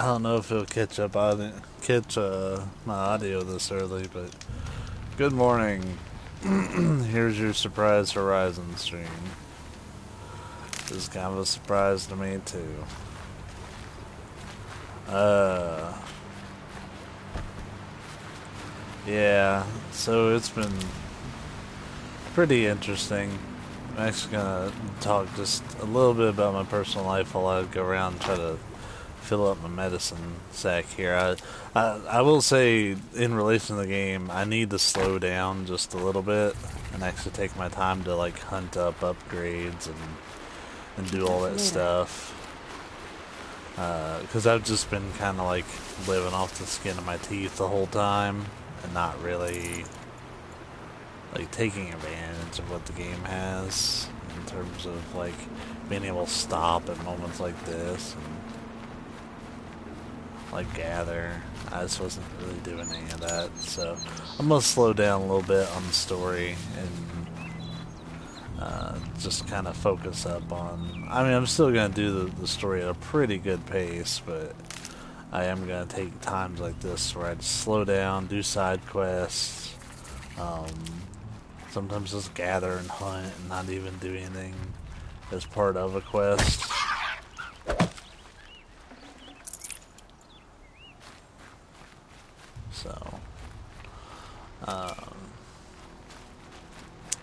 I don't know if it'll catch up. I didn't catch my audio this early, but good morning. Here's your surprise Horizon stream. This is kind of a surprise to me too. Yeah. So it's been pretty interesting. I'm actually gonna talk just a little bit about my personal life while I go around and try to fill up my medicine sack here. I will say, in relation to the game, I need to slow down just a little bit and actually take my time to like hunt up upgrades and do all that stuff. Because I've just been kind of like living off the skin of my teeth the whole time and not really like taking advantage of what the game has in terms of like being able to stop at moments like this and like gather. I just wasn't really doing any of that, so I'm gonna slow down a little bit on the story and just kind of focus up on. I mean, I'm still gonna do the story at a pretty good pace, but I am gonna take times like this where I just slow down, do side quests, sometimes just gather and hunt and not even do anything as part of a quest. So,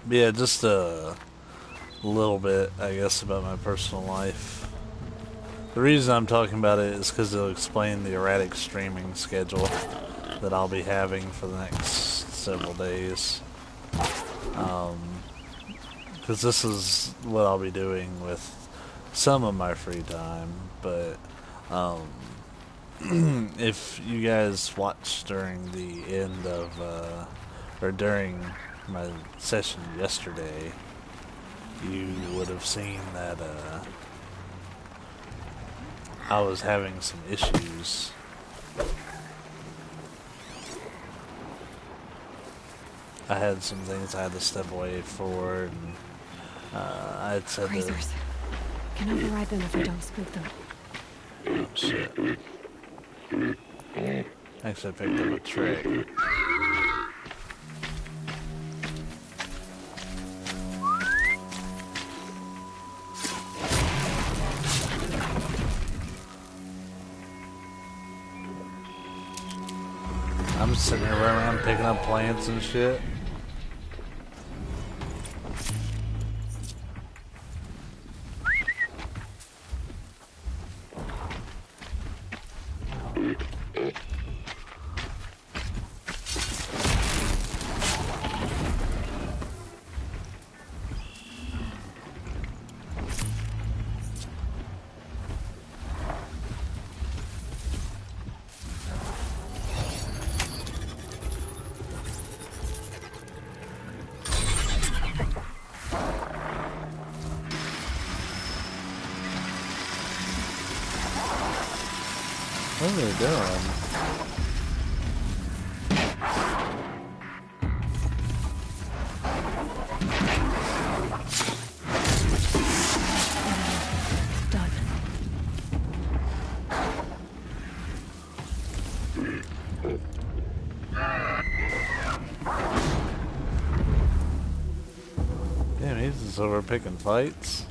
yeah, just a little bit, I guess, about my personal life. The reason I'm talking about it is because it'll explain the erratic streaming schedule that I'll be having for the next several days. Because this is what I'll be doing with some of my free time, but if you guys watched during the end of, or during my session yesterday, you would have seen that I was having some issues. I had some things I had to step away for, and I had said Razors. Can override them if we don't spook them. Oh shit. Actually, I picked up a tray. I'm sitting here running around picking up plants and shit. What are they doing? Done. Damn, he's just over picking fights.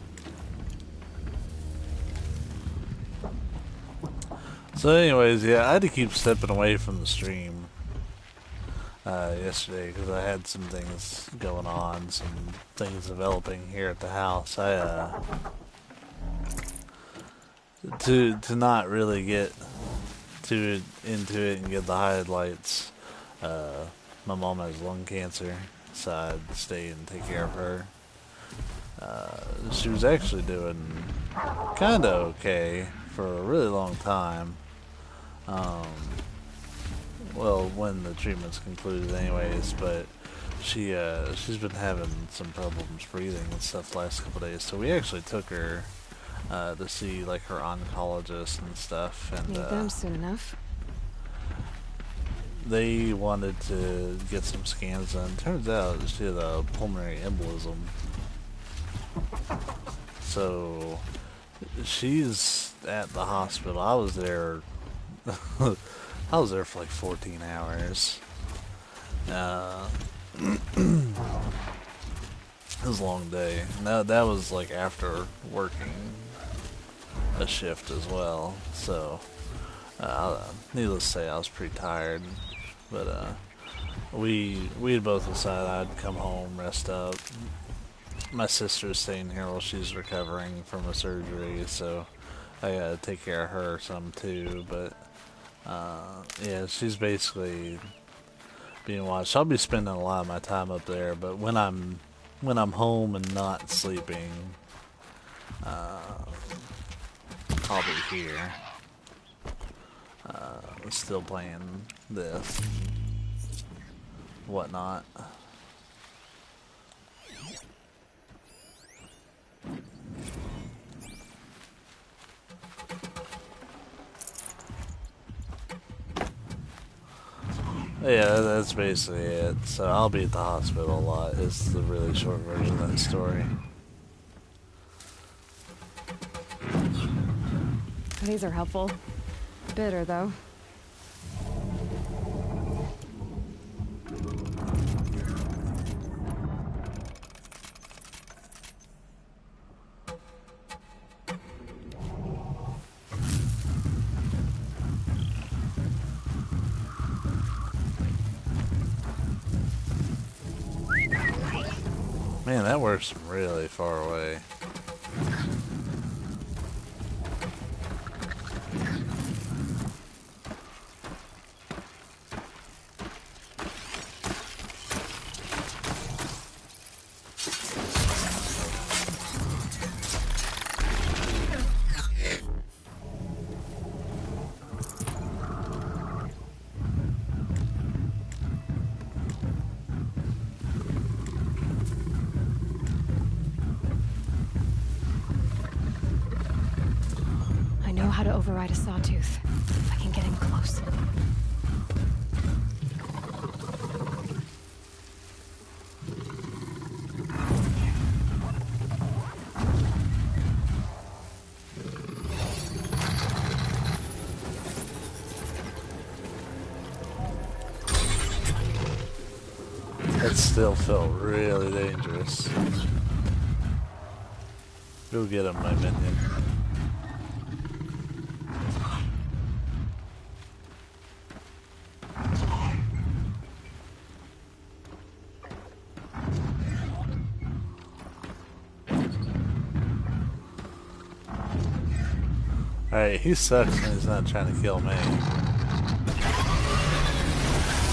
So anyways, yeah, I had to keep stepping away from the stream yesterday because I had some things going on, some things developing here at the house. To not really get too into it and get the highlights. My mom has lung cancer, so I had to stay and take care of her. She was actually doing kind of okay for a really long time. Well, when the treatment's concluded anyways, but she's been having some problems breathing and stuff the last couple of days, so we actually took her to see like her oncologist and stuff, and Need them soon enough. they wanted to get some scans done. Turns out she had a pulmonary embolism, so she's at the hospital. I was there I was there for like 14 hours. It was a long day. And that was like after working a shift as well. So, needless to say, I was pretty tired. But we had both decided I'd come home, rest up. My sister's staying here while she's recovering from a surgery, so I gotta take care of her some too. But yeah, she's basically being watched. I'll be spending a lot of my time up there, but when I'm home and not sleeping, I'll be here, still playing this, whatnot. Yeah, that's basically it. So I'll be at the hospital a lot. It's the really short version of that story. These are helpful. Bitter, though. Man, that works from really far away. I know how to override a sawtooth. If I can get in close. That still felt really dangerous. Go get him, my minion. Alright, he sucks when he's not trying to kill me.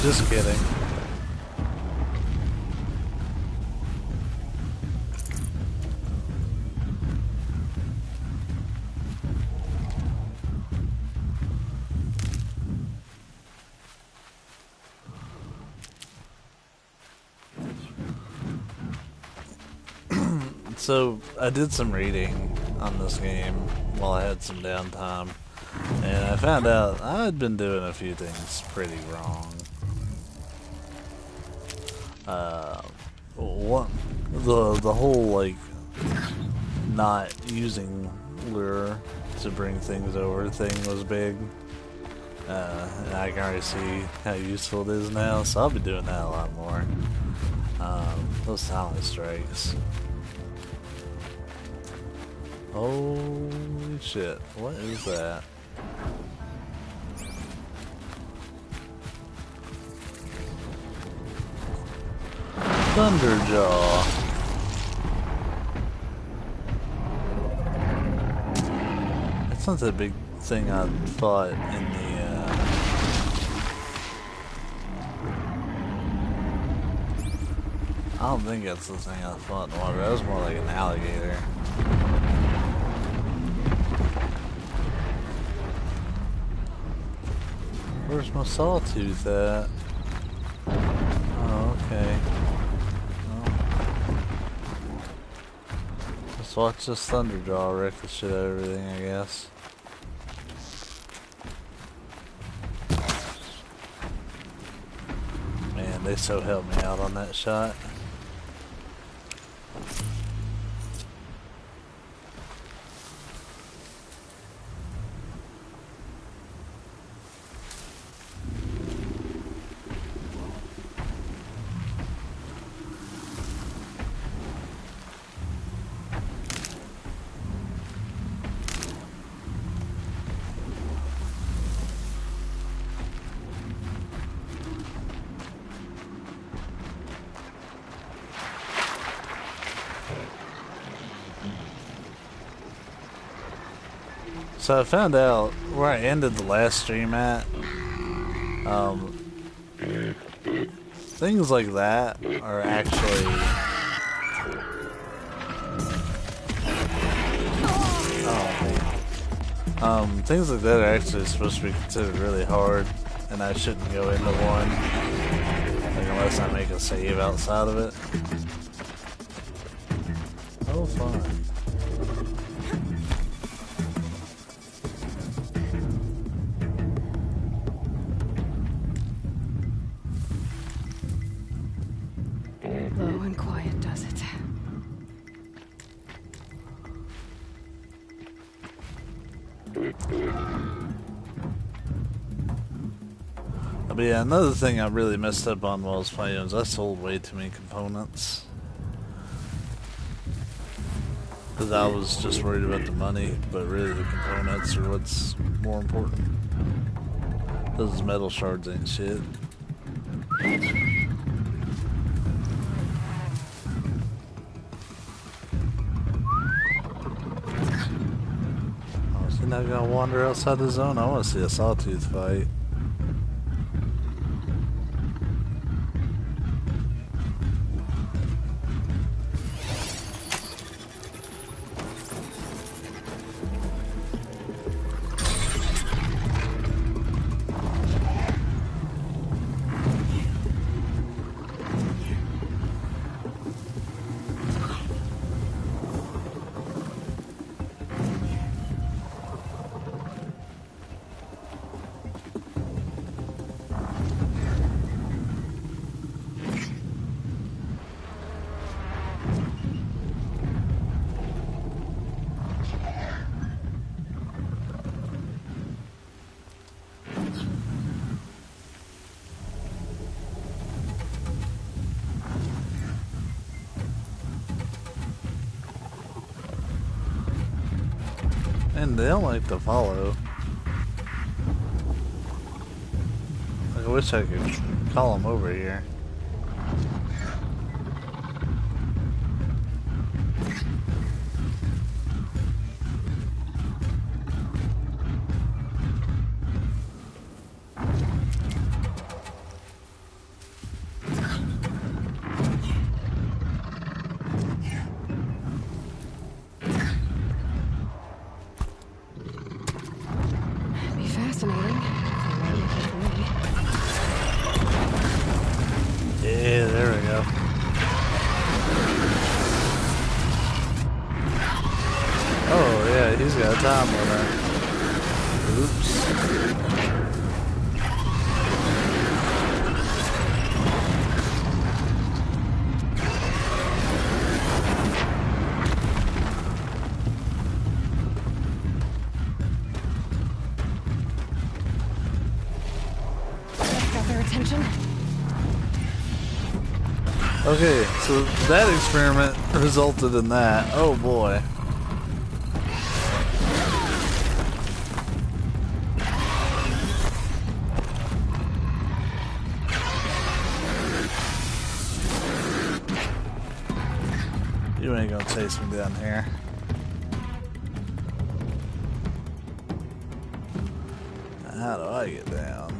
Just kidding. So, I did some reading on this game while I had some downtime, and I found out I'd been doing a few things pretty wrong. One, the whole, like, not using lure to bring things over thing was big. And I can already see how useful it is now, so I'll be doing that a lot more. Those silent strikes. Holy shit, what is that? Thunderjaw. That's not the big thing I thought in the I don't think that's the thing I thought in the water. That was more like an alligator. Where's my sawtooth at? Oh, okay. Well, just watch this Thunderjaw wreck the shit out of everything, I guess. Man, they so helped me out on that shot. So I found out where I ended the last stream at. Things like that are actually things like that are actually supposed to be considered really hard, and I shouldn't go into one, like, unless I make a save outside of it. Oh, fun. Low and quiet does it. But yeah, another thing I really messed up on while I was playing was I sold way too many components. Because I was just worried about the money, but really the components are what's more important. Those metal shards ain't shit. Oh, is he not gonna wander outside the zone? I want to see a sawtooth fight. And they don't like to follow. I wish I could call them over here. Be fascinating. Yeah, there we go. Oh yeah, he's got a time limit. Oops. Got their attention. Okay, so that experiment resulted in that. Oh boy. You ain't gonna chase me down here. How do I get down?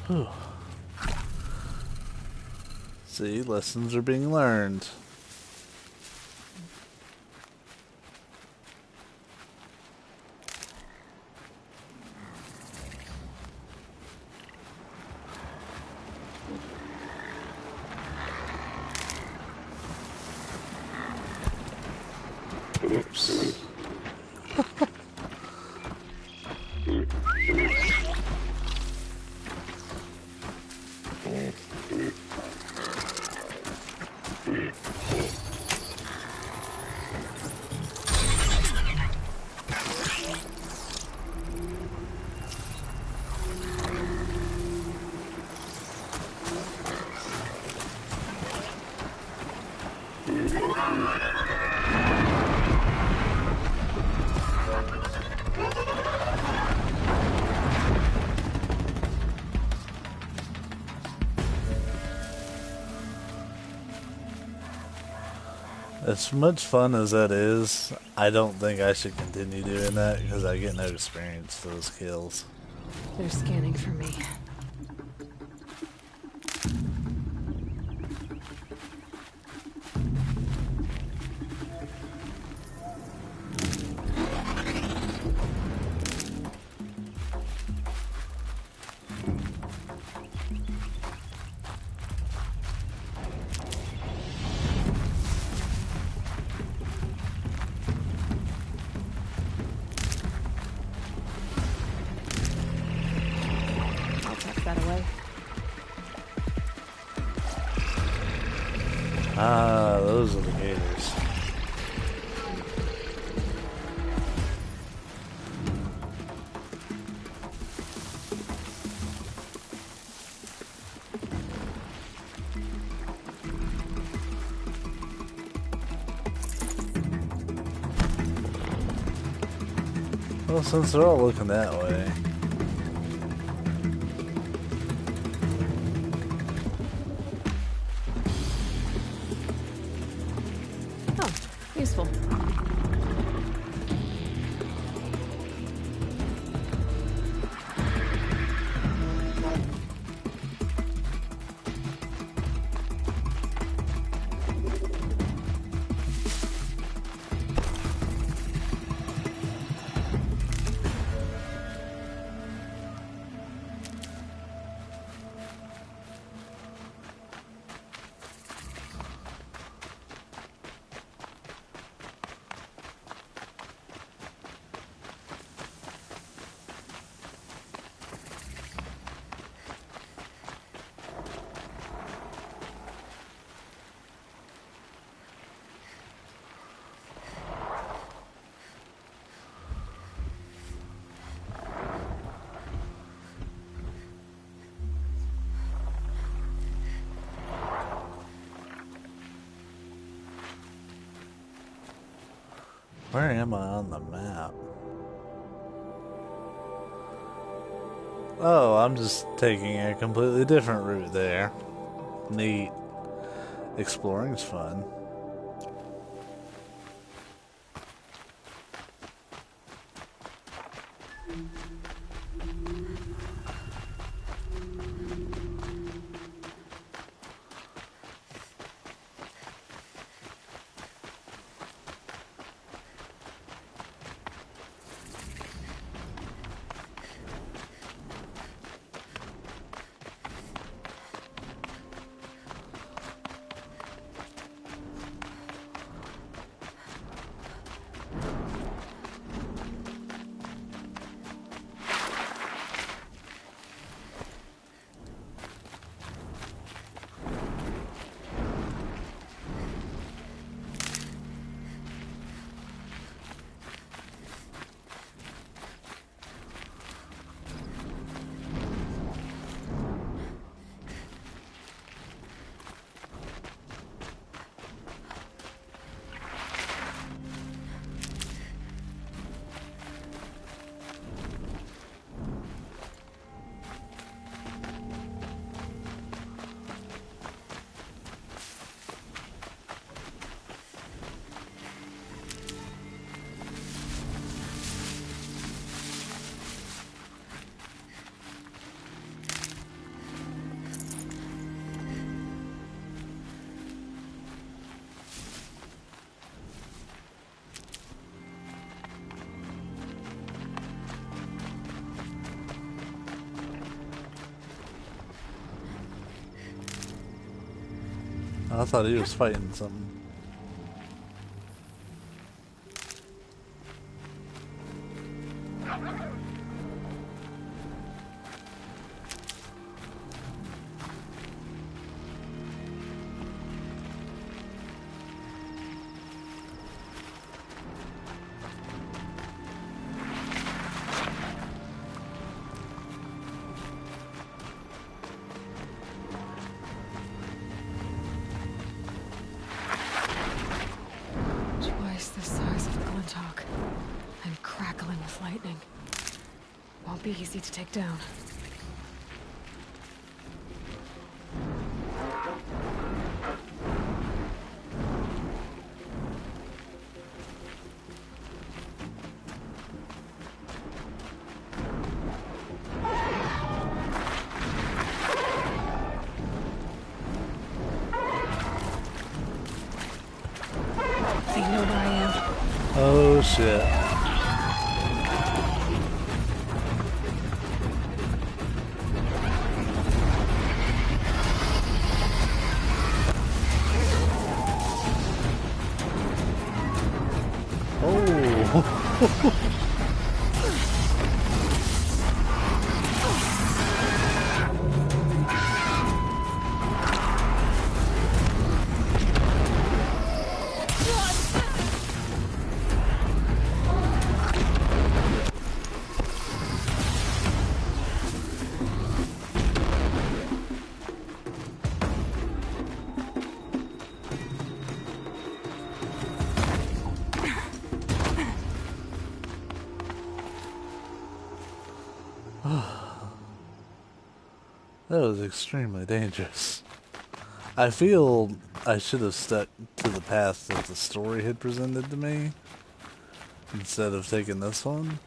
Whew. See, lessons are being learned. Oops. As much fun as that is, I don't think I should continue doing that because I get no experience for those kills. They're scanning for me. I'll tuck that away. Ah, those are the gators. Well, since they're all looking that way. Oh, useful. Where am I on the map? Oh, I'm just taking a completely different route there. Neat. Exploring's fun. I thought he was fighting something. And crackling with lightning. Won't be easy to take down. shit. Oh. That was extremely dangerous. I feel I should have stuck to the path that the story had presented to me instead of taking this one.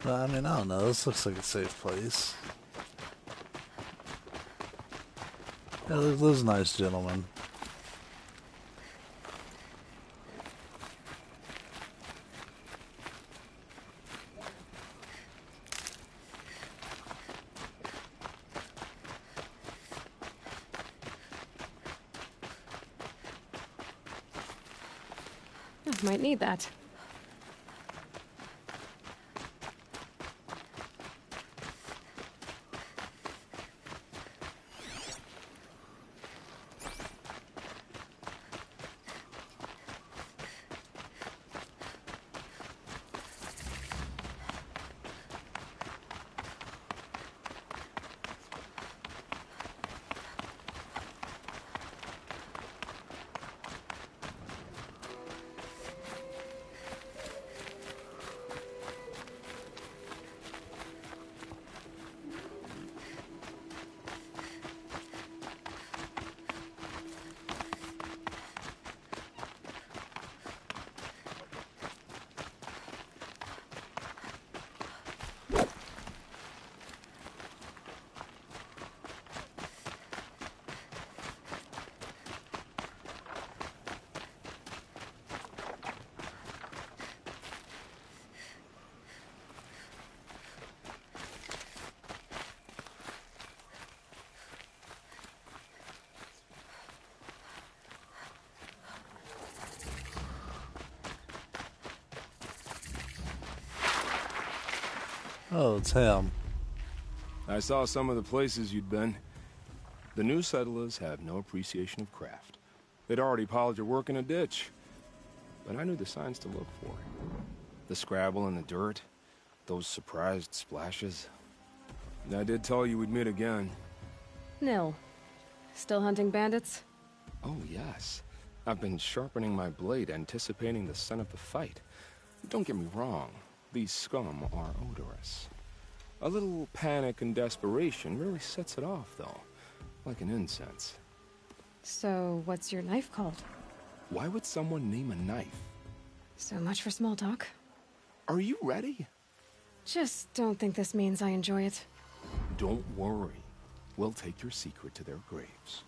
But I mean, I don't know. This looks like a safe place. Yeah, there's a nice gentleman. Might need that. Oh, it's him. I saw some of the places you'd been. The new settlers have no appreciation of craft. They'd already piled your work in a ditch. But I knew the signs to look for. The scrabble in the dirt, those surprised splashes. And I did tell you we'd meet again. Nil. Still hunting bandits? Oh, yes. I've been sharpening my blade, anticipating the scent of the fight. Don't get me wrong. These scum are odorous. A little panic and desperation really sets it off, though. Like an incense. So, what's your knife called? Why would someone name a knife? So much for small talk. Are you ready? Just don't think this means I enjoy it. Don't worry. We'll take your secret to their graves.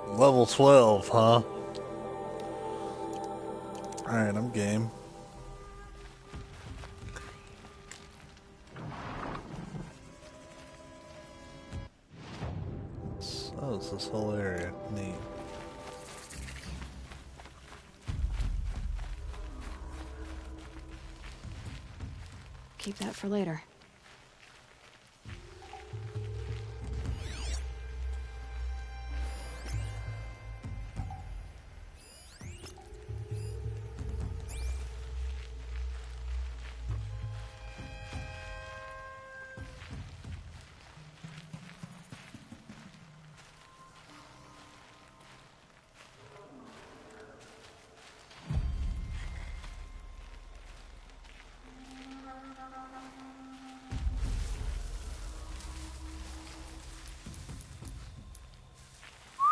Level 12, huh? Alright, I'm game. Oh, it's this whole area. Neat. Keep that for later.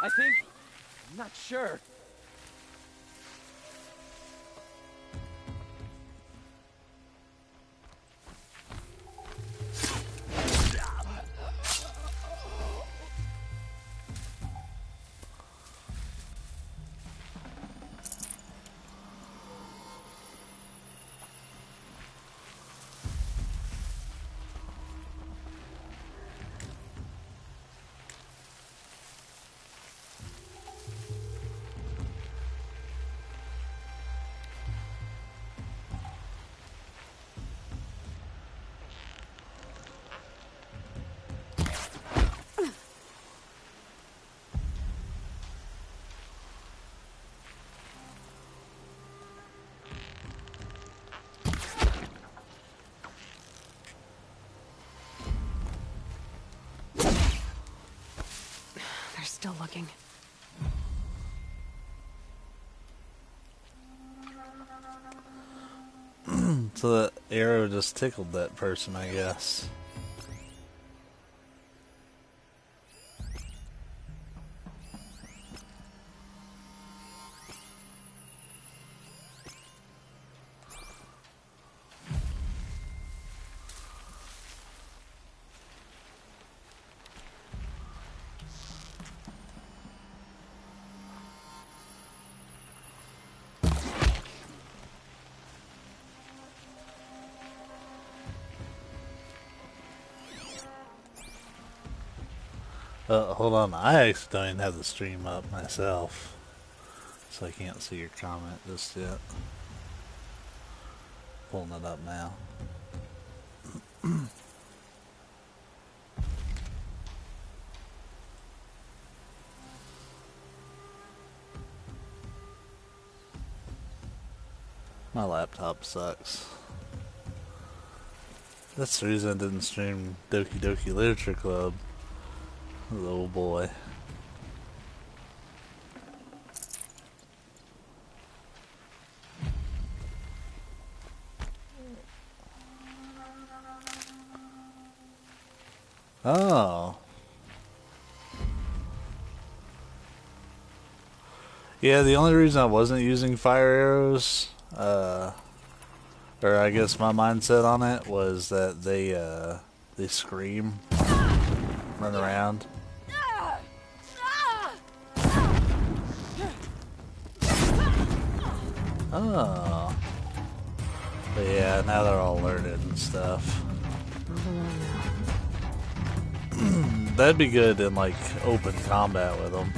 I think... I'm not sure. still looking. So the arrow just tickled that person, I guess. Hold on, I actually don't even have the stream up myself, so I can't see your comment just yet. Pulling it up now. My laptop sucks. That's the reason I didn't stream Doki Doki Literature Club. Oh boy. Oh. Yeah, the only reason I wasn't using fire arrows, or I guess my mindset on it was that they scream, run around. Oh. But yeah, now they're all alerted and stuff. Move along now. That'd be good in like open combat with them.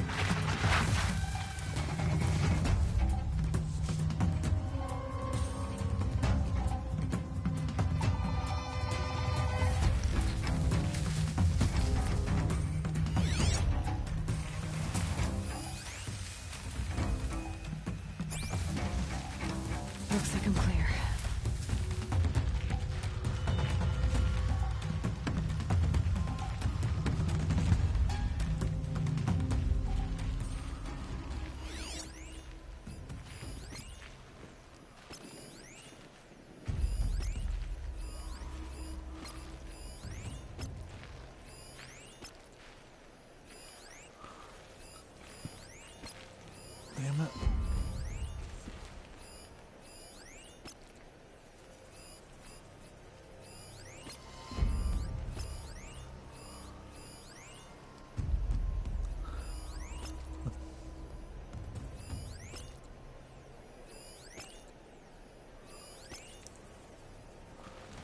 Looks like I'm clear. Damn it.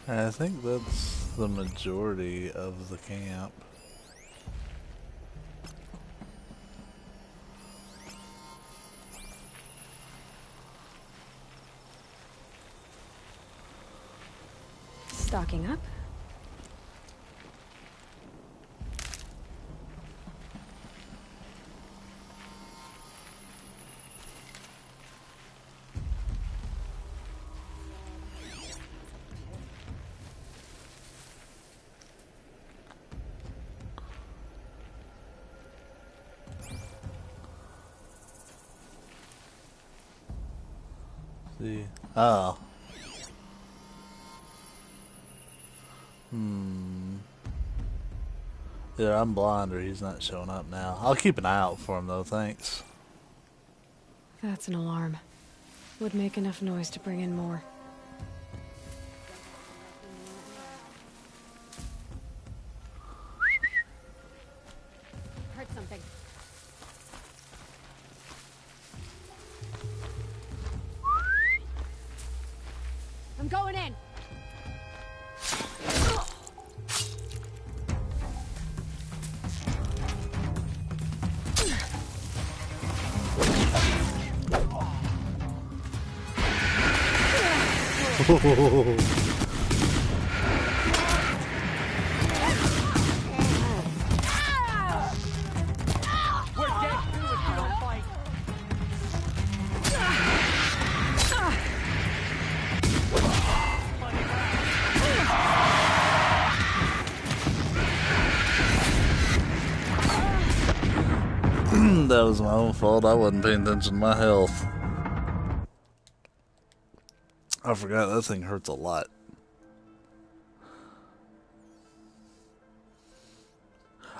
I think that's the majority of the camp. Stocking up. See. Oh. Either I'm blind or he's not showing up now. I'll keep an eye out for him though, thanks. That's an alarm. Would make enough noise to bring in more. Heard something. I'm going in. That was my own fault. I wasn't paying attention to my health. I forgot that thing hurts a lot.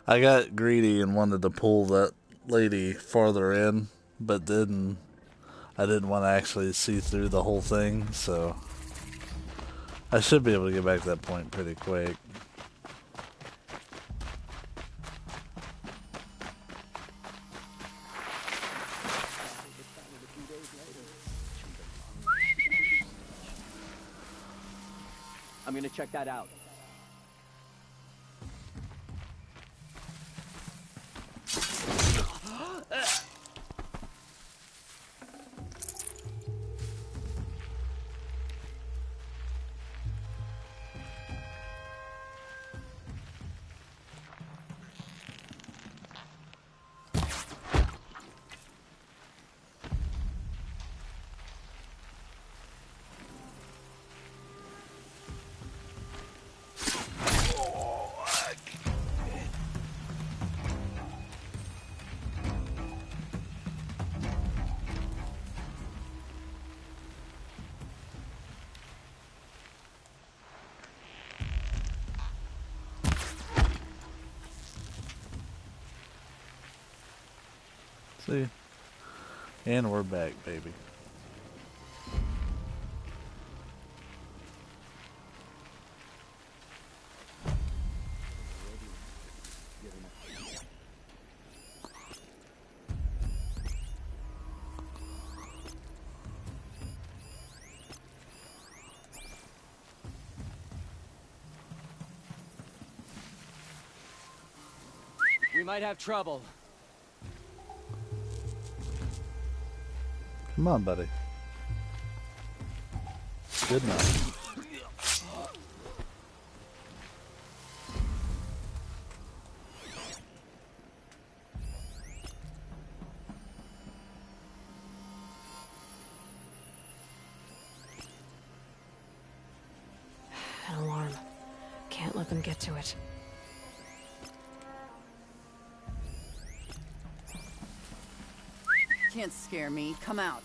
I got greedy and wanted to pull that lady farther in, but didn't. I didn't want to actually see through the whole thing, so I should be able to get back to that point pretty quick. I'm gonna check that out. See? And we're back, baby. We might have trouble. Come on, buddy. Good enough. An alarm. Can't let them get to it. Can't scare me. Come out.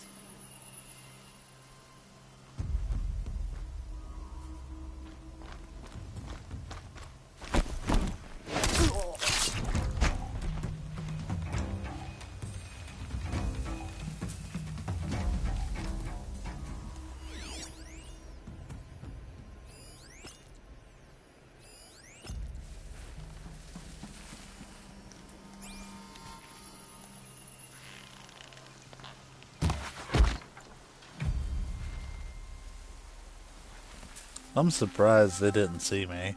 I'm surprised they didn't see me.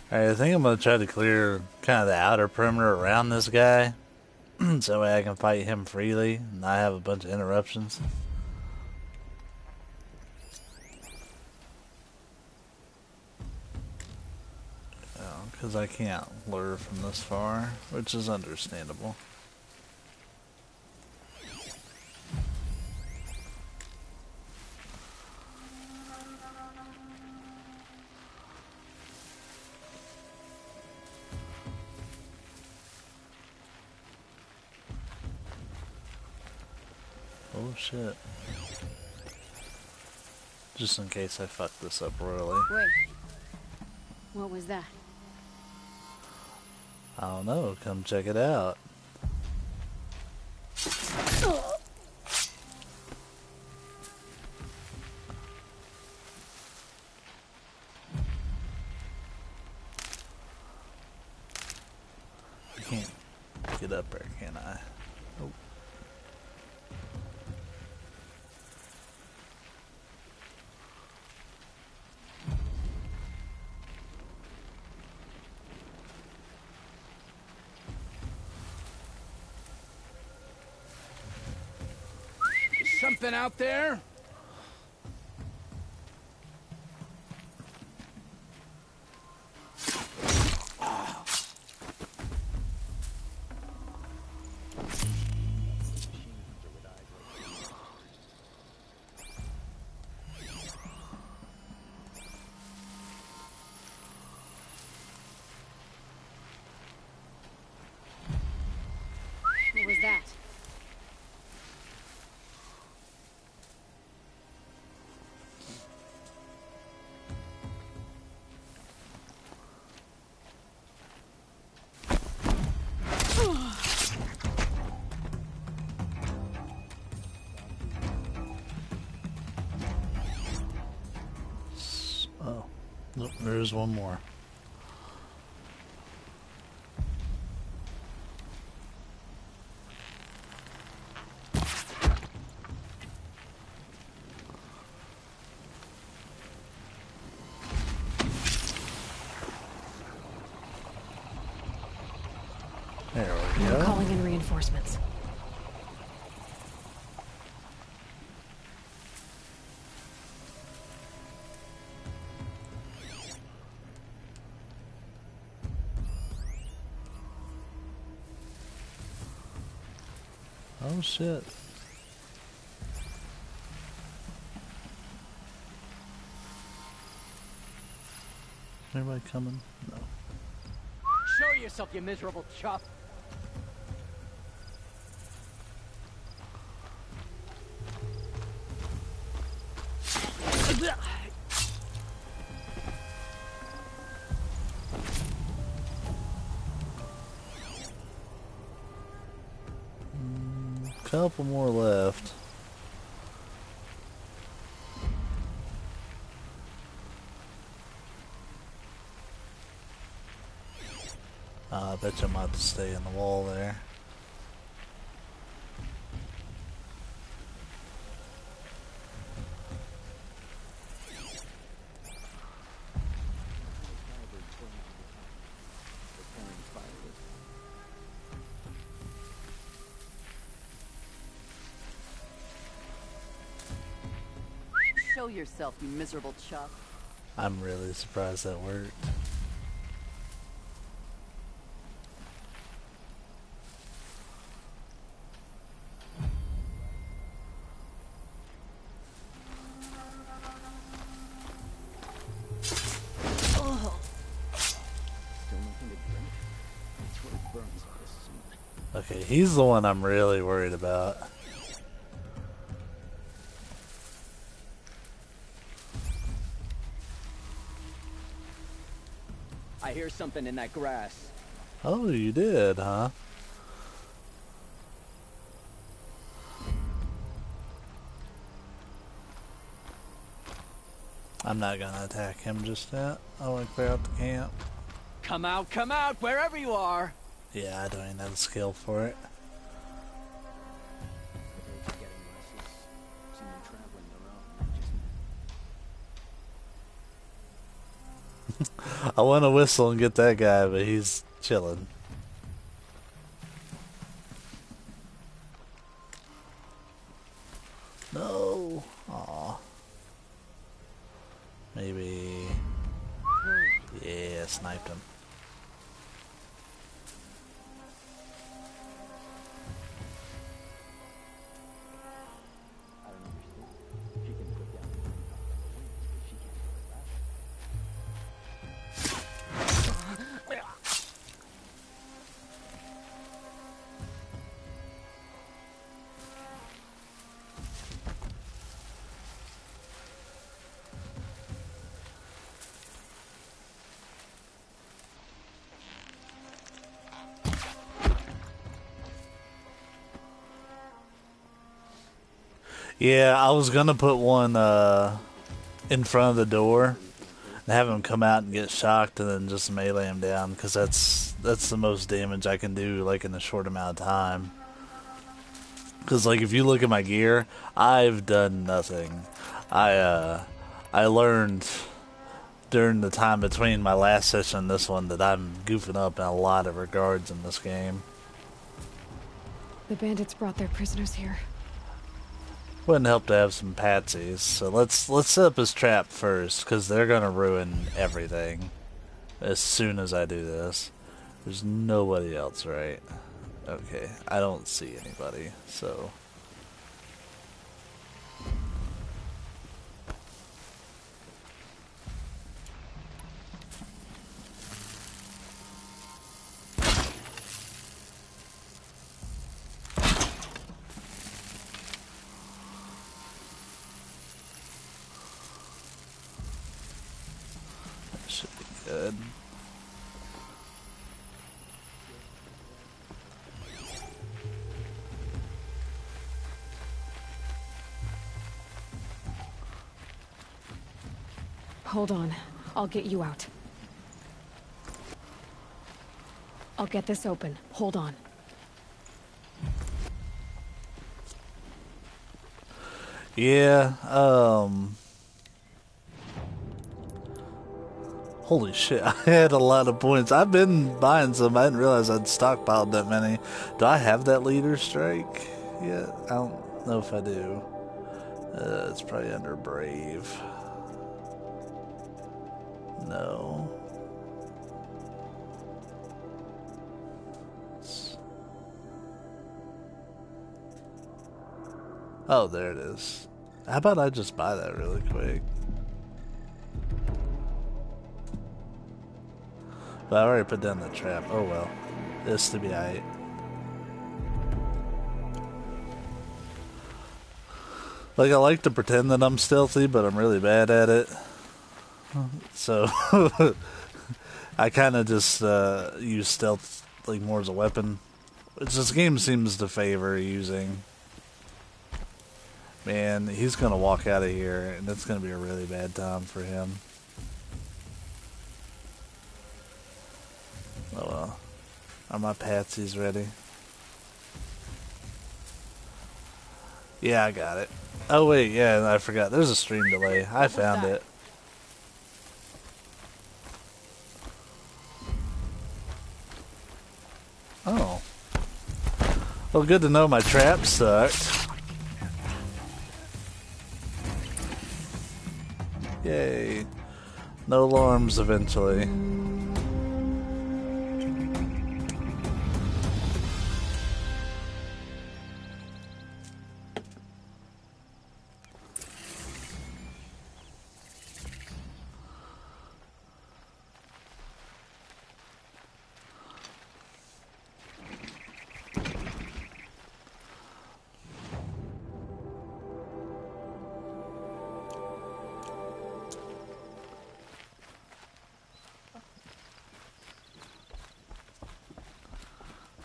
Alright, I think I'm going to try to clear kind of the outer perimeter around this guy. So that way I can fight him freely and not have a bunch of interruptions. Because I can't lure from this far, which is understandable. Oh shit. Just in case I fuck this up royally. Wait. What was that? I don't know, come check it out. I can't get up there, can I? Oh. Something out there? There's one more. There we Now go. calling in reinforcements. Oh shit. Anybody coming? No. Show yourself, you miserable chop. Couple more left. I bet you I'm about to stay in the wall there. Show yourself, you miserable chub. I'm really surprised that worked. Okay, he's the one I'm really worried about. I hear something in that grass. Oh, you did, huh? I'm not gonna attack him just yet. I want to clear out the camp. Come out, wherever you are. Yeah, I don't even have the skill for it. I want to whistle and get that guy, but he's chilling. No. Aw. Maybe. Yeah, sniped him. Yeah, I was gonna put one in front of the door and have him come out and get shocked and then just melee him down, because that's the most damage I can do like in a short amount of time. Because like if you look at my gear, I've done nothing. I learned during the time between my last session and this one that I'm goofing up in a lot of regards in this game. The bandits brought their prisoners here. Wouldn't help to have some patsies, so let's set up his trap first, because they're gonna ruin everything as soon as I do this. There's nobody else, right? Okay, I don't see anybody, so... Should be good. Hold on. I'll get you out. I'll get this open. Hold on. Yeah, holy shit, I had a lot of points. I've been buying some. I didn't realize I'd stockpiled that many. Do I have that leader strike yet? I don't know if I do. It's probably under Brave. No. Oh, there it is. How about I just buy that really quick? But I already put down the trap. Oh well. This to be aight. Like, I like to pretend that I'm stealthy, but I'm really bad at it. So, I kind of just use stealth like more as a weapon. Which this game seems to favor using. Man, he's gonna walk out of here, and it's gonna be a really bad time for him. Oh well. Are my patsies ready? Yeah, I got it. Oh wait, yeah, I forgot. There's a stream delay. I found it. Oh. Well, good to know my trap sucked. Yay. No alarms eventually.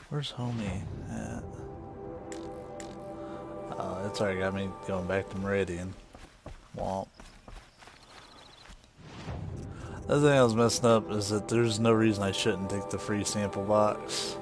Where's homie at? Oh, it's already got me going back to Meridian. Womp. The other thing I was messing up is that there's no reason I shouldn't take the free sample box.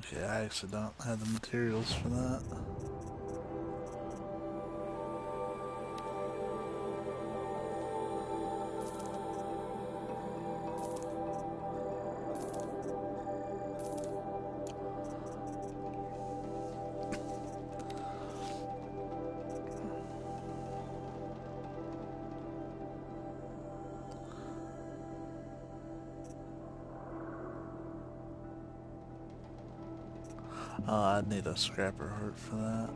Okay, I actually don't have the materials for that. Oh, I'd need a scrapper heart for that.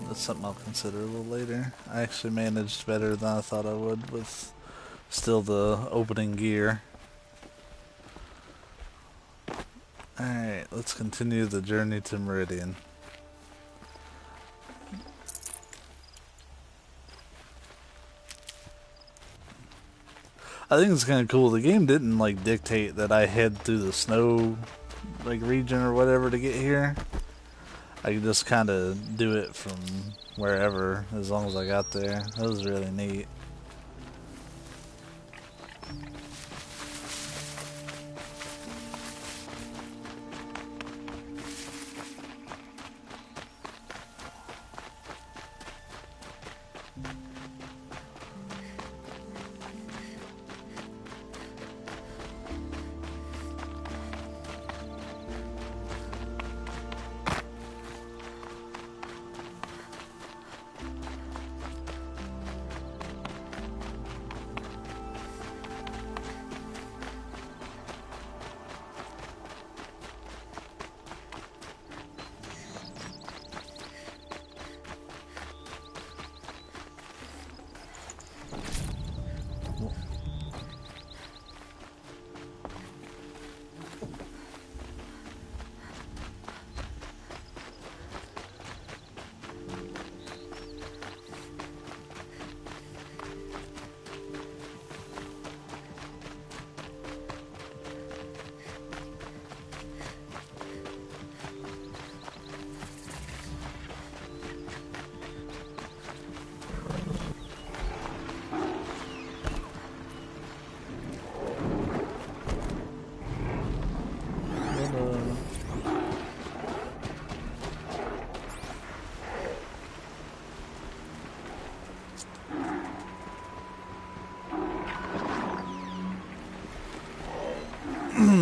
That's something I'll consider a little later. I actually managed better than I thought I would with still the opening gear. Alright, let's continue the journey to Meridian. I think it's kind of cool. The game didn't like dictate that I head through the snow like region or whatever to get here. I could just kind of do it from wherever as long as I got there. That was really neat.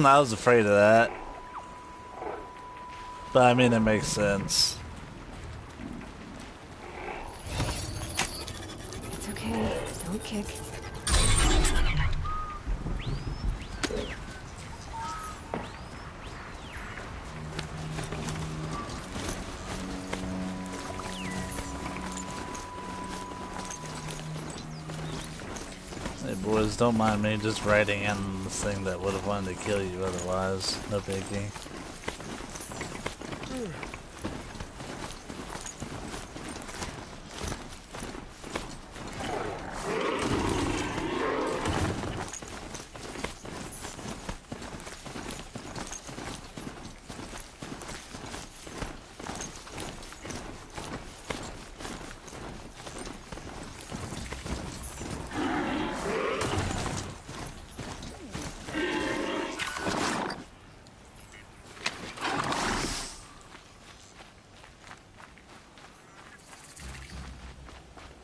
I was afraid of that. But I mean, it makes sense. It's okay. Don't kick. Hey boys, don't mind me just writing in the thing that would have wanted to kill you otherwise. No biggie.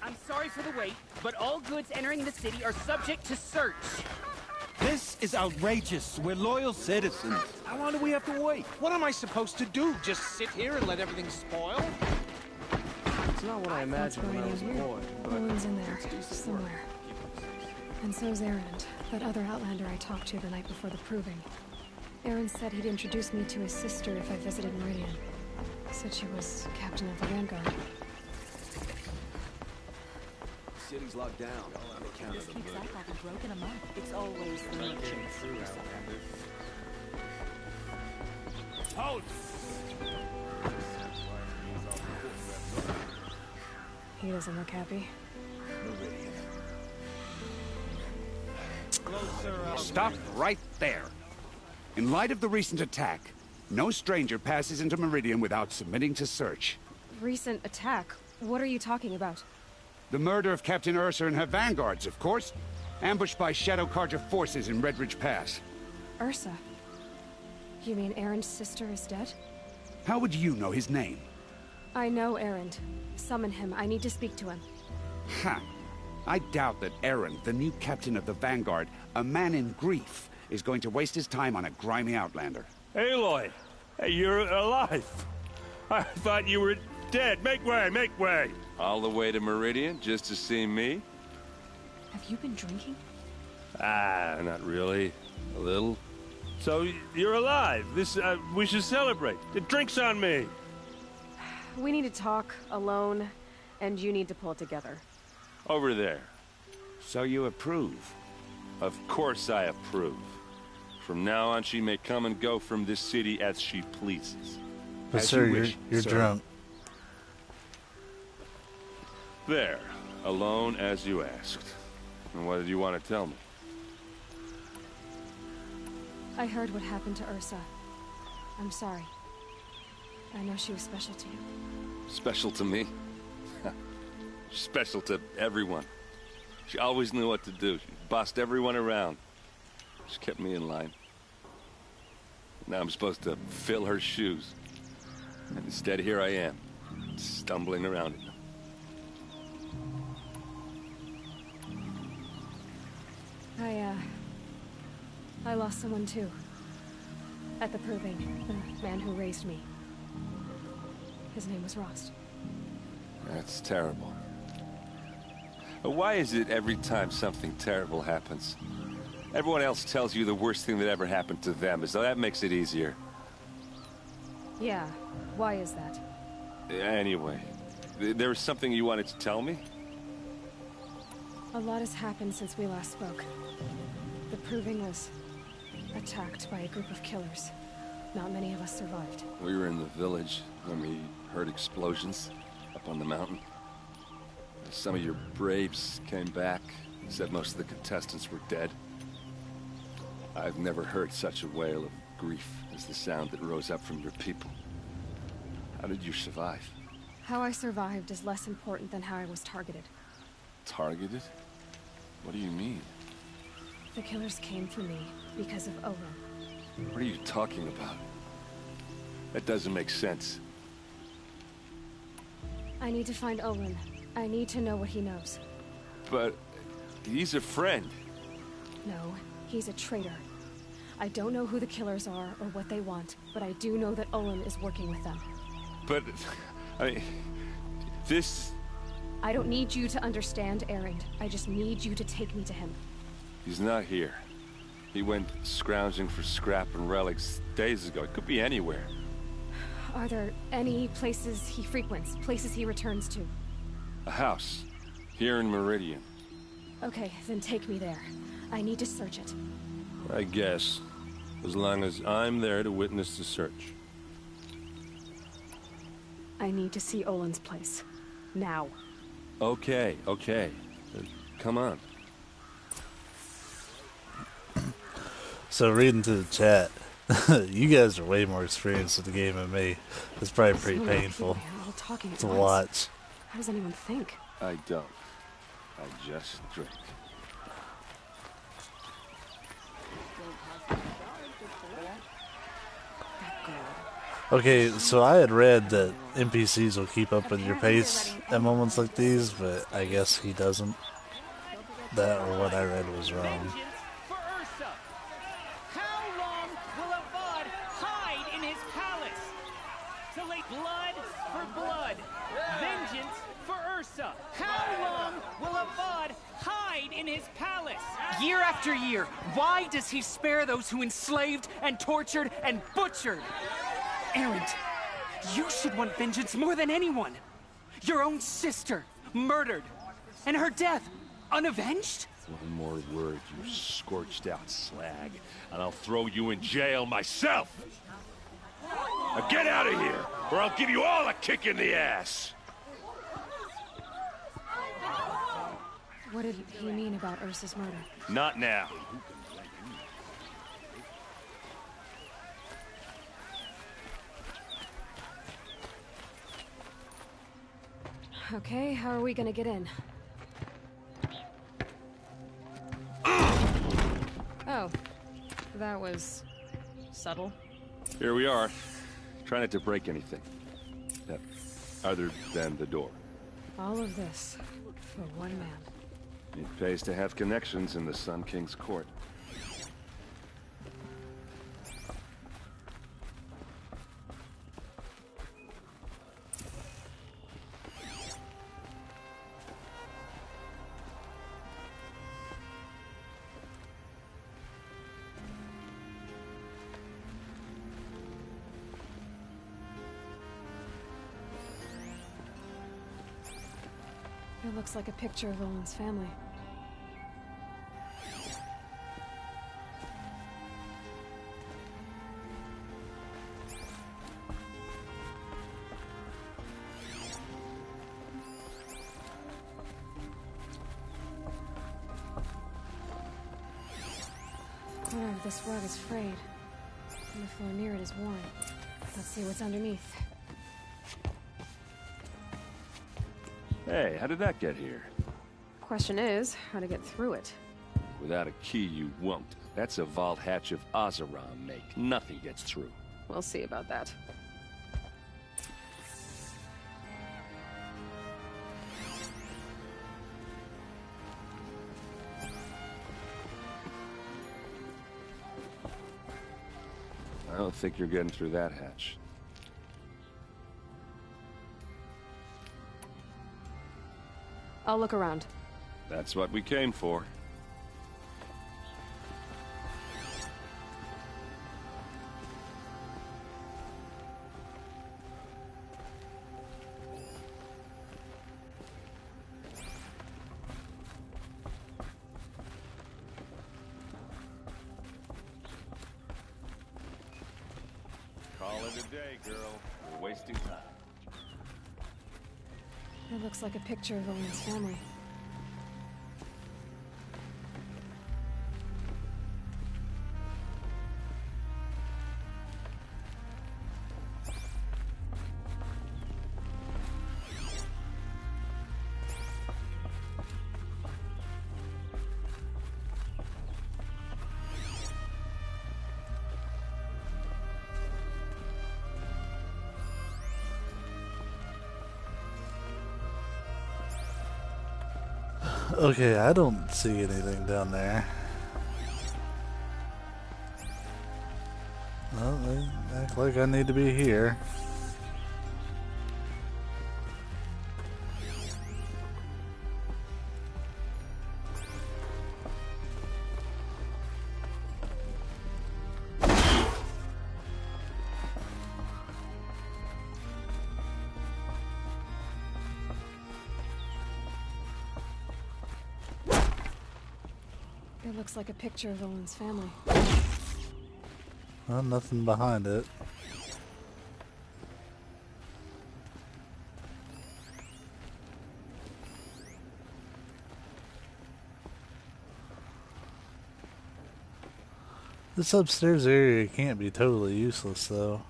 I'm sorry for the wait, but all goods entering the city are subject to search. This is outrageous. We're loyal citizens. How long do we have to wait? What am I supposed to do? Just sit here and let everything spoil? It's not what I imagined when I was a boy, but Owen's in there, somewhere. And so's Erend, that other Outlander I talked to the night before the proving. Erend said he'd introduce me to his sister if I visited Meridian. Said she was captain of the Vanguard. City's locked down on account of the Keeps murder. that bobby broken a month. It's always the merchants. Halt! He doesn't look happy. Stop right there. In light of the recent attack, no stranger passes into Meridian without submitting to search. Recent attack? What are you talking about? The murder of Captain Ursa and her vanguards, of course. Ambushed by Shadow Carja forces in Redridge Pass. Ursa? You mean Erend's sister is dead? How would you know his name? I know Erend. Summon him. I need to speak to him. Ha! I doubt that Erend, the new captain of the Vanguard, a man in grief, is going to waste his time on a grimy outlander. Aloy! Hey, you're alive! I thought you were dead. Make way, make way! All the way to Meridian just to see me? Have you been drinking? Ah, not really. A little. So, you're alive. We should celebrate. The drink's on me. We need to talk, alone, and you need to pull it together. Over there. So you approve? Of course I approve. From now on, she may come and go from this city as she pleases. But As sir, you wish, you're sir. drunk. There. Alone as you asked. And what did you want to tell me? I heard what happened to Ursa. I'm sorry. I know she was special to you. Special to me? Special to everyone. She always knew what to do. She bossed everyone around. She kept me in line. Now I'm supposed to fill her shoes. And instead, here I am, stumbling around in them. I lost someone too. At the proving, the man who raised me. His name was Rost. That's terrible. But why is it every time something terrible happens, everyone else tells you the worst thing that ever happened to them, as though that makes it easier? Yeah, why is that? Anyway, there was something you wanted to tell me? A lot has happened since we last spoke. The proving was attacked by a group of killers. Not many of us survived. We were in the village when we heard explosions up on the mountain. Some of your braves came back, said most of the contestants were dead. I've never heard such a wail of grief as the sound that rose up from your people. How did you survive? How I survived is less important than how I was targeted. Targeted? What do you mean? The killers came for me because of Olin. What are you talking about? That doesn't make sense. I need to find Olin. I need to know what he knows. But he's a friend. No, he's a traitor. I don't know who the killers are or what they want, but I do know that Olin is working with them. But, I mean, this... I don't need you to understand, Erend. I just need you to take me to him. He's not here. He went scrounging for scrap and relics days ago. It could be anywhere. Are there any places he frequents, places he returns to? A house. Here in Meridian. Okay, then take me there. I need to search it. I guess. As long as I'm there to witness the search. I need to see Olin's place. Now. Okay, okay. Come on. So reading to the chat, you guys are way more experienced with the game than me. It's probably pretty painful to watch. How does anyone think? I don't. I just drink. Okay, so I had read that NPCs will keep up with your pace at moments like these, but I guess he doesn't. That or what I read was wrong. How long will Avad hide in his palace? To lay blood for blood. Vengeance for Ursa. How long will Avad hide in his palace? Year after year, why does he spare those who enslaved and tortured and butchered? Erend, you should want vengeance more than anyone. Your own sister, murdered. And her death, unavenged? One more word, you scorched out slag, and I'll throw you in jail myself! Now get out of here, or I'll give you all a kick in the ass! What did he mean about Ursa's murder? Not now. Okay, how are we gonna get in? Oh, that was subtle. Here we are. Try not to break anything. Other than the door. All of this for one man. It pays to have connections in the Sun King's court. It looks like a picture of Olin's family. The corner of this rug is frayed, and the floor near it is worn. Let's see what's underneath. Hey, how did that get here? Question is, how to get through it. Without a key, you won't. That's a vault hatch of Oseram make. Nothing gets through. We'll see about that. I don't think you're getting through that hatch. I'll look around. That's what we came for. Call it a day, girl. We're wasting time. It looks like a picture of Olin's family. Okay, I don't see anything down there. Act like I need to be here. It looks like a picture of Owen's family. Well, nothing behind it. This upstairs area can't be totally useless, though.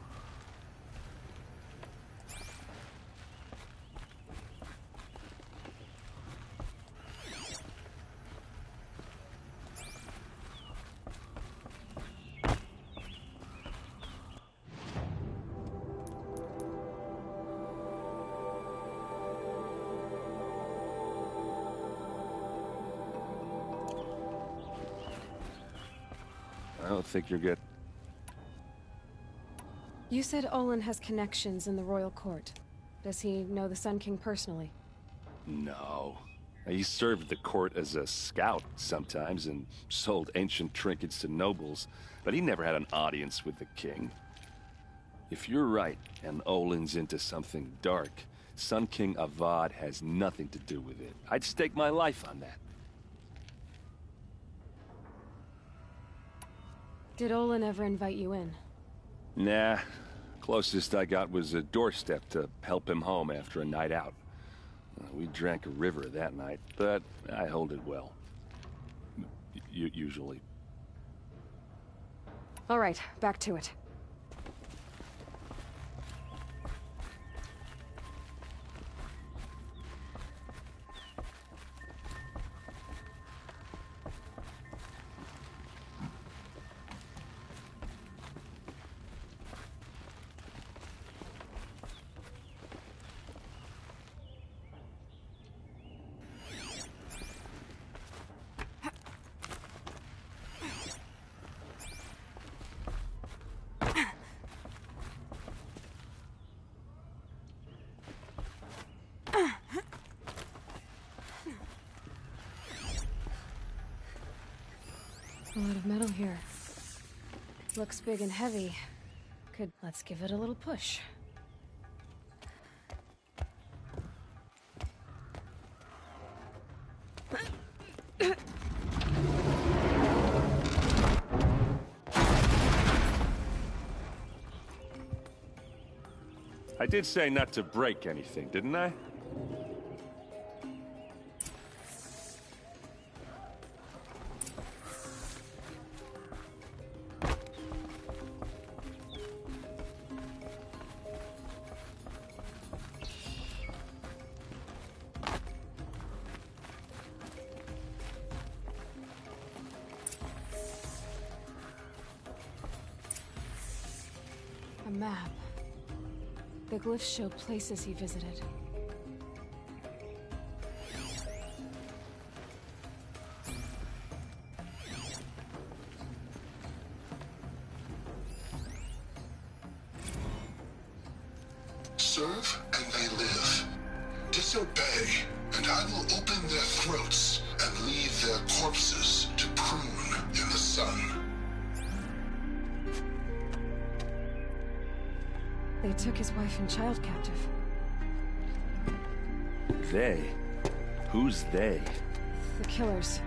I don't think you're good. You said Olin has connections in the royal court. Does he know the Sun King personally? No. He served the court as a scout sometimes and sold ancient trinkets to nobles, but he never had an audience with the king. If you're right, and Olin's into something dark, Sun King Avad has nothing to do with it. I'd stake my life on that. Did Olin ever invite you in? Nah. Closest I got was a doorstep to help him home after a night out. We drank a river that night, but I hold it well. Usually. All right, back to it. A lot of metal here. Looks big and heavy. Let's give it a little push. I did say not to break anything, didn't I? A map. The glyphs show places he visited. Serve and they live. Disobey, and I will open their throats and leave their corpses to prune in the sun. They took his wife and child captive. They? Who's they? The killers.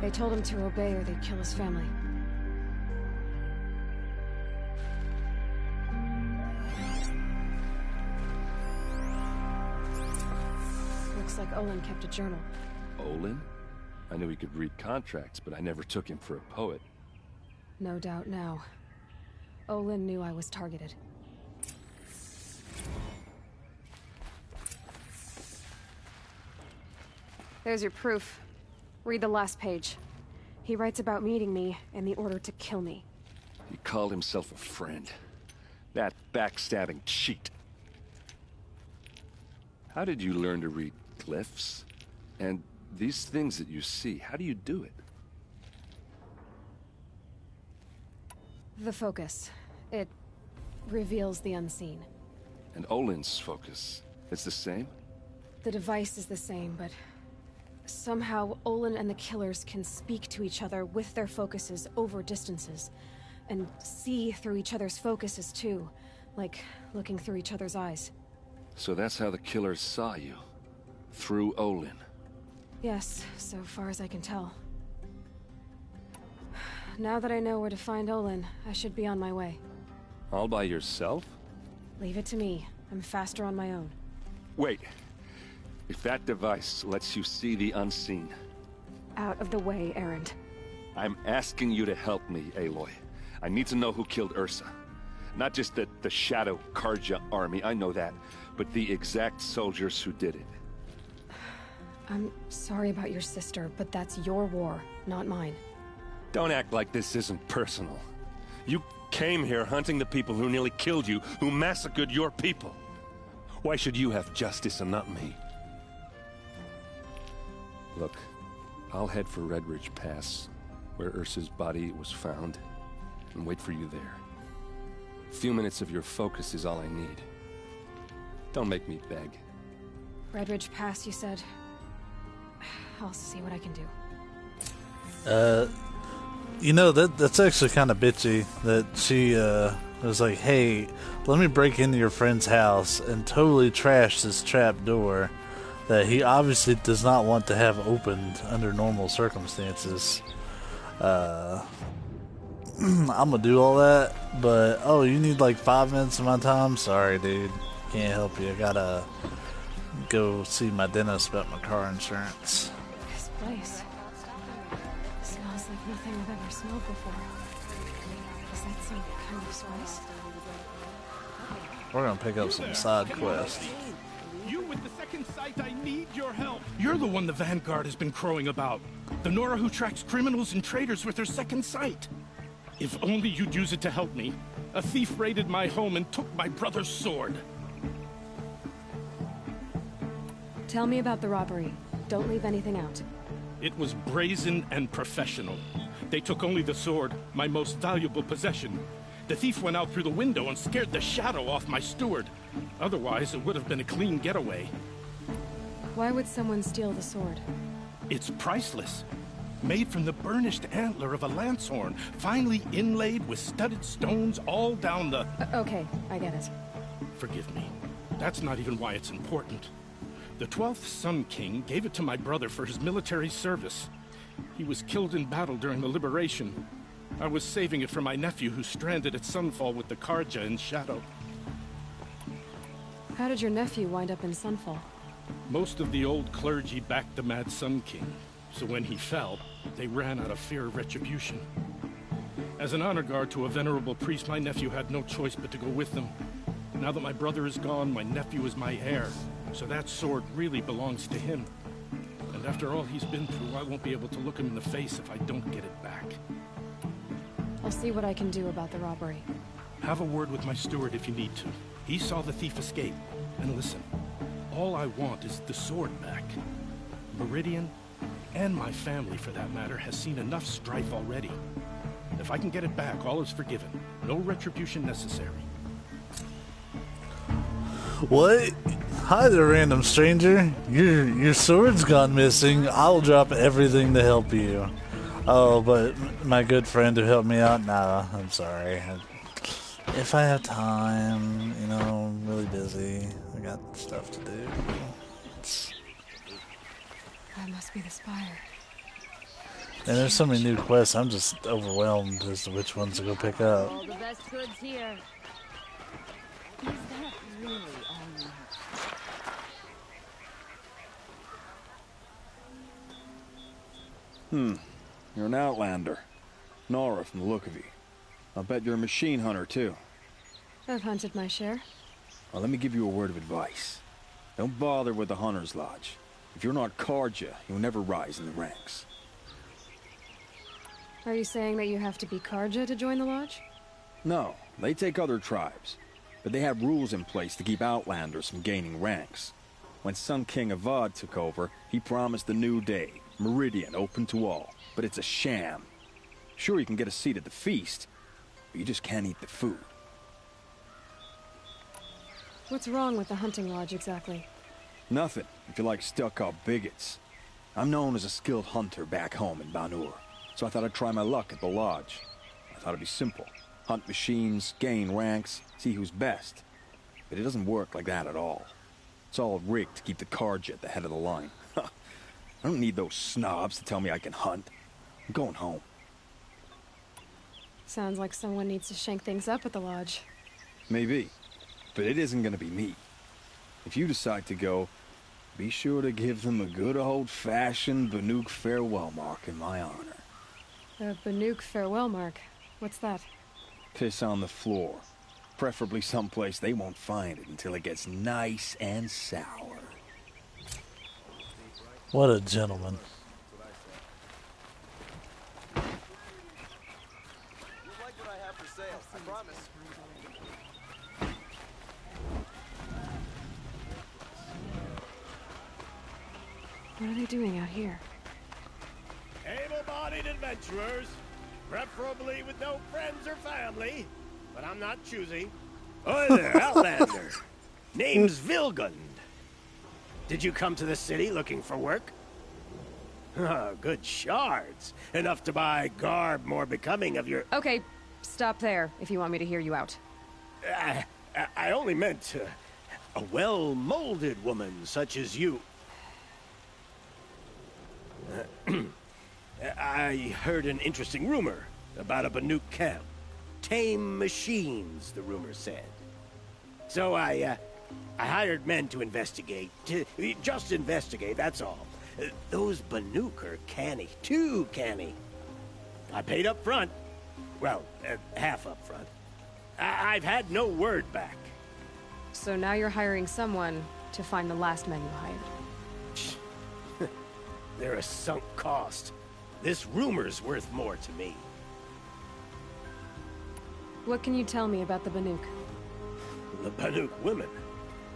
They told him to obey or they'd kill his family. Looks like Olin kept a journal. Olin? I knew he could read contracts, but I never took him for a poet. No doubt now. Olin knew I was targeted. There's your proof. Read the last page. He writes about meeting me and the order to kill me. He called himself a friend. That backstabbing cheat. How did you learn to read glyphs? And these things that you see, how do you do it? The focus. It reveals the unseen. And Olin's focus is the same? The device is the same, but somehow Olin and the killers can speak to each other with their focuses over distances, and see through each other's focuses too, like looking through each other's eyes. So that's how the killers saw you? Through Olin? Yes, so far as I can tell. Now that I know where to find Olin, I should be on my way. All by yourself? Leave it to me. I'm faster on my own. Wait. If that device lets you see the unseen... Out of the way, Erend. I'm asking you to help me, Aloy. I need to know who killed Ursa. Not just the Shadow Karja army, I know that, but the exact soldiers who did it. I'm sorry about your sister, but that's your war, not mine. Don't act like this isn't personal. You came here hunting the people who nearly killed you, who massacred your people. Why should you have justice and not me? Look, I'll head for Red Ridge Pass, where Ursa's body was found, and wait for you there. A few minutes of your focus is all I need. Don't make me beg. Red Ridge Pass, you said? I'll see what I can do. You know, that's actually kind of bitchy that she was like, hey, let me break into your friend's house and totally trash this trap door that he obviously does not want to have opened under normal circumstances. I'm gonna do all that, but oh, you need like 5 minutes of my time? Sorry, dude, can't help you. I gotta go see my dentist about my car insurance. This place smells like nothing I've ever smelled before. Is that some kind of spice? We're gonna pick up some side quests. You with the second sight, I need your help. You're the one the Vanguard has been crowing about. The Nora who tracks criminals and traitors with her second sight. If only you'd use it to help me. A thief raided my home and took my brother's sword. Tell me about the robbery. Don't leave anything out. It was brazen and professional. They took only the sword, my most valuable possession. The thief went out through the window and scared the shadow off my steward. Otherwise, it would have been a clean getaway. Why would someone steal the sword? It's priceless. Made from the burnished antler of a lancehorn, finely inlaid with studded stones all down the... Okay, I get it. Forgive me. That's not even why it's important. The 12th Sun King gave it to my brother for his military service. He was killed in battle during the Liberation. I was saving it for my nephew who's stranded at Sunfall with the Karja in Shadow. How did your nephew wind up in Sunfall? Most of the old clergy backed the Mad Sun King, so when he fell, they ran out of fear of retribution. As an honor guard to a venerable priest, my nephew had no choice but to go with them. Now that my brother is gone, my nephew is my heir, so that sword really belongs to him. And after all he's been through, I won't be able to look him in the face if I don't get it back. I'll see what I can do about the robbery. Have a word with my steward if you need to. He saw the thief escape. And listen, all I want is the sword back. Meridian, and my family for that matter, has seen enough strife already. If I can get it back, all is forgiven. No retribution necessary. What? Hi there, random stranger. Your sword's gone missing. I'll drop everything to help you. Oh, but my good friend who helped me out? Nah, I'm sorry. If I have time, you know, I'm really busy. I got stuff to do. That must be the spire. And there's so many new quests, I'm just overwhelmed as to which ones to go pick up. All the best goods here. Is that really all you have? You're an outlander. Nora from the look of you. I'll bet you're a machine hunter, too. I've hunted my share. Well, let me give you a word of advice. Don't bother with the Hunter's Lodge. If you're not Karja, you'll never rise in the ranks. Are you saying that you have to be Karja to join the lodge? No, they take other tribes. But they have rules in place to keep outlanders from gaining ranks. When Sun King Avad took over, he promised a new day, Meridian open to all. But it's a sham. Sure, you can get a seat at the feast, but you just can't eat the food. What's wrong with the hunting lodge exactly? Nothing, if you like stuck-up bigots. I'm known as a skilled hunter back home in Banur, so I thought I'd try my luck at the lodge. I thought it'd be simple. Hunt machines, gain ranks, see who's best. But it doesn't work like that at all. It's all rigged to keep the cards at the head of the line. I don't need those snobs to tell me I can hunt. I'm going home. Sounds like someone needs to shank things up at the lodge. Maybe, but it isn't gonna be me. If you decide to go, be sure to give them a good old-fashioned Banuk farewell mark in my honor. The Banuk farewell mark. What's that? Piss on the floor. Preferably someplace they won't find it until it gets nice and sour. What a gentleman. What are they doing out here? Able-bodied adventurers, preferably with no friends or family, but I'm not choosy. Oi there, Outlander. Name's Vilgund. Did you come to the city looking for work? Oh, good shards. Enough to buy garb more becoming of your... Okay, stop there if you want me to hear you out. I only meant a well-molded woman such as you. I heard an interesting rumor about a Banuk camp. Tame machines, the rumor said. So I hired men to investigate. Just investigate, that's all. Those Banuk are canny, too canny. I paid up front. Well, half up front. I've had no word back. So now you're hiring someone to find the last men you hired. They're a sunk cost. This rumor's worth more to me. What can you tell me about the Banuk? The Banuk women.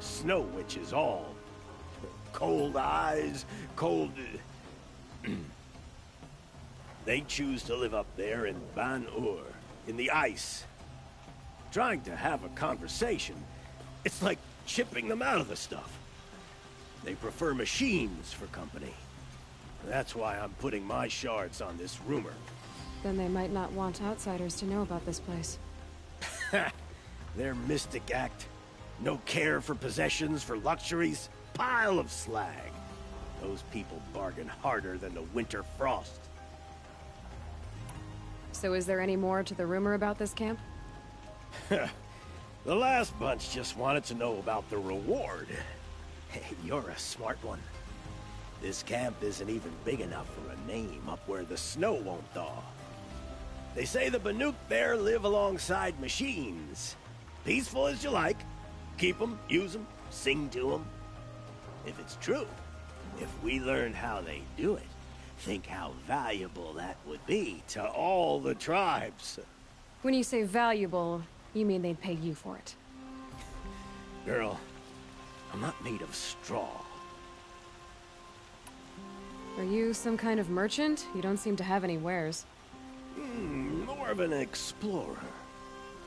Snow witches all. Cold eyes, cold... They choose to live up there in Ban-Ur, in the ice. Trying to have a conversation, it's like chipping them out of the stuff. They prefer machines for company. That's why I'm putting my shards on this rumor. Then they might not want outsiders to know about this place. Their mystic act. No care for possessions, for luxuries. Pile of slag. Those people bargain harder than the winter frost. So is there any more to the rumor about this camp? The last bunch just wanted to know about the reward. Hey, you're a smart one. This camp isn't even big enough for a name up where the snow won't thaw. They say the Banuk there live alongside machines. Peaceful as you like. Keep them, use them, sing to them. If it's true, if we learned how they do it, think how valuable that would be to all the tribes. When you say valuable, you mean they'd pay you for it. Girl, I'm not made of straw. Are you some kind of merchant? You don't seem to have any wares. More of an explorer.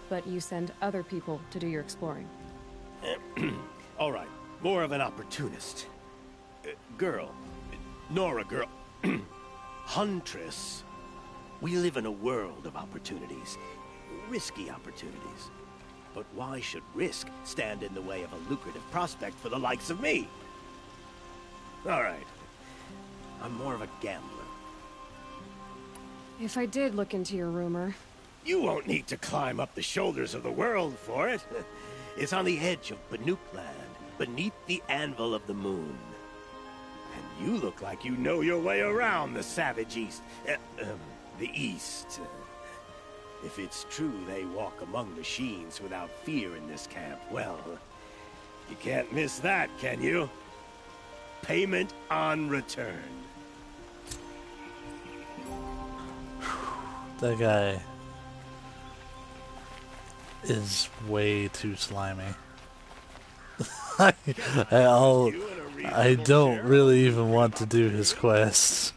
But you send other people to do your exploring. All right, more of an opportunist. Girl, Nora girl, huntress. We live in a world of opportunities, risky opportunities. But why should risk stand in the way of a lucrative prospect for the likes of me? All right, I'm more of a gambler. If I did look into your rumor... You won't need to climb up the shoulders of the world for it. It's on the edge of Banuk land, beneath the anvil of the moon. And you look like you know your way around the savage east. The east. If it's true they walk among machines without fear in this camp, well, you can't miss that, can you? Payment on return. That guy is way too slimy. I don't really even want to do his quests.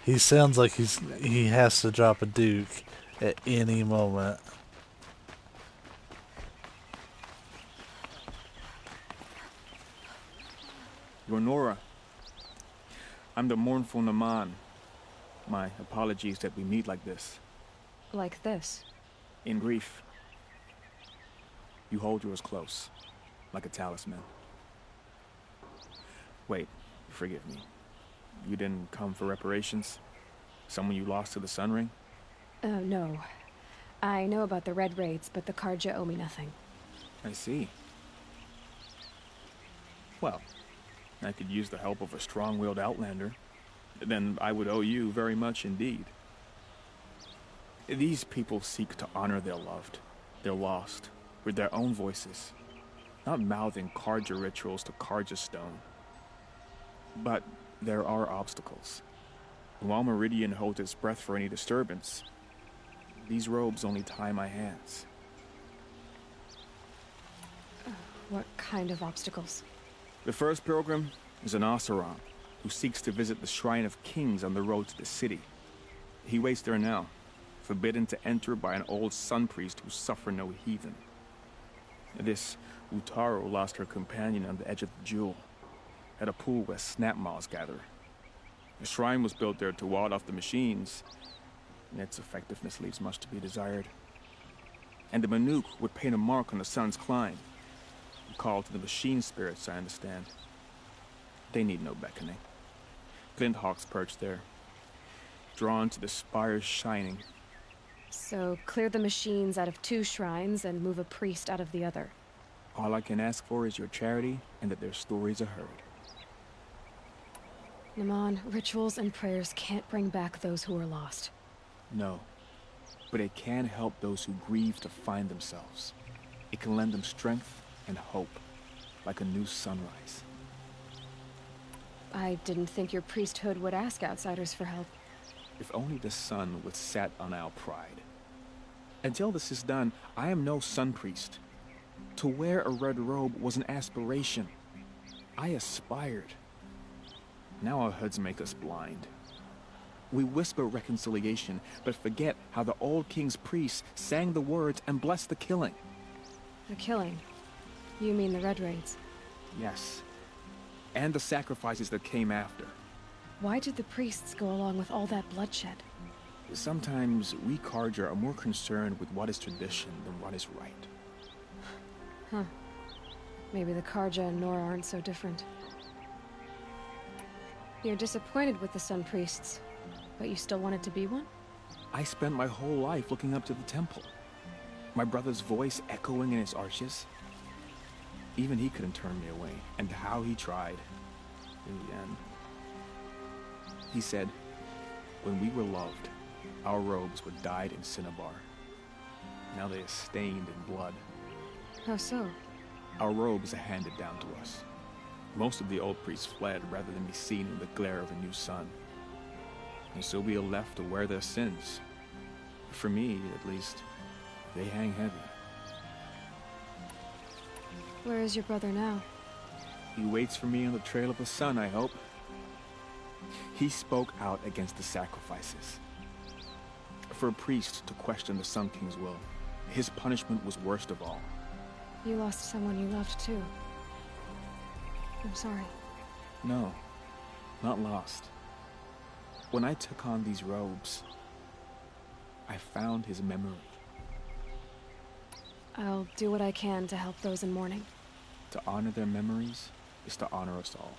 He sounds like he has to drop a duke at any moment. You're Nora. I'm the mournful Naman. My apologies that we meet like this. Like this? In grief. You hold yours close, like a talisman. Wait, forgive me. You didn't come for reparations? Someone you lost to the Sun Ring? No. I know about the Red Raids, but the Karja owe me nothing. I see. Well, I could use the help of a strong-willed outlander. Then I would owe you very much indeed. These people seek to honor their loved, their lost, with their own voices, not mouthing Karja rituals to Karja stone. But there are obstacles. And while Meridian holds its breath for any disturbance, these robes only tie my hands. What kind of obstacles? The first pilgrim is an Oseram who seeks to visit the Shrine of Kings on the road to the city. He waits there now, forbidden to enter by an old sun priest who suffered no heathen. This Utaru lost her companion on the edge of the jewel, at a pool where snap moths gather. The shrine was built there to ward off the machines, and its effectiveness leaves much to be desired. And the Manuk would paint a mark on the sun's climb, a call to the machine spirits, I understand. They need no beckoning. Glint hawks perch there, drawn to the spires shining. So clear the machines out of 2 shrines and move a priest out of the other. All I can ask for is your charity and that their stories are heard. Naman, rituals and prayers can't bring back those who are lost. No, but it can help those who grieve to find themselves. It can lend them strength and hope, like a new sunrise. I didn't think your priesthood would ask outsiders for help. If only the sun would set on our pride. Until this is done, I am no sun priest. To wear a red robe was an aspiration. I aspired. Now our hoods make us blind. We whisper reconciliation, but forget how the old king's priests sang the words and blessed the killing. The killing? You mean the Red Raids? Yes. And the sacrifices that came after. Why did the priests go along with all that bloodshed? Sometimes we Karja are more concerned with what is tradition than what is right. Huh. Maybe the Karja and Nora aren't so different. You're disappointed with the Sun Priests, but you still wanted to be one? I spent my whole life looking up to the temple. My brother's voice echoing in its arches. Even he couldn't turn me away, and how he tried. In the end. He said, when we were loved, our robes were dyed in cinnabar. Now they are stained in blood. How so? Our robes are handed down to us. Most of the old priests fled rather than be seen in the glare of a new sun. And so we are left to wear their sins. For me, at least, they hang heavy. Where is your brother now? He waits for me on the trail of the sun, I hope. He spoke out against the sacrifices. For a priest to question the Sun King's will, his punishment was worst of all. You lost someone you loved too. I'm sorry. No, not lost. When I took on these robes, I found his memory. I'll do what I can to help those in mourning. To honor their memories is to honor us all.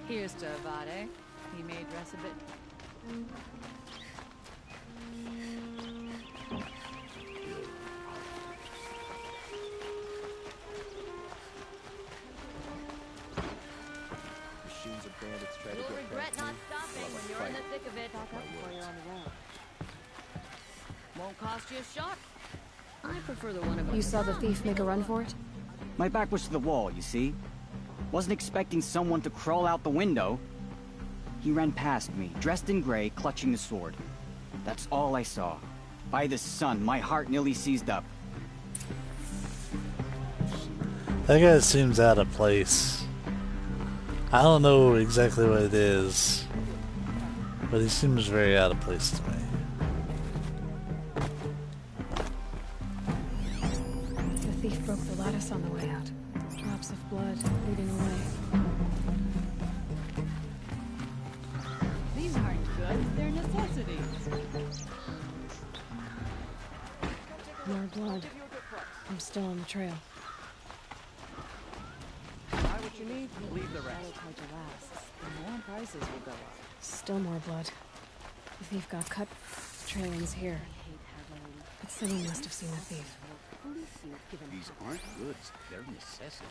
Here's to Avade. He may dress a bit. Machines of bandits try to You'll get regret past not me. stopping Well, when I'll you're in fight. the thick of it. Talk up before you're on the run. Won't cost you a shot. I prefer the one of You saw the thief make a run for it? My back was to the wall, you see? Wasn't expecting someone to crawl out the window. He ran past me, dressed in gray, clutching the sword. That's all I saw. By the sun, my heart nearly seized up. That guy seems out of place. I don't know exactly what it is, but he seems very out of place to me. The thief broke the lattice on the way out. Drops of blood leading away. These aren't goods, they're necessities. More blood. I'm still on the trail. Buy what you need, leave the rest. The more prices will go up. Still more blood. The thief got cut. The trail ends here. But someone must have seen the thief. These aren't goods, they're necessities.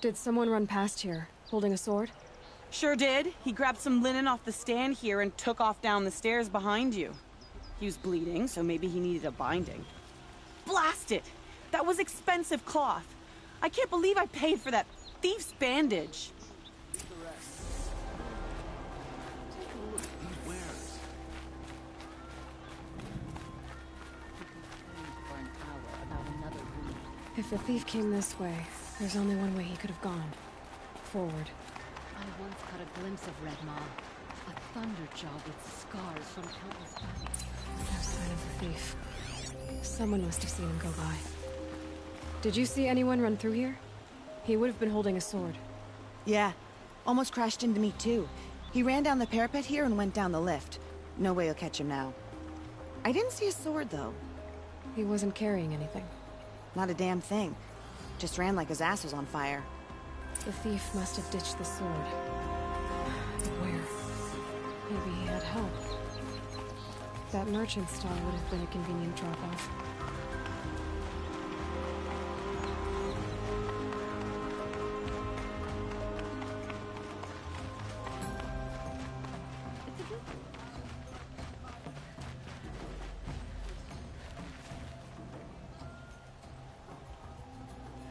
Did someone run past here, holding a sword? Sure did. He grabbed some linen off the stand here and took off down the stairs behind you. He was bleeding, so maybe he needed a binding. Blast it! That was expensive cloth. I can't believe I paid for that thief's bandage. If the thief came this way, there's only one way he could have gone. Forward. I once caught a glimpse of Red Maw. A thunderjaw with scars from countless battles. No sign of the thief. Someone must have seen him go by. Did you see anyone run through here? He would have been holding a sword. Yeah. Almost crashed into me, too. He ran down the parapet here and went down the lift. No way you'll catch him now. I didn't see a sword, though. He wasn't carrying anything. Not a damn thing. Just ran like his ass was on fire. The thief must have ditched the sword. But where? Maybe he had help. That merchant stall would have been a convenient drop-off.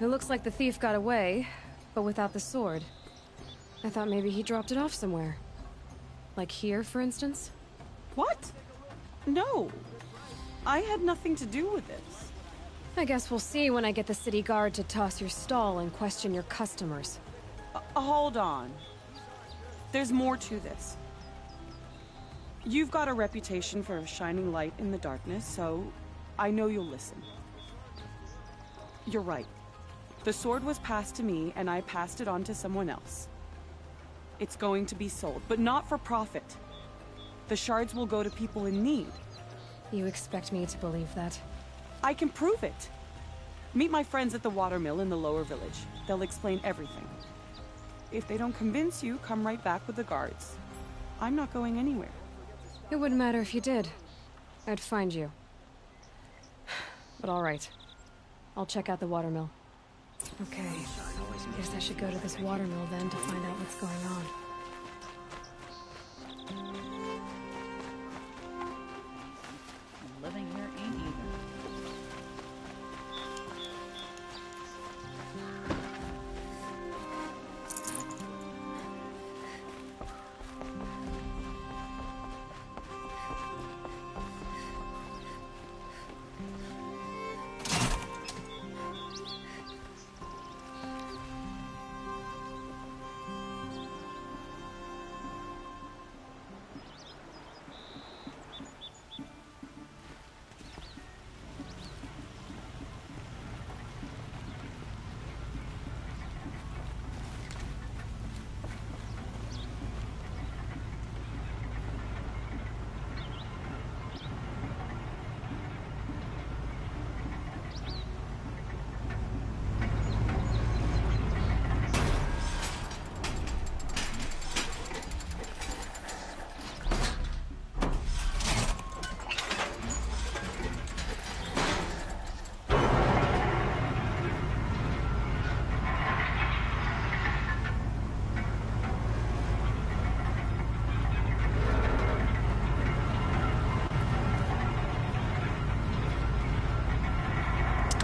It looks like the thief got away, but without the sword. I thought maybe he dropped it off somewhere. Like here, for instance? What? No. I had nothing to do with this. I guess we'll see when I get the city guard to toss your stall and question your customers. Hold on. There's more to this. You've got a reputation for shining light in the darkness, so I know you'll listen. You're right. The sword was passed to me, and I passed it on to someone else. It's going to be sold, but not for profit. The shards will go to people in need. You expect me to believe that? I can prove it. Meet my friends at the watermill in the lower village. They'll explain everything. If they don't convince you, come right back with the guards. I'm not going anywhere. It wouldn't matter if you did. I'd find you. But all right. I'll check out the watermill. Okay. Guess I should go to this watermill then to find out what's going on. Living here ain't either.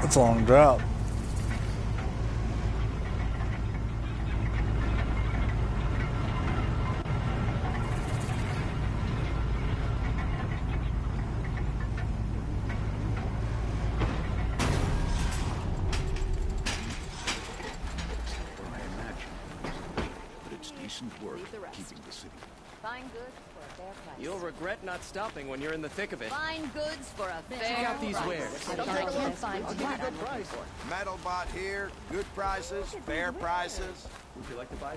That's a long drop. Decent work keeping the city. Fine goods for a fair price. You'll regret not stopping when you're in the thick of it. Fine goods for a fair Check out these price. wares. I can't find what I'm looking for. Metal bot here, good prices, fair prices. Would you like to buy?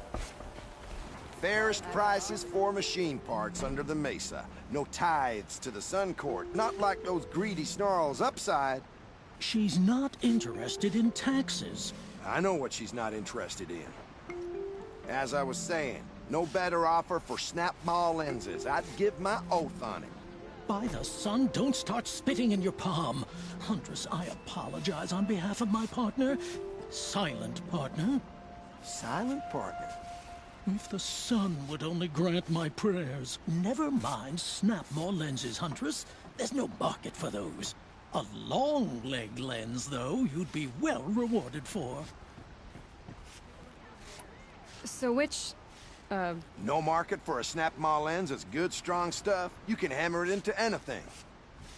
Fairest prices for machine parts under the mesa. No tithes to the Sun Court, not like those greedy snarls upside. She's not interested in taxes. I know what she's not interested in. As I was saying, no better offer for snap maw lenses. I'd give my oath on it. By the sun, don't start spitting in your palm. Huntress, I apologize on behalf of my partner. Silent partner. Silent partner? If the sun would only grant my prayers. Never mind snap maw lenses, Huntress. There's no market for those. A long leg lens, though, you'd be well rewarded for. So which, No market for a snap maw lens is good, strong stuff. You can hammer it into anything.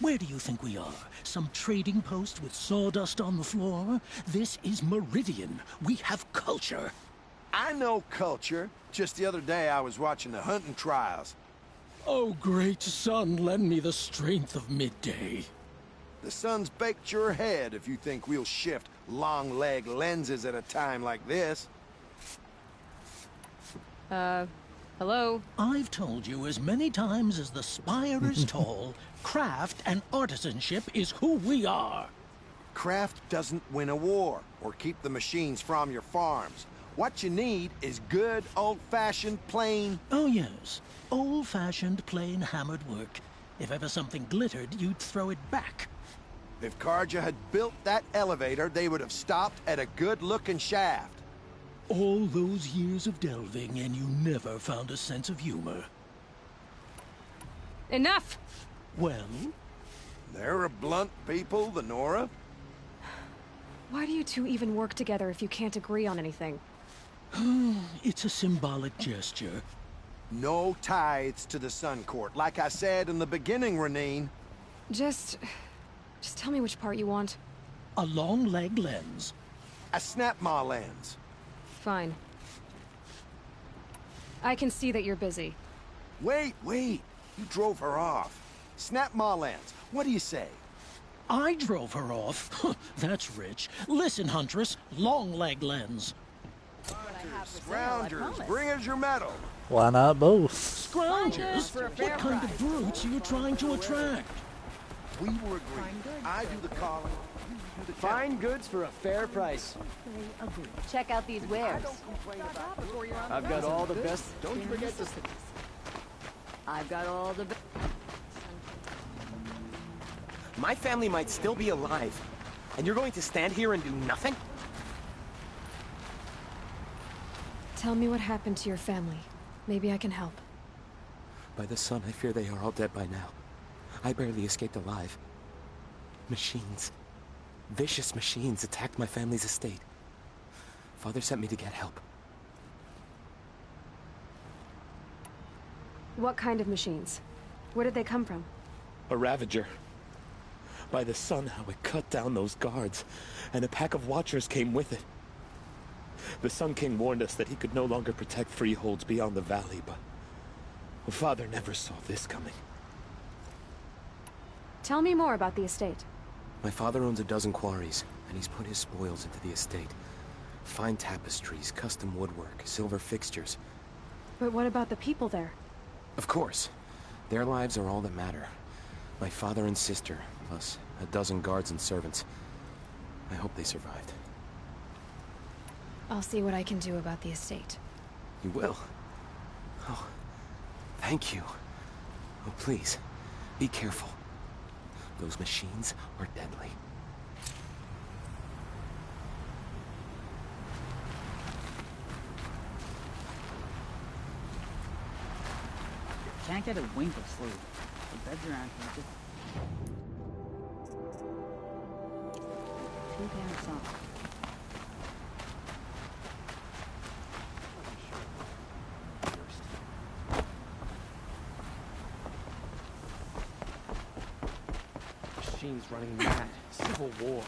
Where do you think we are? Some trading post with sawdust on the floor? This is Meridian. We have culture. I know culture. Just the other day I was watching the hunting trials. Oh, great sun, lend me the strength of midday. The sun's baked your head if you think we'll shift long leg lenses at a time like this. hello? I've told you as many times as the spire is tall, craft and artisanship is who we are. Craft doesn't win a war or keep the machines from your farms. What you need is good, old-fashioned, plain... Oh, yes. Old-fashioned, plain hammered work. If ever something glittered, you'd throw it back. If Karja had built that elevator, they would have stopped at a good-looking shaft. All those years of delving, and you never found a sense of humor. Enough! Well? They're a blunt people, the Nora. Why do you two even work together if you can't agree on anything? It's a symbolic gesture. No tithes to the Sun Court, like I said in the beginning, Renine. Just tell me which part you want. A long leg lens. A snap maw lens. Fine. I can see that you're busy. Wait. You drove her off. Snap maw lens. What do you say? I drove her off? That's rich. Listen, Huntress. Long leg lens. Scroungers, bring us your metal. Why not both? Scroungers? What kind of brutes are you trying to attract? We were agreed. I do the calling, you do the Fine goods for a fair price. Check out these wares. I've got all the best. Don't forget this. I've got all the best. My family might still be alive, and you're going to stand here and do nothing? Tell me what happened to your family. Maybe I can help. By the sun, I fear they are all dead by now. I barely escaped alive. Machines. Vicious machines attacked my family's estate. Father sent me to get help. What kind of machines? Where did they come from? A Ravager. By the sun, how it cut down those guards, and a pack of watchers came with it. The Sun King warned us that he could no longer protect freeholds beyond the valley, but Father never saw this coming. Tell me more about the estate. My father owns a dozen quarries, and he's put his spoils into the estate. Fine tapestries, custom woodwork, silver fixtures. But what about the people there? Of course. Their lives are all that matter. My father and sister, plus a dozen guards and servants. I hope they survived. I'll see what I can do about the estate. You will? Oh, thank you. Oh, please, be careful. Those machines are deadly. Can't get a wink of sleep. The beds are empty. Too damn soft. Machines running mad. Civil war.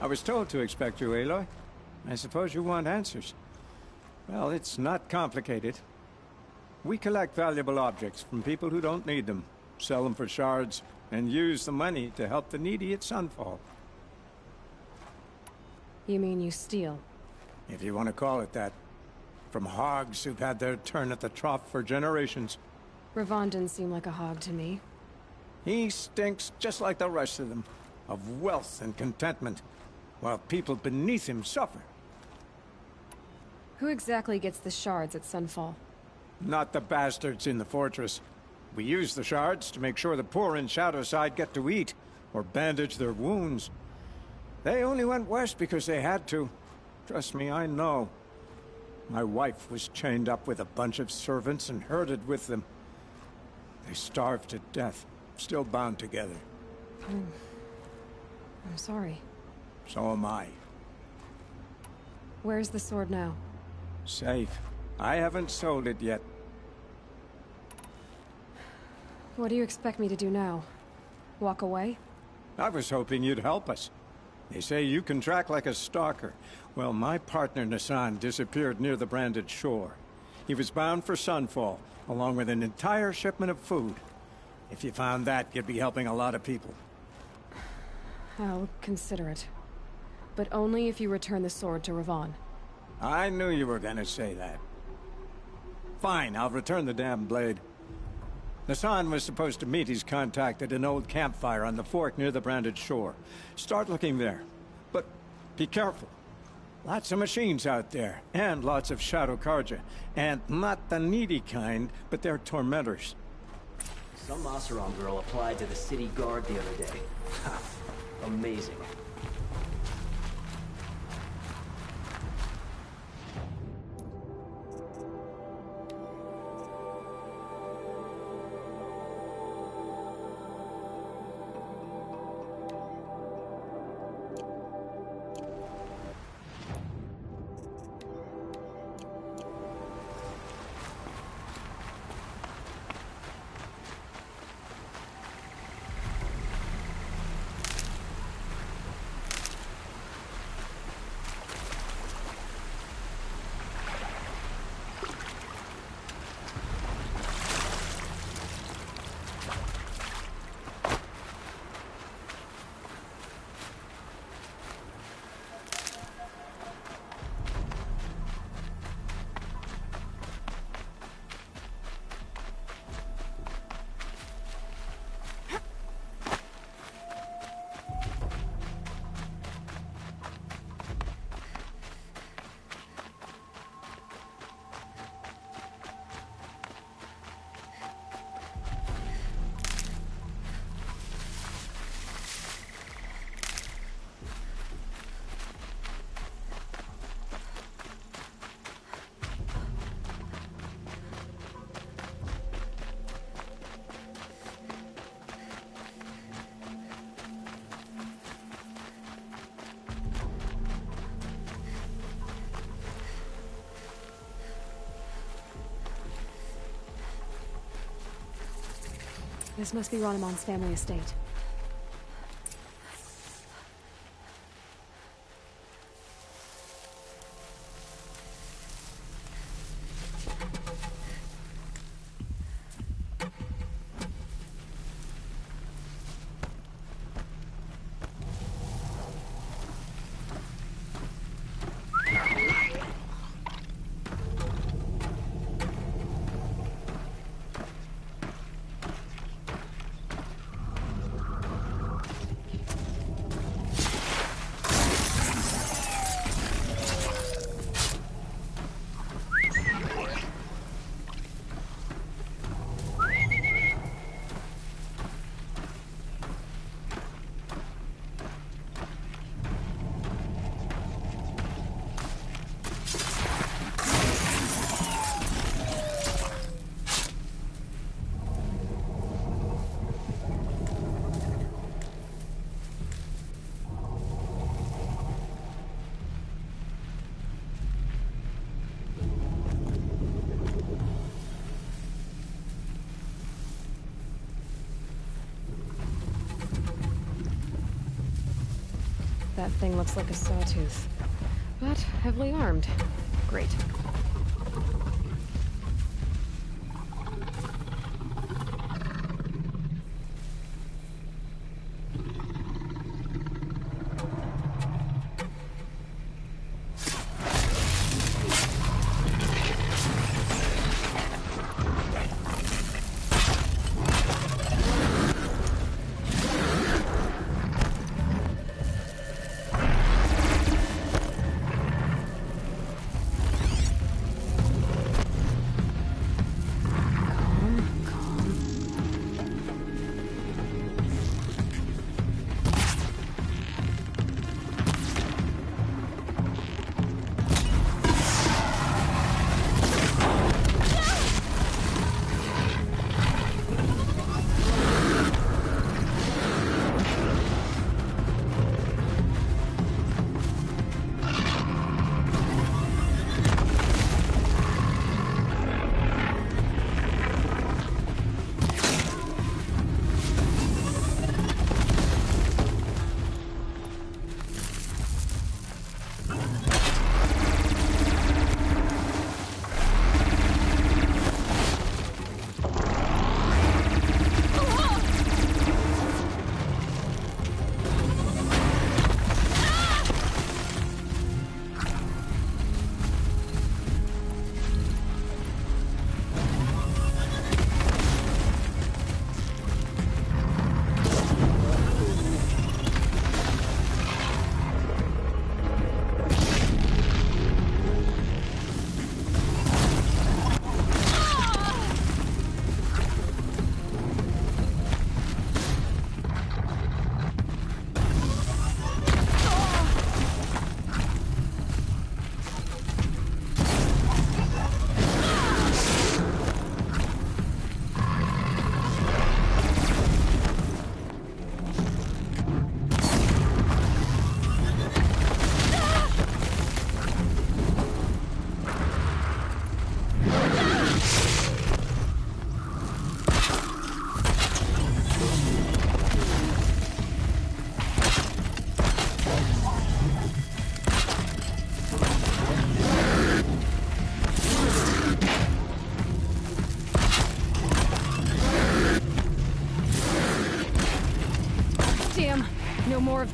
I was told to expect you, Aloy. I suppose you want answers. Well, it's not complicated. We collect valuable objects from people who don't need them, sell them for shards, and use the money to help the needy at Sunfall. You mean you steal? If you want to call it that. From hogs who've had their turn at the trough for generations. Ravon didn't seem like a hog to me. He stinks just like the rest of them, of wealth and contentment, while people beneath him suffer. Who exactly gets the shards at Sunfall? Not the bastards in the fortress. We use the shards to make sure the poor in Shadowside get to eat, or bandage their wounds. They only went west because they had to. Trust me, I know. My wife was chained up with a bunch of servants and herded with them. They starved to death, still bound together. I'm sorry. So am I. Where's the sword now? Safe. I haven't sold it yet. What do you expect me to do now? Walk away? I was hoping you'd help us. They say you can track like a stalker. Well, my partner Nassan disappeared near the branded shore. He was bound for Sunfall, along with an entire shipment of food. If you found that, you'd be helping a lot of people. I'll consider it. But only if you return the sword to Ravon. I knew you were gonna say that. Fine, I'll return the damn blade. Nassan was supposed to meet his contact at an old campfire on the fork near the branded shore. Start looking there. But be careful. Lots of machines out there, and lots of Shadow Karja. And not the needy kind, but they're tormentors. Some Oseram girl applied to the city guard the other day. Ha! Amazing. This must be Ronamon's family estate. That thing looks like a sawtooth, but heavily armed. Great. No more of...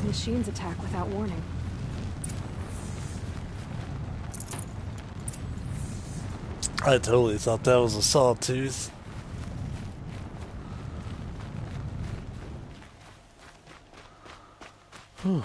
Machines attack without warning. I totally thought that was a sawtooth. Whew.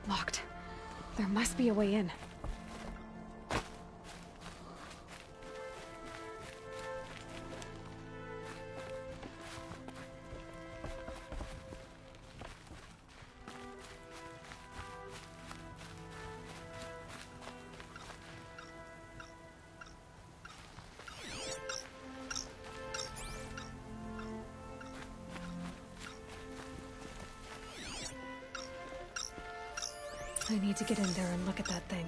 Locked. There must be a way in. I need to get in there and look at that thing.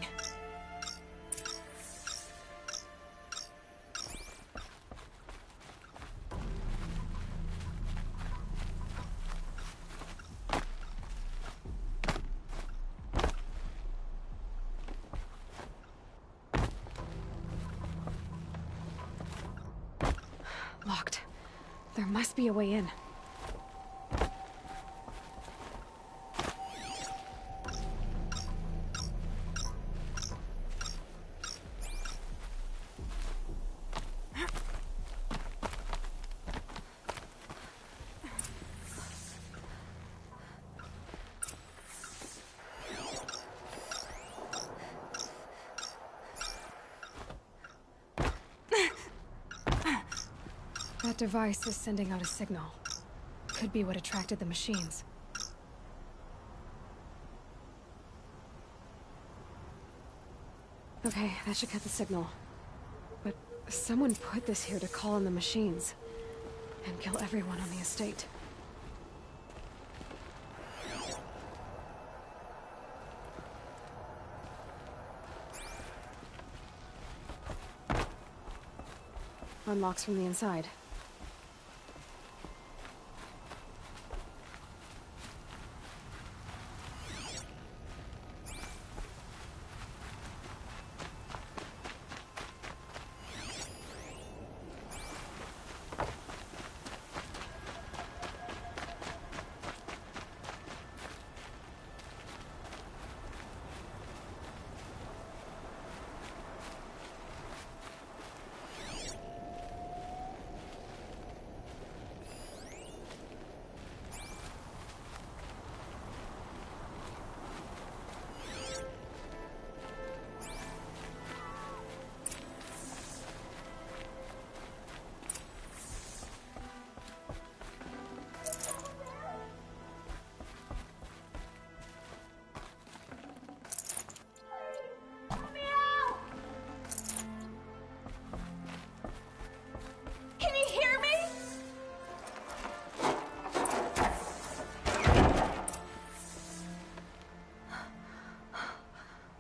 Locked. There must be a way in. That device is sending out a signal. Could be what attracted the machines. Okay, that should cut the signal. But someone put this here to call in the machines. And kill everyone on the estate. Unlocks from the inside.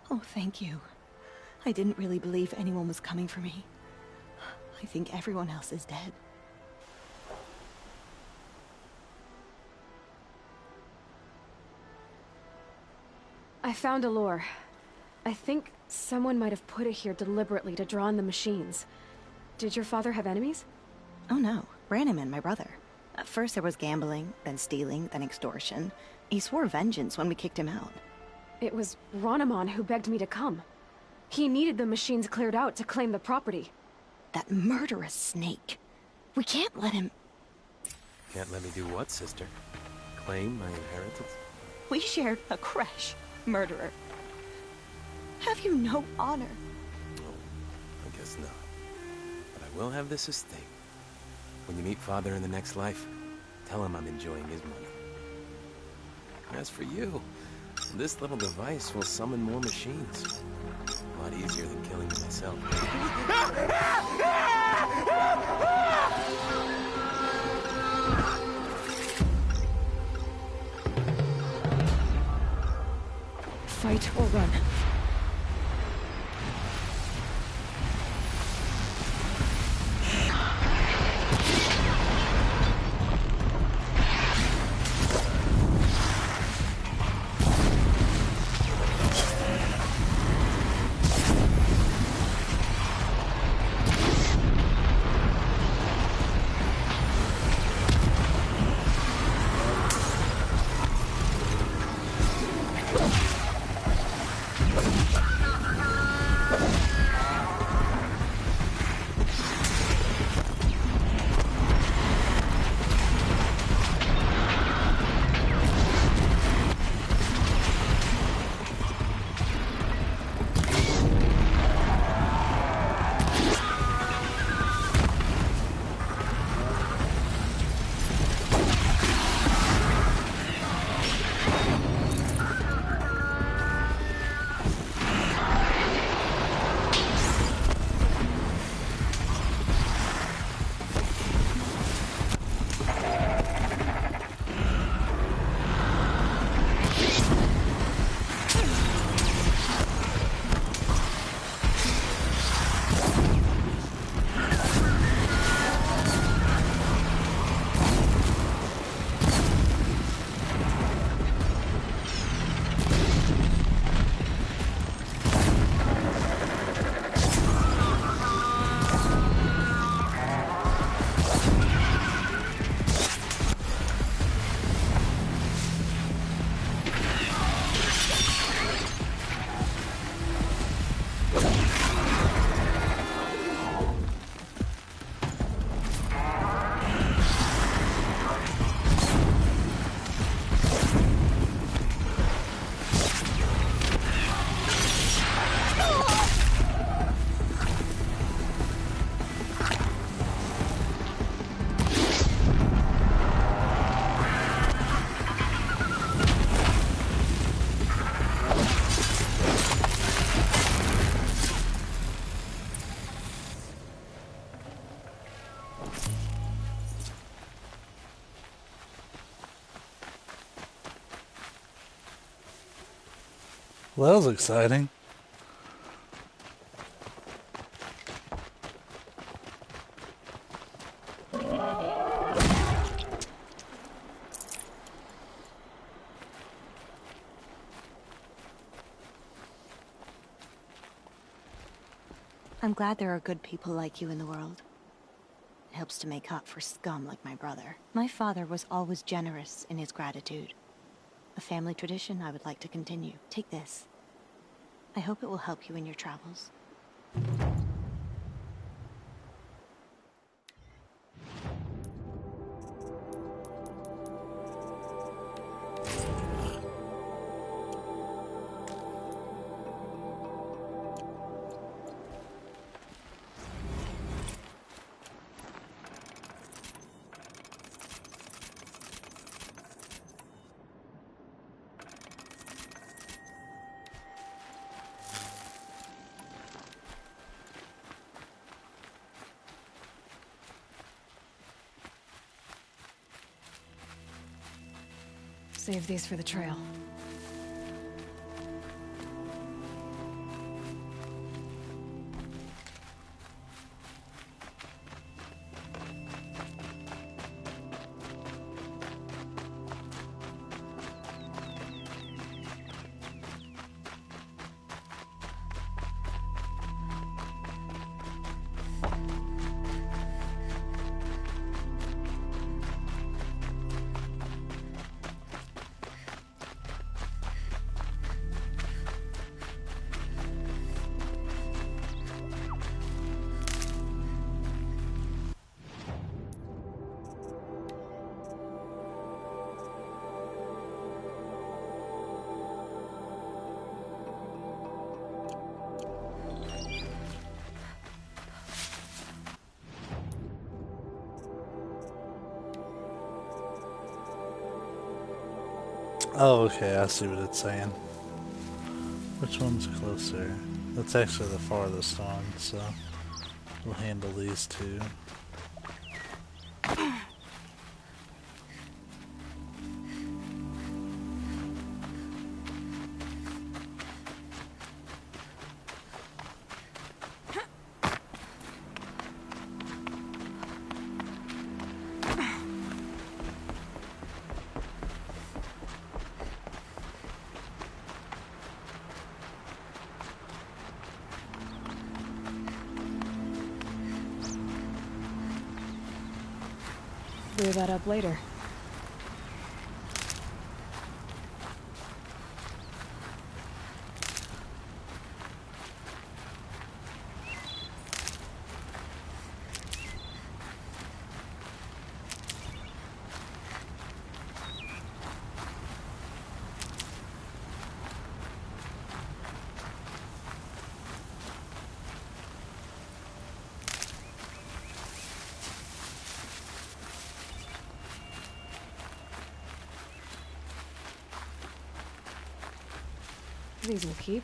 Oh, thank you. I didn't really believe anyone was coming for me. I think everyone else is dead. I found a lure. I think someone might have put it here deliberately to draw in the machines. Did your father have enemies? Oh no, Branham and my brother. At first there was gambling, then stealing, then extortion. He swore vengeance when we kicked him out. It was Ronamon who begged me to come. He needed the machines cleared out to claim the property. That murderous snake. We can't let him... Can't let me do what, sister? Claim my inheritance? We shared a creche, murderer. Have you no honor? Oh, I guess not. But I will have this estate. When you meet Father in the next life, tell him I'm enjoying his money. As for you, this little device will summon more machines. A lot easier than killing them myself. Fight or run. Well, that was exciting. I'm glad there are good people like you in the world. It helps to make up for scum like my brother. My father was always generous in his gratitude. A family tradition I would like to continue. Take this. I hope it will help you in your travels. Save these for the trail. Oh, okay, I see what it's saying. Which one's closer? That's actually the farthest one, so we'll handle these two. Clear that up later. These will keep.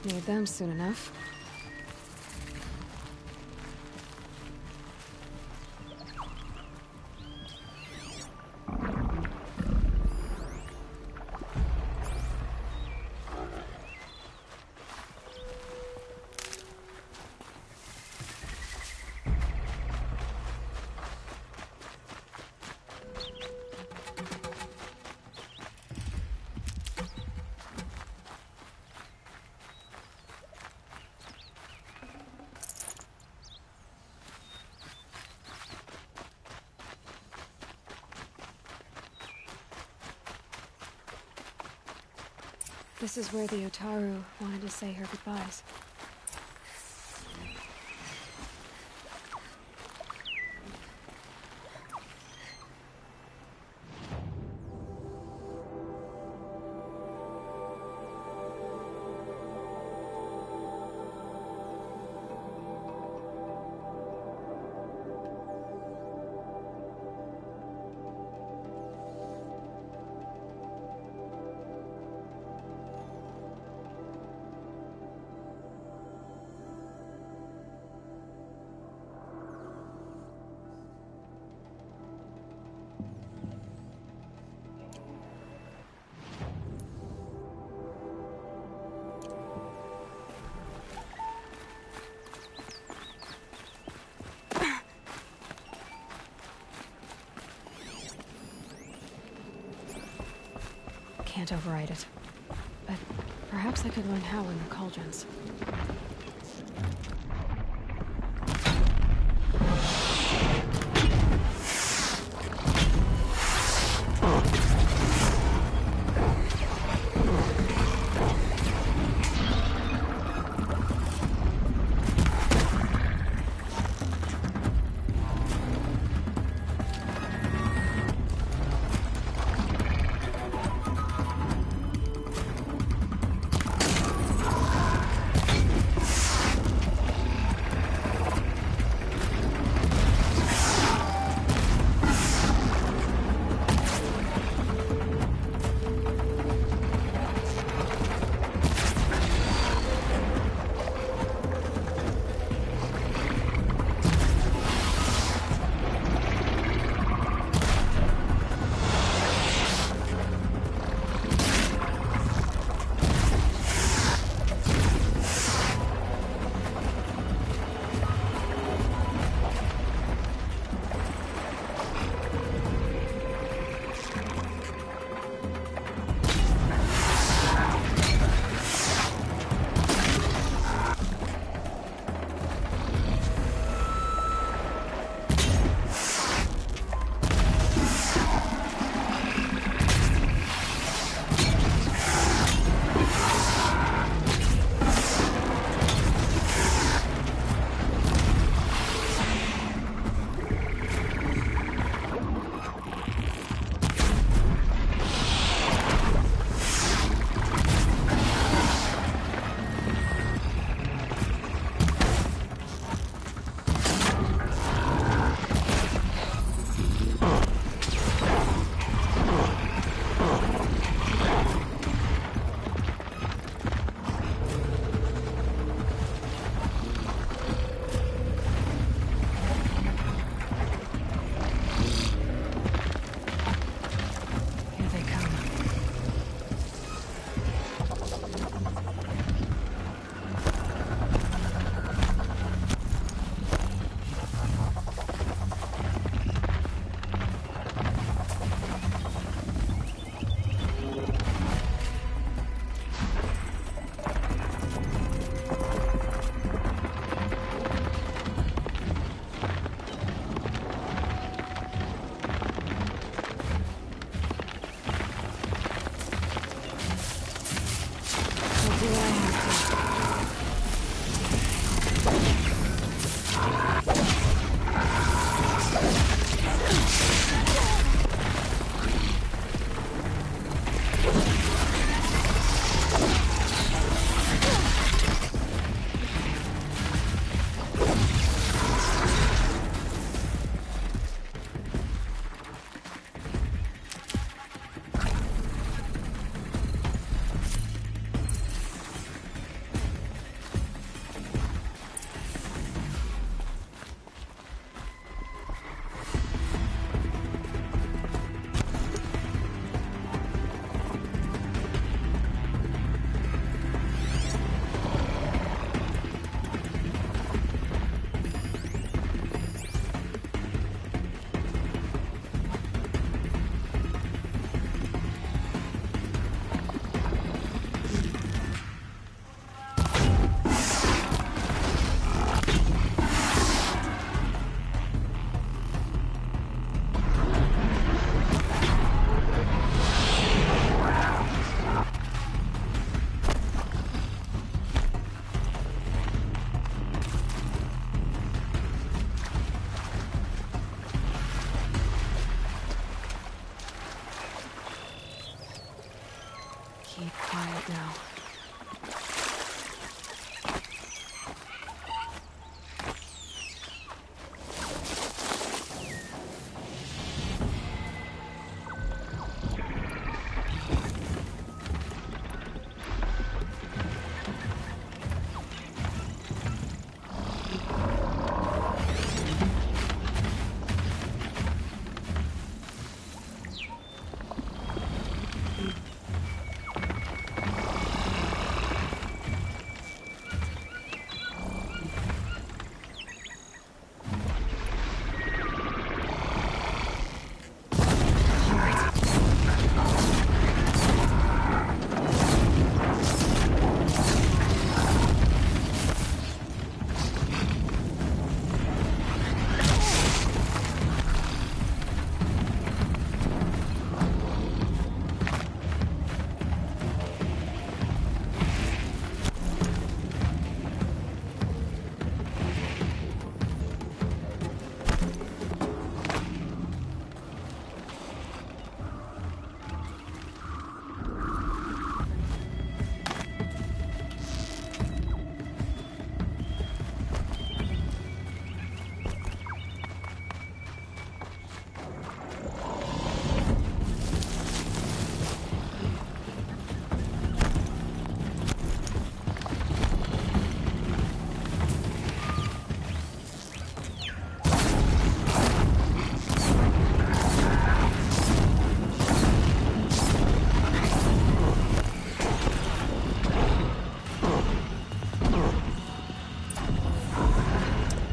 Need them soon enough. This is where the Otaru wanted to say her goodbyes. Can't override it. But perhaps I could learn how in the cauldrons.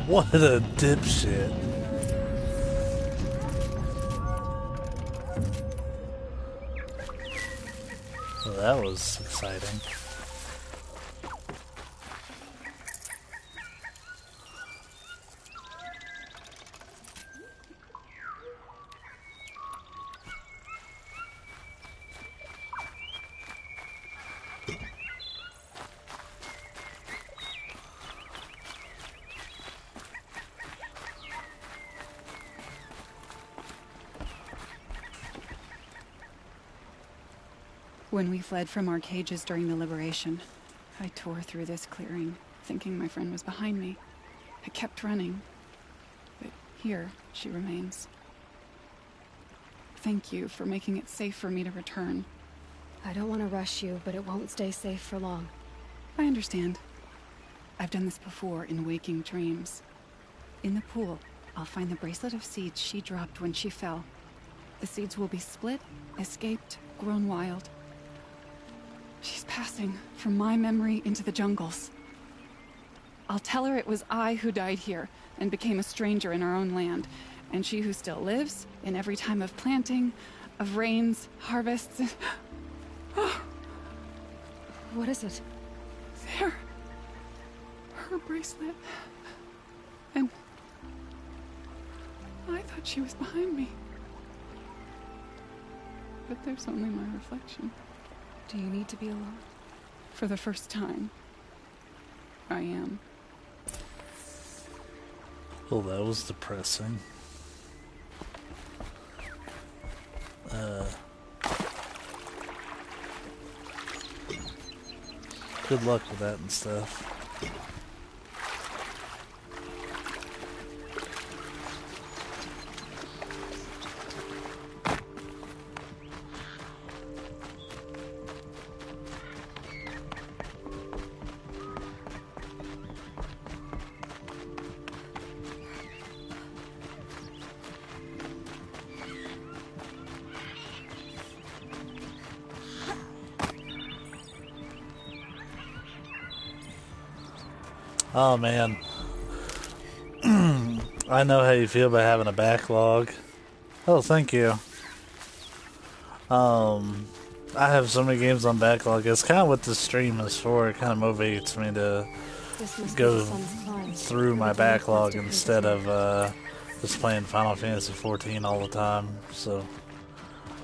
What a dipshit. Well, that was exciting. When we fled from our cages during the liberation, I tore through this clearing, thinking my friend was behind me. I kept running, but here she remains. Thank you for making it safe for me to return. I don't want to rush you, but it won't stay safe for long. I understand. I've done this before in waking dreams. In the pool, I'll find the bracelet of seeds she dropped when she fell. The seeds will be split, escaped, grown wild. She's passing from my memory into the jungles. I'll tell her it was I who died here and became a stranger in our own land, and she who still lives in every time of planting, of rains, harvests. What is it? There. Her bracelet. And I thought she was behind me. But there's only my reflection. Do you need to be alone? For the first time, I am. Well, that was depressing. Good luck with that and stuff. Oh man, I know how you feel about having a backlog. Oh, thank you. I have so many games on backlog. It's kind of what this stream is for. It kind of motivates me to go through my backlog instead of just playing Final Fantasy 14 all the time. So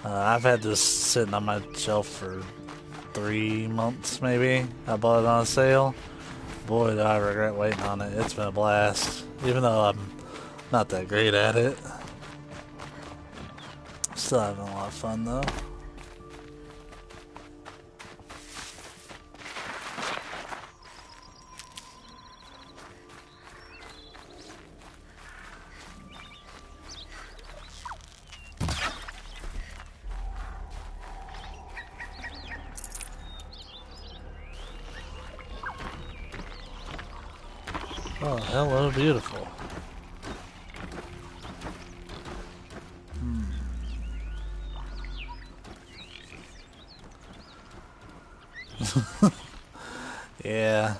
I've had this sitting on my shelf for 3 months maybe. I bought it on sale. Boy, do I regret waiting on it. It's been a blast. Even though I'm not that great at it. Still having a lot of fun though. Oh, hello, beautiful. Yeah.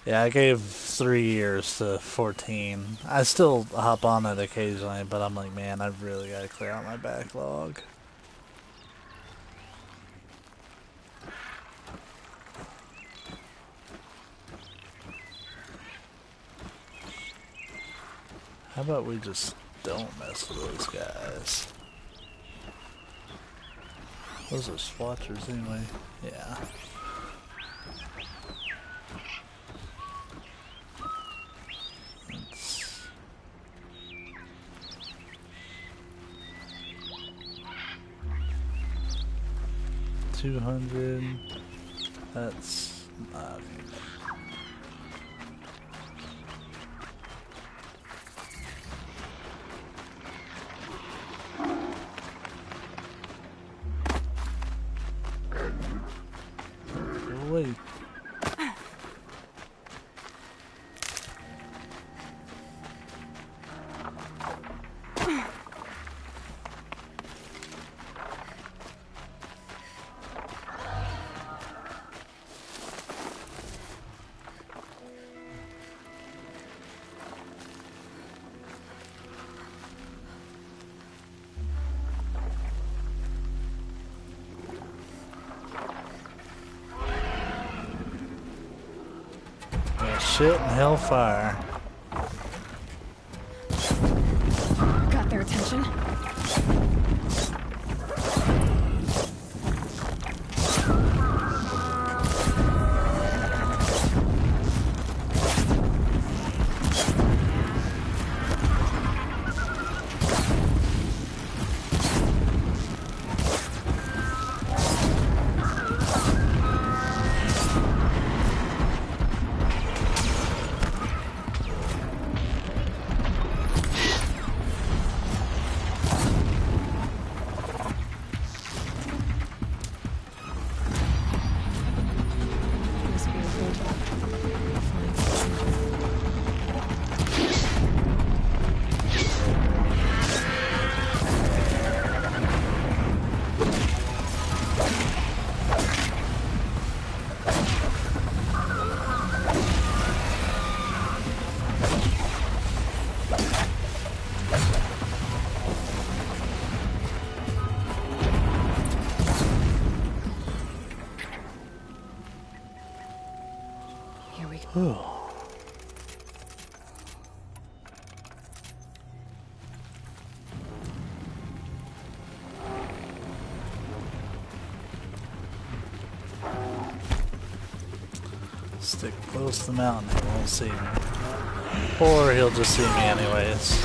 Yeah, I gave 3 years to 14. I still hop on it occasionally, but I'm like, man, I've really got to clear out my backlog. How about we just don't mess with those guys? Those are swatchers anyway. Yeah. It's 200. That's wait. shit and hellfire. Got their attention. Stick close to the mountain, he won't see me. Or he'll just see me anyways.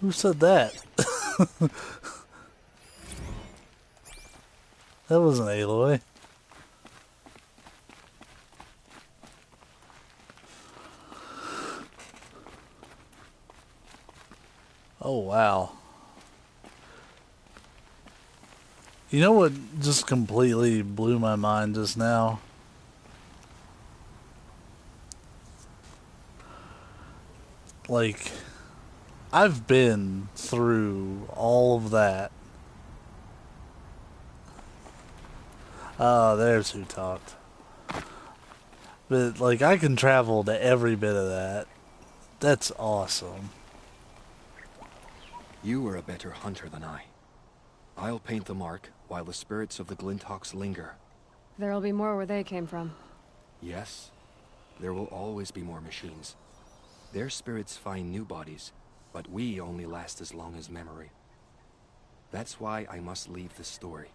Who said that? That wasn't Aloy. Oh, wow. You know what just completely blew my mind just now? Like, I've been through all of that. Oh, there's who talked. But, like, I can travel to every bit of that. That's awesome. You were a better hunter than I. I'll paint the mark while the spirits of the Glinthawks linger. There'll be more where they came from. Yes, there will always be more machines. Their spirits find new bodies, but we only last as long as memory. That's why I must leave this story.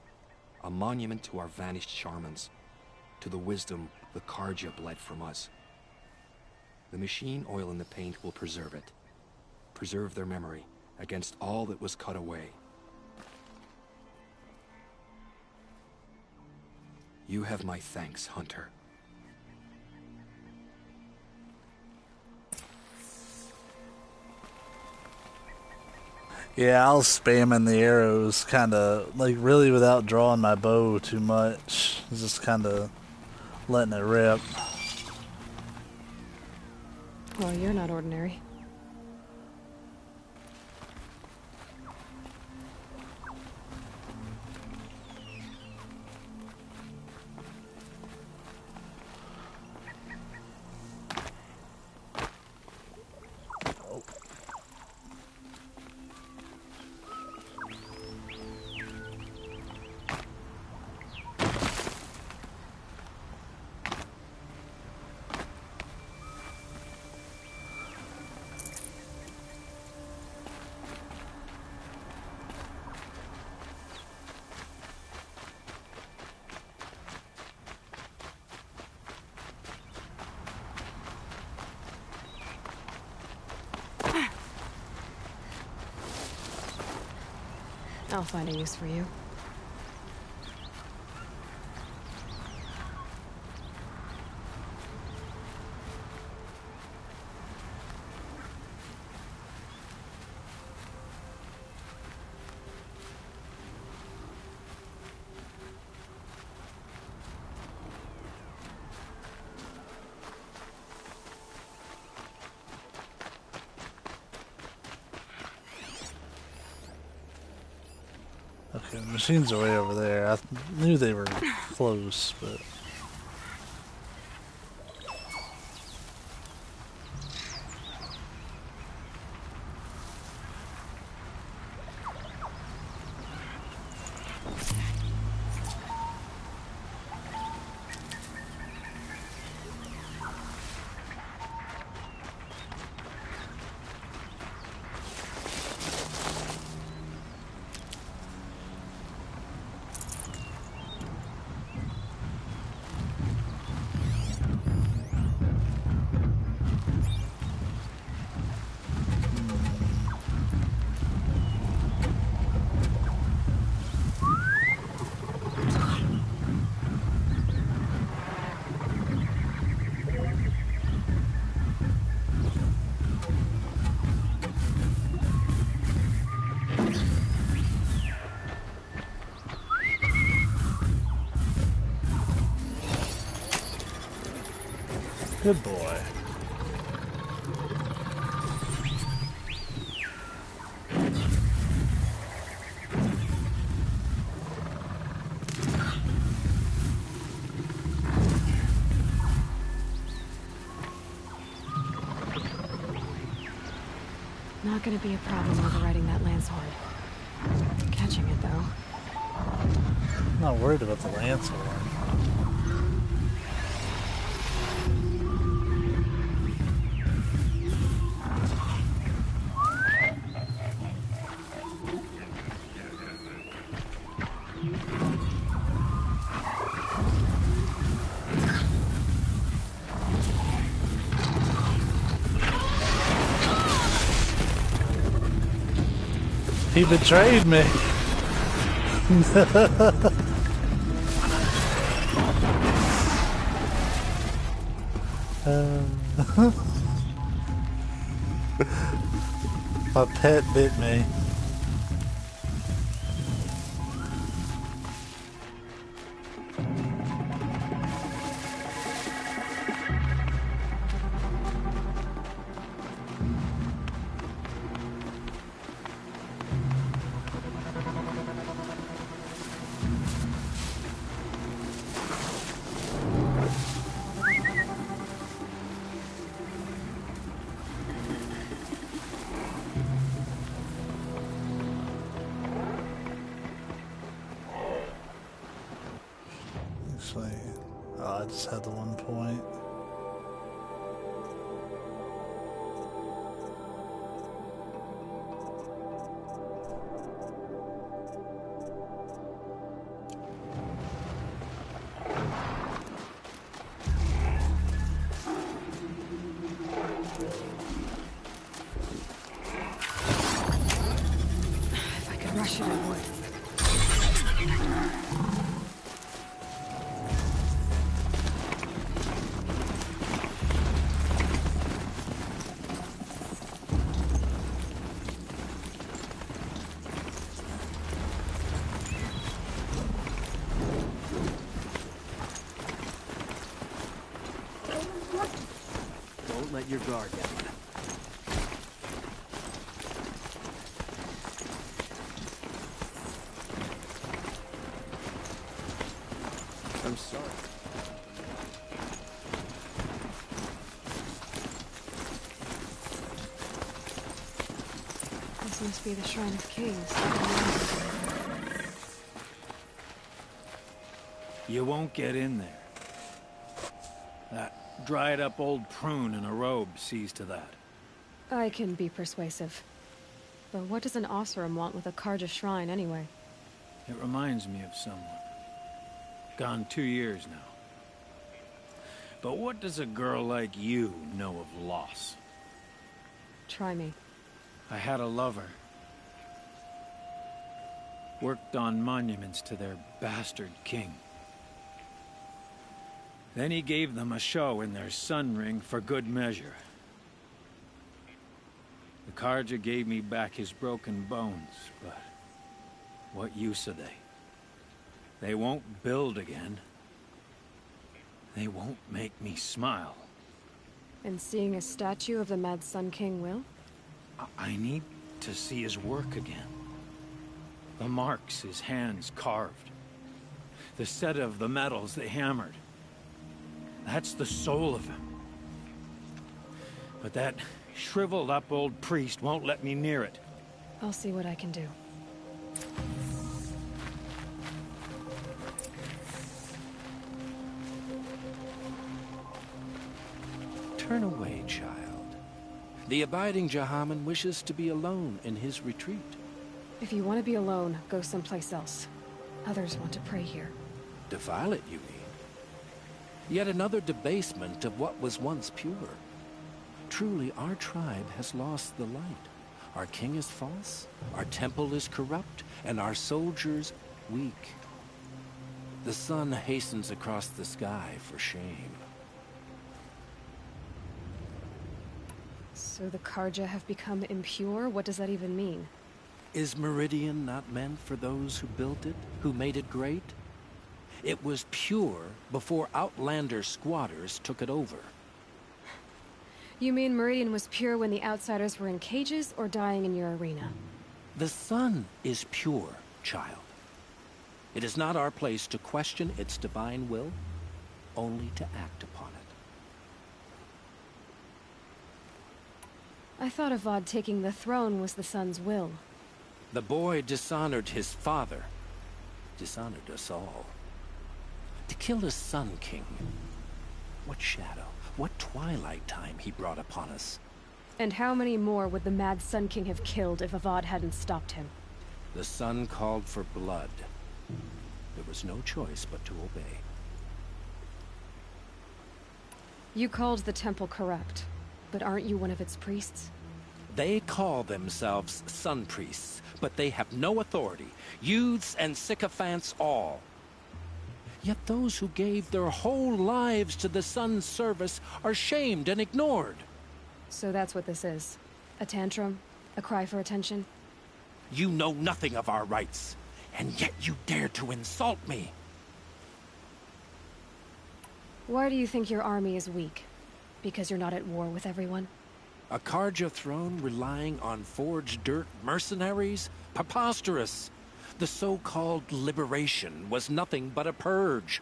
A monument to our vanished shamans, to the wisdom the Karja bled from us. The machine oil in the paint will preserve it. Preserve their memory against all that was cut away. You have my thanks, Hunter. Yeah, I'll spam in the arrows, kind of, like, really without drawing my bow too much. Just kind of letting it rip. Well, you're not ordinary. I'll find a use for you. Okay, the machines are way over there. I knew they were close, but... Good boy. Not gonna be a problem overriding that lance horde. Catching it, though. I'm not worried about the lance horde. He betrayed me. My pet bit me. Actually, oh, I just had the 1 point. If I could rush it, I would. Don't let your guard down. I'm sorry. This must be the Shrine of Kings. You won't get in there. That dried-up old prune in a robe sees to that. I can be persuasive. But what does an Oseram want with a Karja shrine, anyway? It reminds me of someone. Gone 2 years now. But what does a girl like you know of loss? Try me. I had a lover. worked on monuments to their bastard king. Then he gave them a show in their sun ring for good measure. The Carja gave me back his broken bones, but what use are they? They won't build again. They won't make me smile. And seeing a statue of the Mad Sun King will? I need to see his work again. The marks his hands carved. The set of the metals they hammered. That's the soul of him. But that shriveled up old priest won't let me near it. I'll see what I can do. Turn away, child. The abiding Jahaman wishes to be alone in his retreat. If you want to be alone, go someplace else. Others want to pray here. Defile it, you mean? Yet another debasement of what was once pure. Truly, our tribe has lost the light. Our king is false, our temple is corrupt, and our soldiers weak. The sun hastens across the sky for shame. So the Carja have become impure? What does that even mean? Is Meridian not meant for those who built it, who made it great? It was pure before Outlander squatters took it over. You mean Meridian was pure when the outsiders were in cages or dying in your arena? The sun is pure, child. It is not our place to question its divine will, only to act upon it. I thought Avad taking the throne was the sun's will. The boy dishonored his father, dishonored us all. To kill a Sun King. What shadow, what twilight time he brought upon us. And how many more would the Mad Sun King have killed if Avad hadn't stopped him? The sun called for blood. There was no choice but to obey. You called the temple corrupt, but aren't you one of its priests? They call themselves sun priests, but they have no authority. Youths and sycophants all. Yet those who gave their whole lives to the sun's service are shamed and ignored. So that's what this is. A tantrum? A cry for attention? You know nothing of our rights, and yet you dare to insult me. Why do you think your army is weak? Because you're not at war with everyone? A Carja throne relying on forged dirt mercenaries? Preposterous! The so-called liberation was nothing but a purge.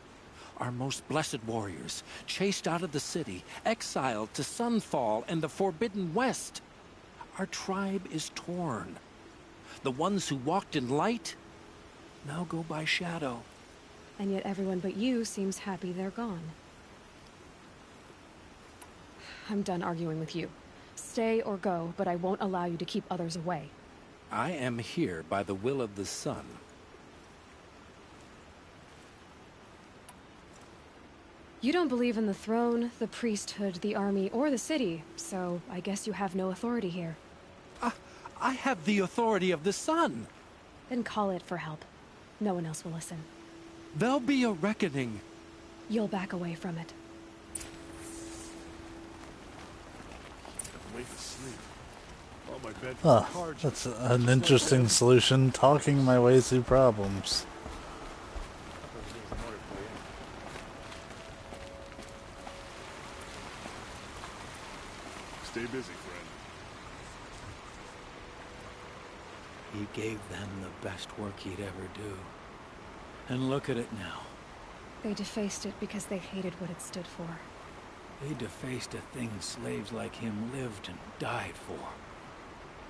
Our most blessed warriors, chased out of the city, exiled to Sunfall and the Forbidden West. Our tribe is torn. The ones who walked in light now go by shadow. And yet everyone but you seems happy they're gone. I'm done arguing with you. Stay or go, but I won't allow you to keep others away. I am here by the will of the sun. You don't believe in the throne, the priesthood, the army, or the city, so I guess you have no authority here. I have the authority of the sun. Then call it for help. No one else will listen. There'll be a reckoning. You'll back away from it. Huh, that's an interesting solution, talking my way through problems. Stay busy, friend. He gave them the best work he'd ever do. And look at it now. They defaced it because they hated what it stood for. They defaced a thing slaves like him lived and died for.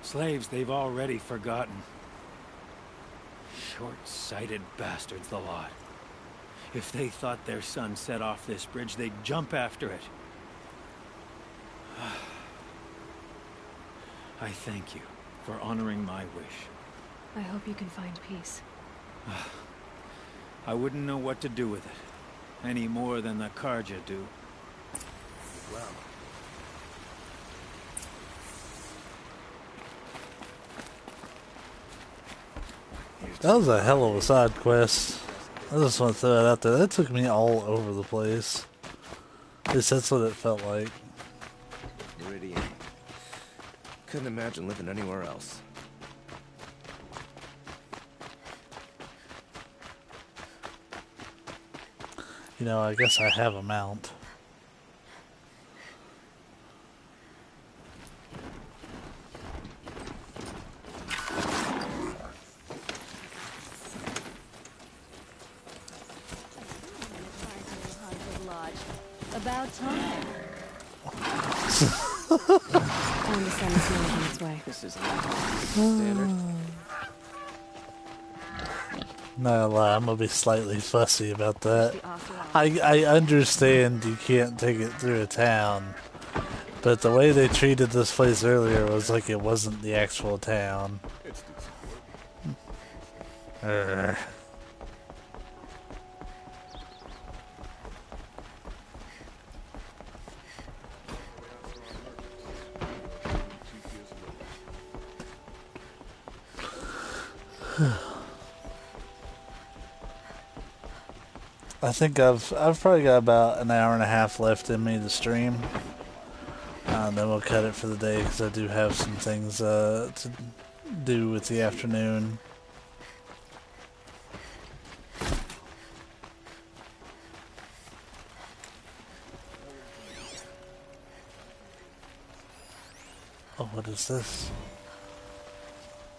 Slaves they've already forgotten. Short-sighted bastards, the lot. If they thought their son set off this bridge, they'd jump after it. I thank you for honoring my wish. I hope you can find peace. I wouldn't know what to do with it, any more than the Carja do. Well. That was a hell of a side quest. I just want to throw that out there. That took me all over the place. At least that's what it felt like. Meridian. Couldn't imagine living anywhere else. You know, I guess I have a mount. About time. Time to send this man on its way. This is standard. Not gonna lie, I'm gonna be slightly fussy about that. I understand you can't take it through a town, but the way they treated this place earlier was like it wasn't the actual town. Urgh. I think I've probably got about an hour and a half left in me to stream. Then we'll cut it for the day because I do have some things to do with the afternoon. Oh, what is this?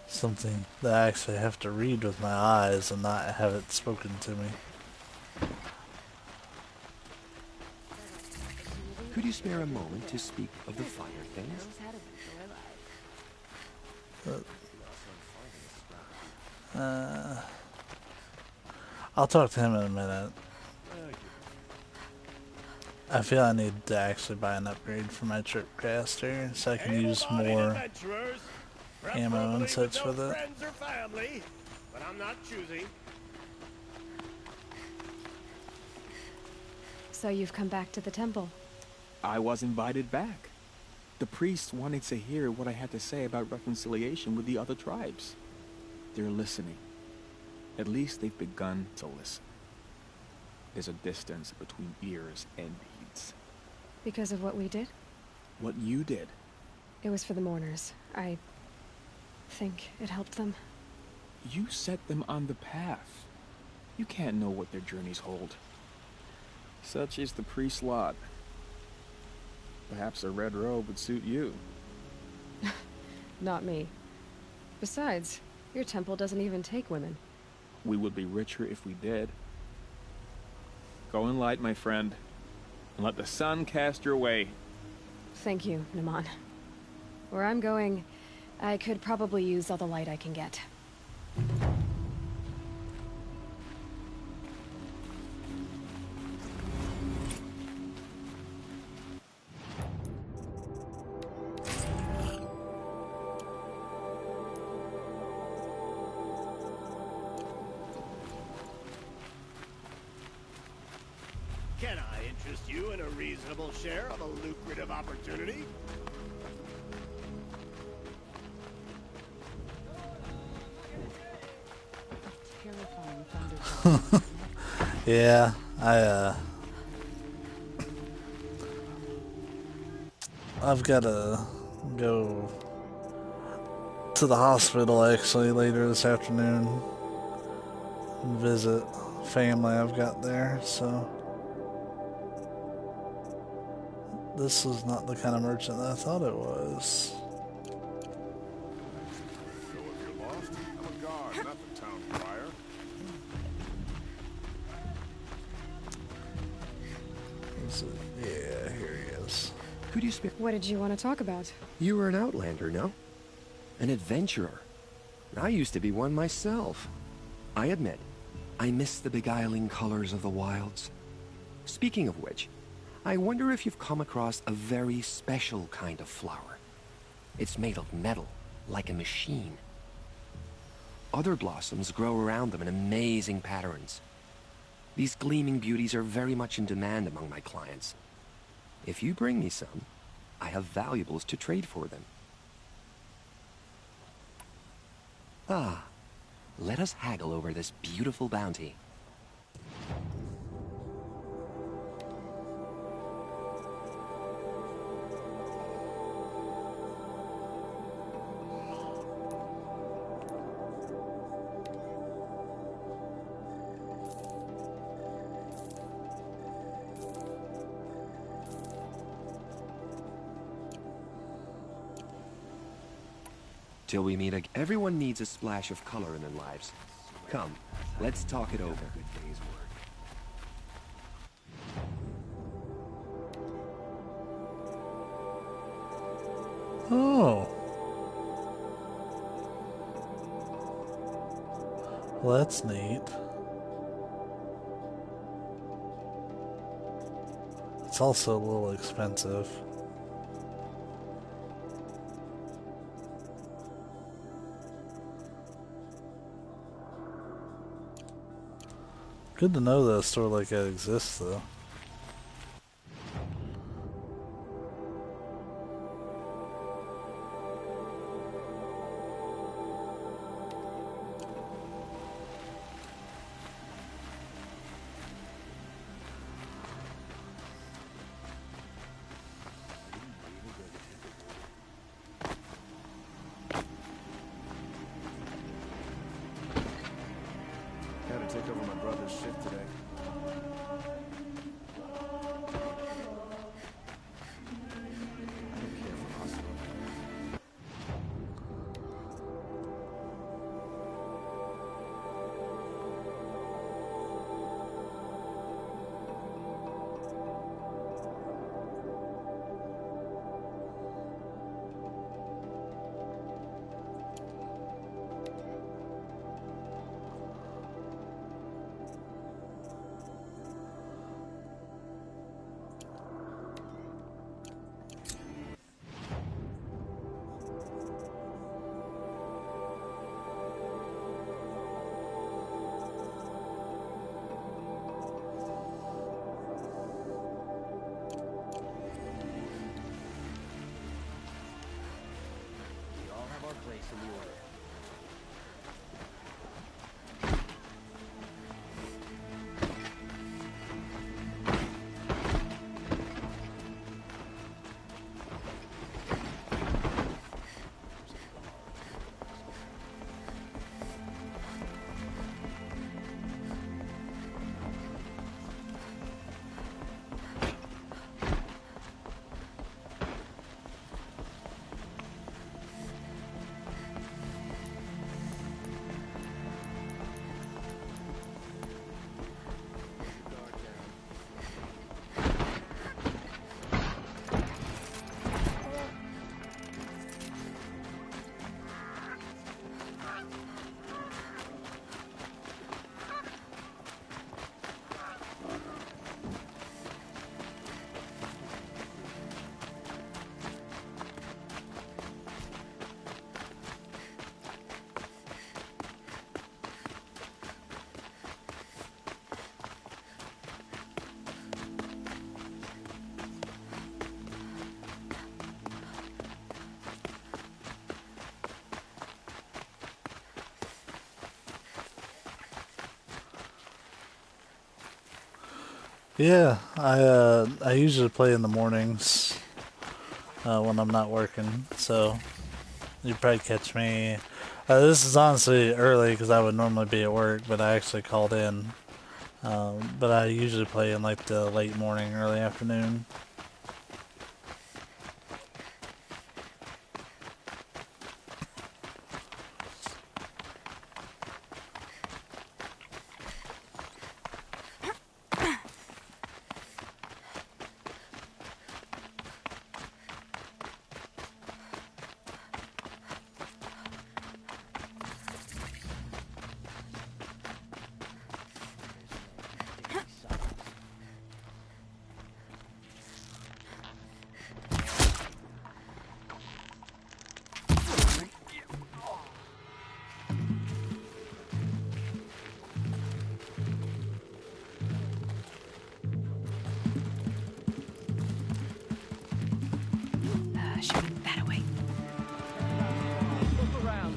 Something that I actually have to read with my eyes and not have it spoken to me. Could you spare a moment to speak of the finer things? I'll talk to him in a minute. I feel I need to actually buy an upgrade for my tripcaster so I can use more ammo and such with it. But I'm not choosy. So you've come back to the temple. I was invited back. The priests wanted to hear what I had to say about reconciliation with the other tribes. They're listening. At least they've begun to listen. There's a distance between ears and deeds. Because of what we did? What you did. It was for the mourners. I think it helped them. You set them on the path. You can't know what their journeys hold. Such is the priest's lot. Perhaps a red robe would suit you. Not me. Besides, your temple doesn't even take women. We would be richer if we did. Go in light, my friend, and let the sun cast your way. Thank you, Naman. Where I'm going, I could probably use all the light I can get. Can I interest you in a reasonable share of a lucrative opportunity? Yeah, I've got to go to the hospital actually later this afternoon and visit family I've got there, so this is not the kind of merchant that I thought it was. So if you're lost, I'm a guard, not the town crier. Yeah, here he is. Could you spare... What did you want to talk about? You were an outlander, no? An adventurer. I used to be one myself. I admit, I miss the beguiling colors of the wilds. Speaking of which, I wonder if you've come across a very special kind of flower. It's made of metal, like a machine. Other blossoms grow around them in amazing patterns. These gleaming beauties are very much in demand among my clients. If you bring me some, I have valuables to trade for them. Ah, Let us haggle over this beautiful bounty. Till we meet again. Everyone needs a splash of color in their lives. Come, let's talk it over. Oh. Well, that's neat. It's also a little expensive. Good to know that a store like that exists, though. Had to take over my brother's shift today. I don't care for hospital. Yeah, I usually play in the mornings when I'm not working, so you probably catch me. This is honestly early because I would normally be at work, but I actually called in. But I usually play in like the late morning, early afternoon. Shoving that away. Look around.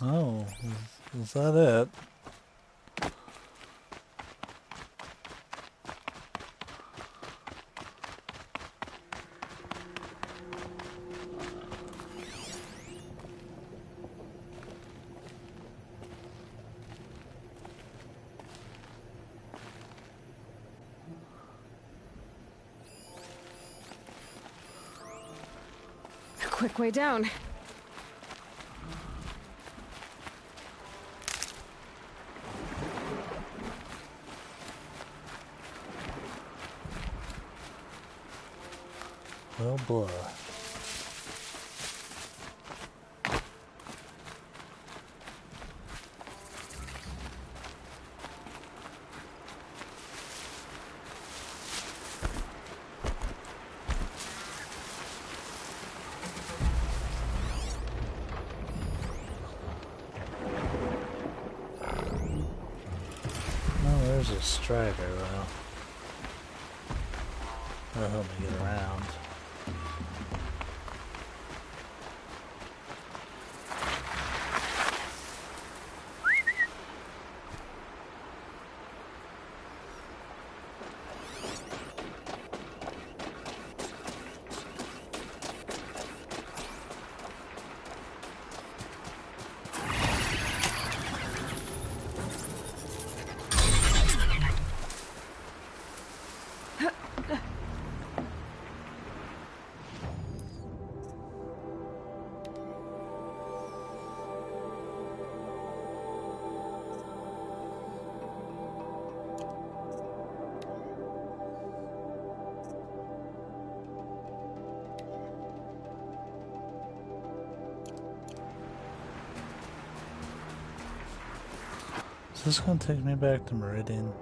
Oh, is that it? Quick way down. Well, blah. There's a strider, though. That'll help me get around. Is this gonna take me back to Meridian?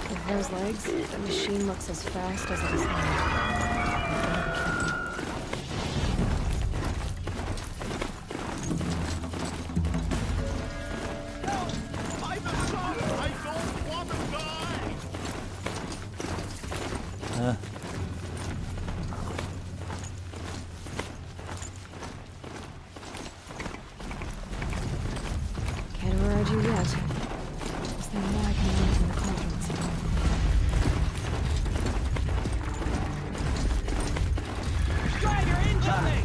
With those legs, the machine looks as fast as it is loud. Can't override you yet. Is there more I can learn from the conference? Drag her into me!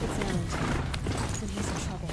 It's Errant. Then he's in trouble.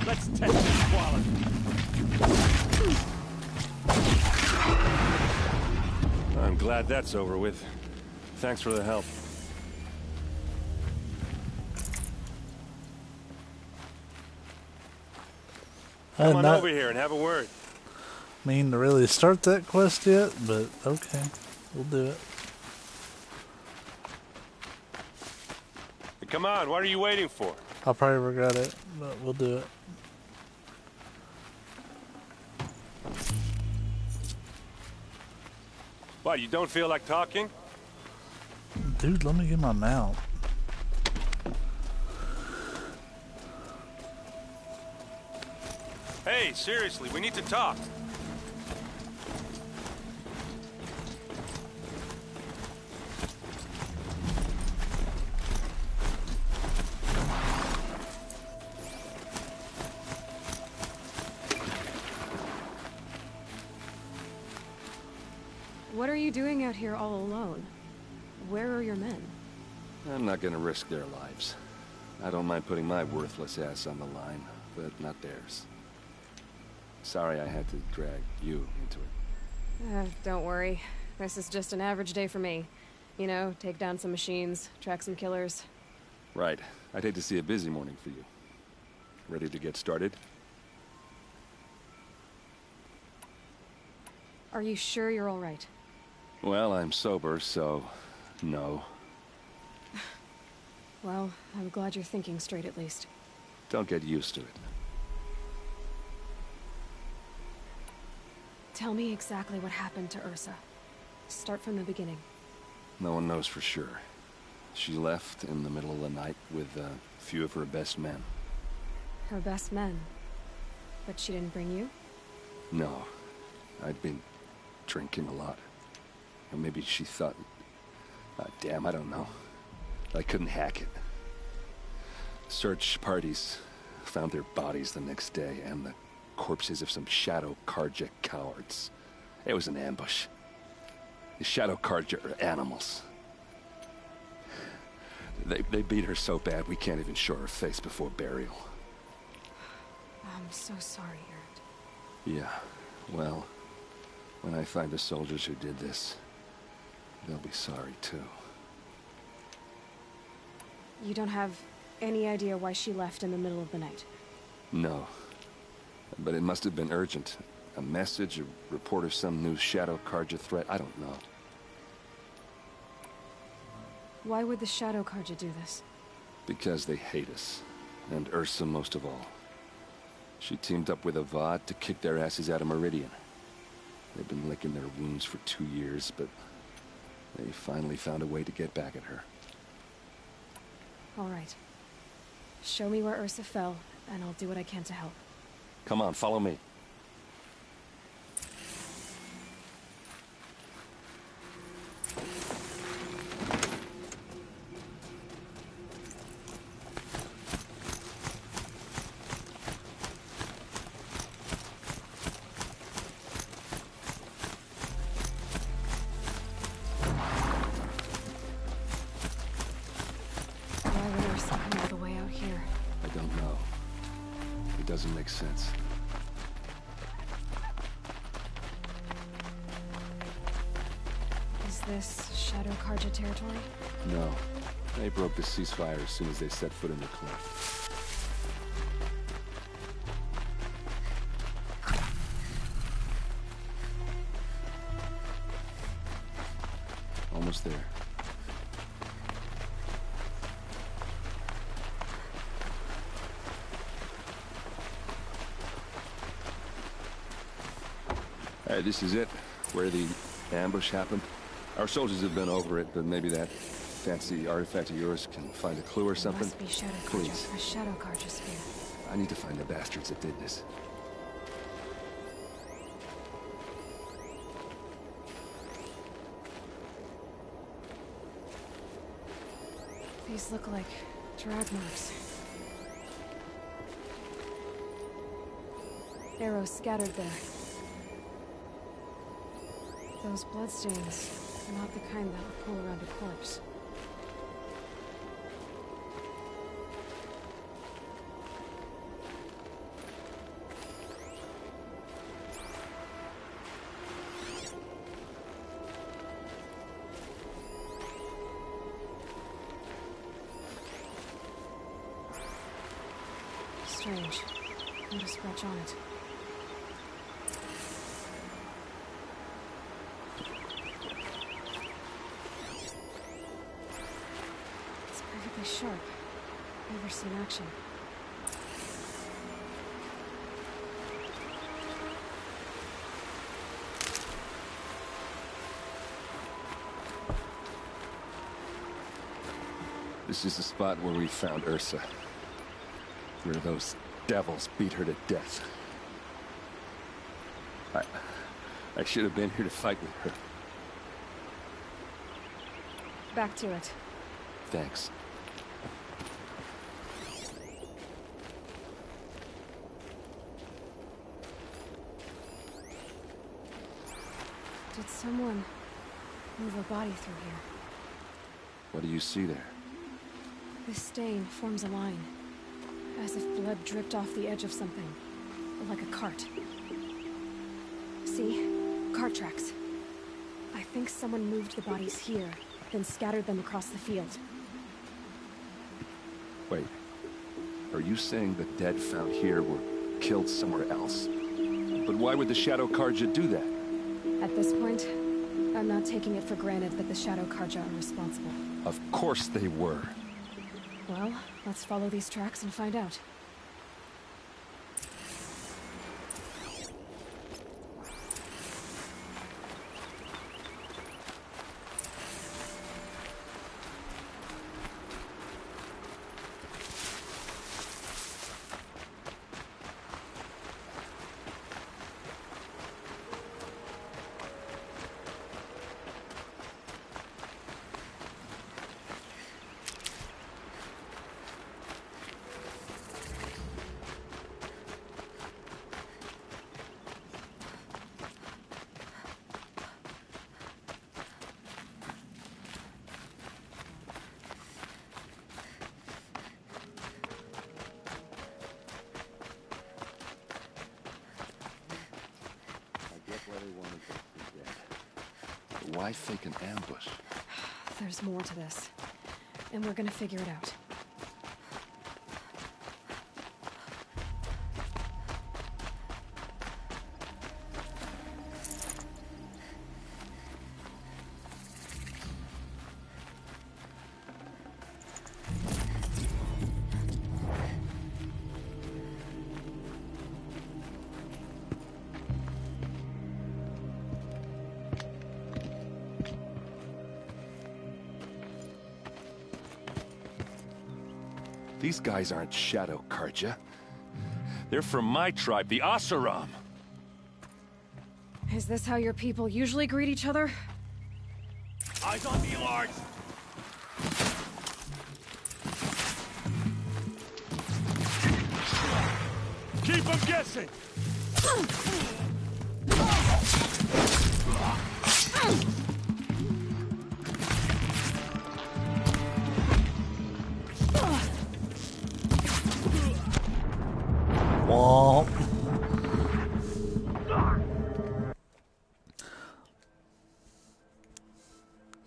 Let's test this quality. I'm glad that's over with. Thanks for the help. Come on over here and have a word. Mean to really start that quest yet, but okay, we'll do it. Come on, what are you waiting for? I'll probably regret it, but we'll do it. What, you don't feel like talking? Dude, let me get my mount. Hey, seriously, we need to talk. What are you doing out here all alone? Where are your men? I'm not gonna risk their lives. I don't mind putting my worthless ass on the line, but not theirs. Sorry I had to drag you into it. Don't worry. This is just an average day for me. You know, take down some machines, track some killers. Right. I'd hate to see a busy morning for you. Ready to get started? Are you sure you're all right? Well, I'm sober, so no. Well, I'm glad you're thinking straight at least. Don't get used to it. Tell me exactly what happened to Ursa. Start from the beginning. No one knows for sure. She left in the middle of the night with a few of her best men. Her best men? But she didn't bring you? No. I'd been drinking a lot. Or maybe she thought... damn, I don't know. I couldn't hack it. Search parties found their bodies the next day, and the corpses of some Shadow Karja cowards. It was an ambush. The Shadow Karja are animals. They beat her so bad we can't even show her face before burial. I'm so sorry, Aaron. Yeah, well, when I find the soldiers who did this, they'll be sorry too. You don't have any idea why she left in the middle of the night? No. But it must have been urgent. A message, a report of some new Shadow Karja threat, I don't know. Why would the Shadow Karja do this? Because they hate us. And Ursa most of all. She teamed up with Avad to kick their asses out of Meridian. They've been licking their wounds for 2 years, but they finally found a way to get back at her. All right. Show me where Ursa fell, and I'll do what I can to help. Come on, follow me. Why would Ursa come all the way out here? I don't know. It doesn't make sense. Is this Shadow Karja territory? No. They broke the ceasefire as soon as they set foot in the cleft. Almost there. This is it, where the ambush happened. Our soldiers have been over it, but maybe that fancy artifact of yours can find a clue or something. Must be Shadow Karja. Please. A Shadow Karja spear. I need to find the bastards that did this. These look like drag marks. Arrows scattered there. Those bloodstains are not the kind that would pull around a corpse. Strange. Not a scratch on it. It's perfectly sharp. Never seen action. This is the spot where we found Ursa. Where those devils beat her to death. I should have been here to fight with her. Back to it. Thanks. Did someone move a body through here? What do you see there? This stain forms a line, as if blood dripped off the edge of something, like a cart. See? Cart tracks. I think someone moved the bodies here, then scattered them across the field. Wait. Are you saying the dead found here were killed somewhere else? But why would the Shadow Karja do that? At this point, I'm not taking it for granted that the Shadow Karja are responsible. Of course they were. Well, let's follow these tracks and find out. Why fake an ambush? There's more to this, and we're gonna figure it out. These guys aren't Shadow Karja. They're from my tribe, the Asaram. Is this how your people usually greet each other? Eyes on me, Lars! Keep them guessing! Womp.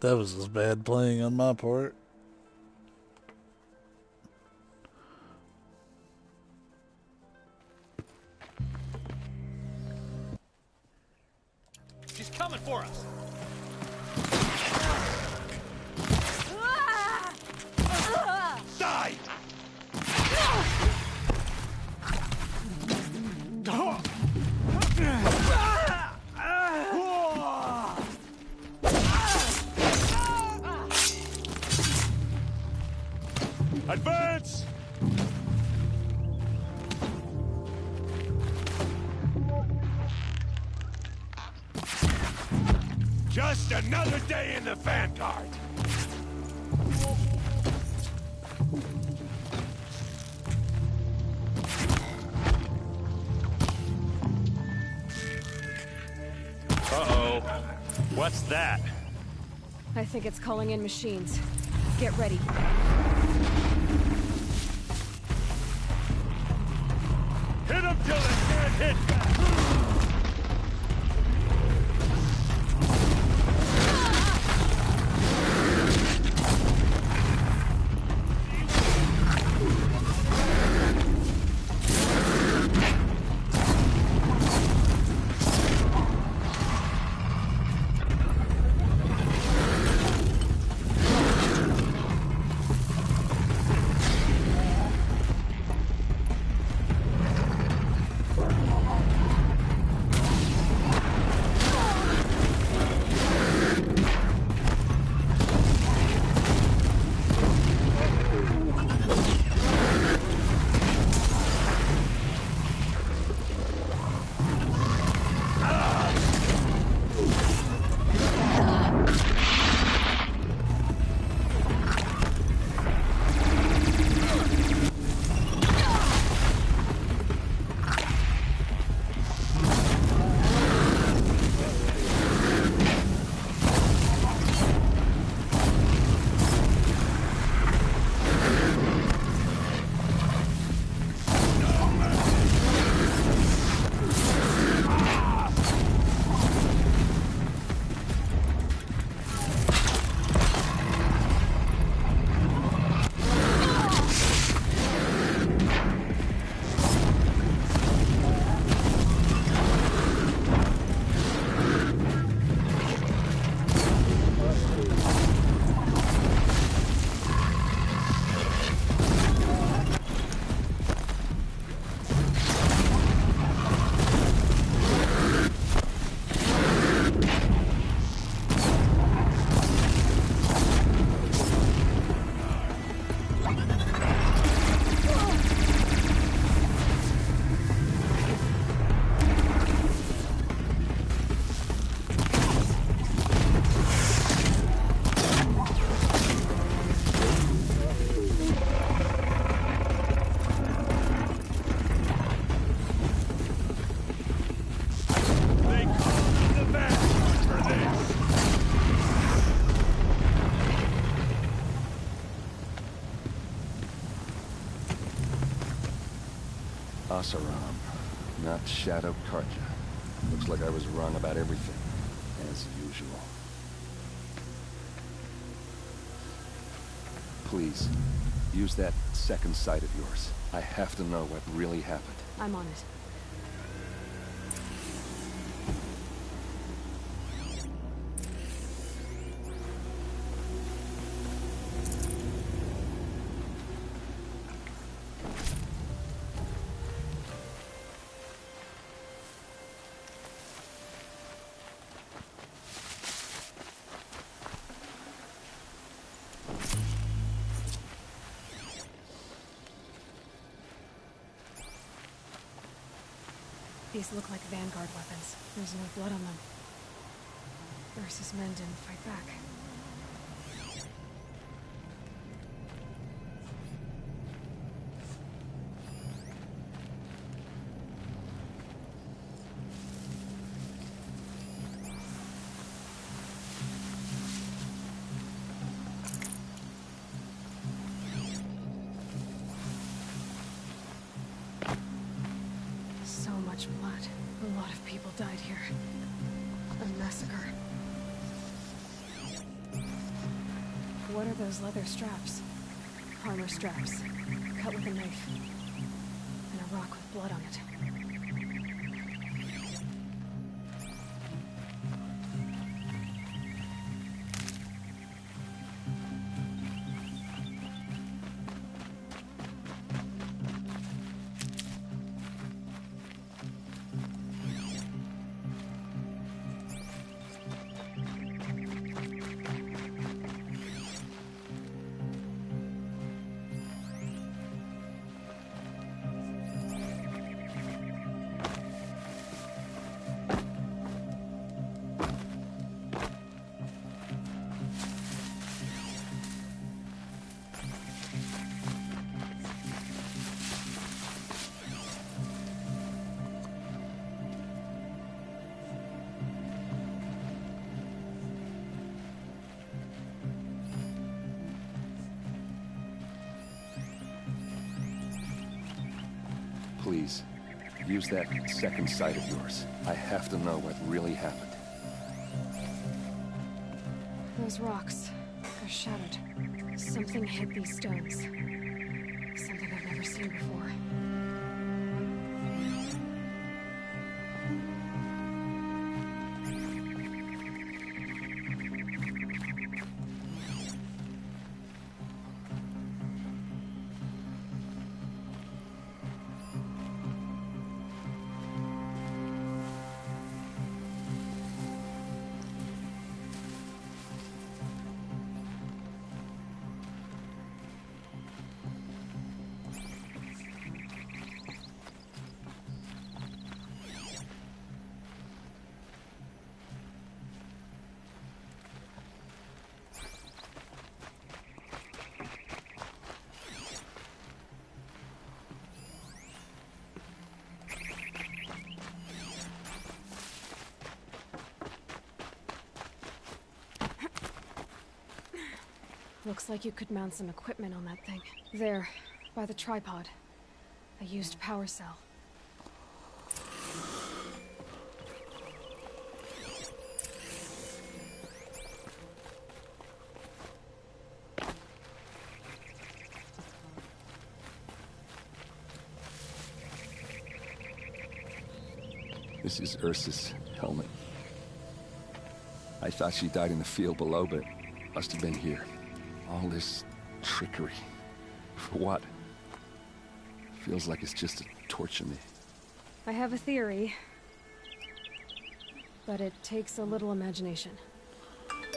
That was just bad playing on my part. She's coming for us! Die! Advance! Just another day in the Vanguard! Uh-oh. What's that? I think it's calling in machines. Get ready. Hit him till it can't hit back! Oseram, not Shadow Karja. Looks like I was wrong about everything, as usual. Please, use that second sight of yours. I have to know what really happened. I'm on it. These look like Vanguard weapons. There's no blood on them. Ursa's men didn't fight back. So much blood. A lot of people died here. A massacre. What are those leather straps? Armor straps. Cut with a knife. And a rock with blood on it. Please, use that second sight of yours. I have to know what really happened. Those rocks are shattered. Something hit these stones. Something I've never seen before. Looks like you could mount some equipment on that thing. There, by the tripod. A used power cell. This is Ursa's helmet. I thought she died in the field below, but must have been here. All this trickery. For what? Feels like it's just to torture me. I have a theory. But it takes a little imagination.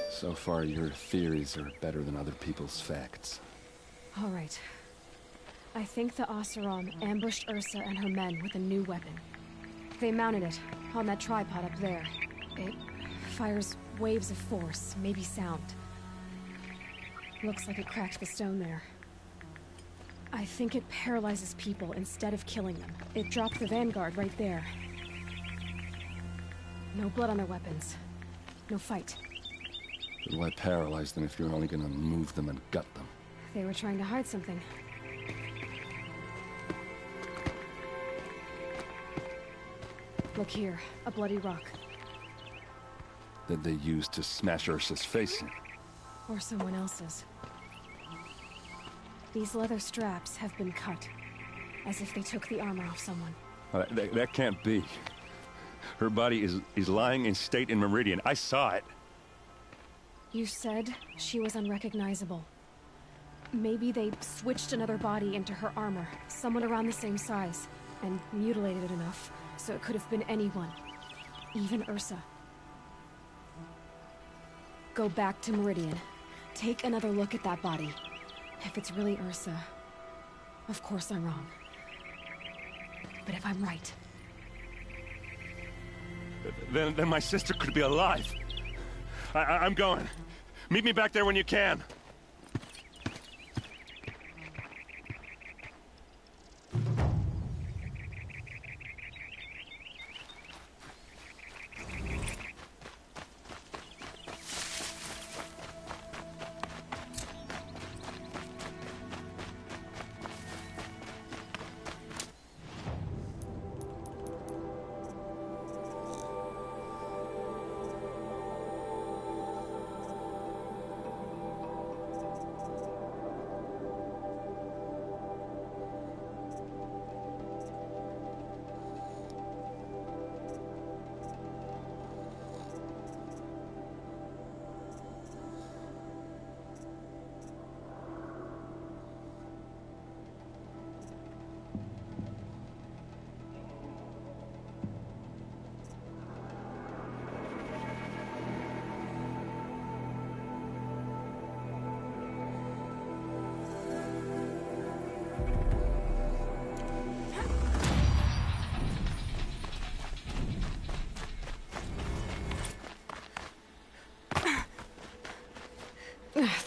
So far, your theories are better than other people's facts. All right. I think the Oseram ambushed Ursa and her men with a new weapon. They mounted it on that tripod up there. It fires waves of force, maybe sound. Looks like it cracked the stone there. I think it paralyzes people instead of killing them. It dropped the Vanguard right there. No blood on their weapons. No fight. But why paralyze them if you're only gonna move them and gut them? They were trying to hide something. Look here, a bloody rock. That they used to smash Ursa's face in. Or someone else's. These leather straps have been cut, as if they took the armor off someone. That can't be. Her body is lying in state in Meridian. I saw it. You said she was unrecognizable. Maybe they switched another body into her armor, someone around the same size, and mutilated it enough, so it could have been anyone. Even Ursa. Go back to Meridian. Take another look at that body. If it's really Ursa, of course I'm wrong. But if I'm right... Then my sister could be alive. I'm going. Meet me back there when you can.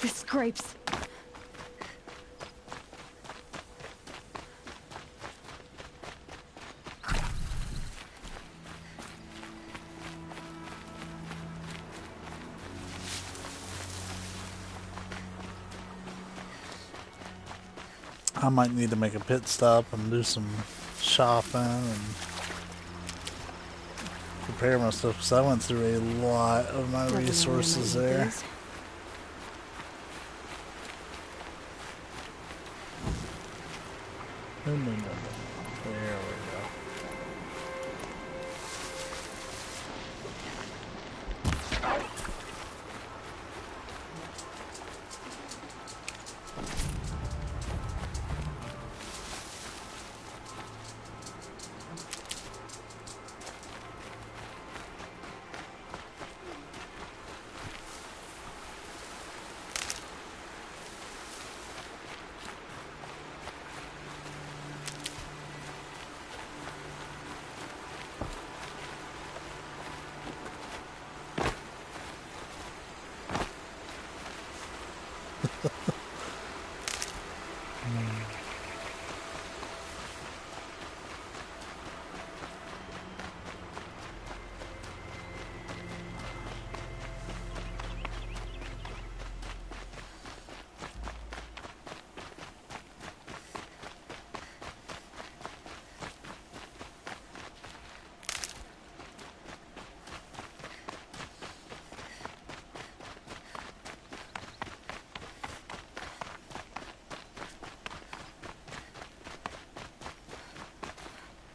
This scrapes. I might need to make a pit stop and do some shopping and prepare my stuff because I went through a lot of my resources there. No. There we go.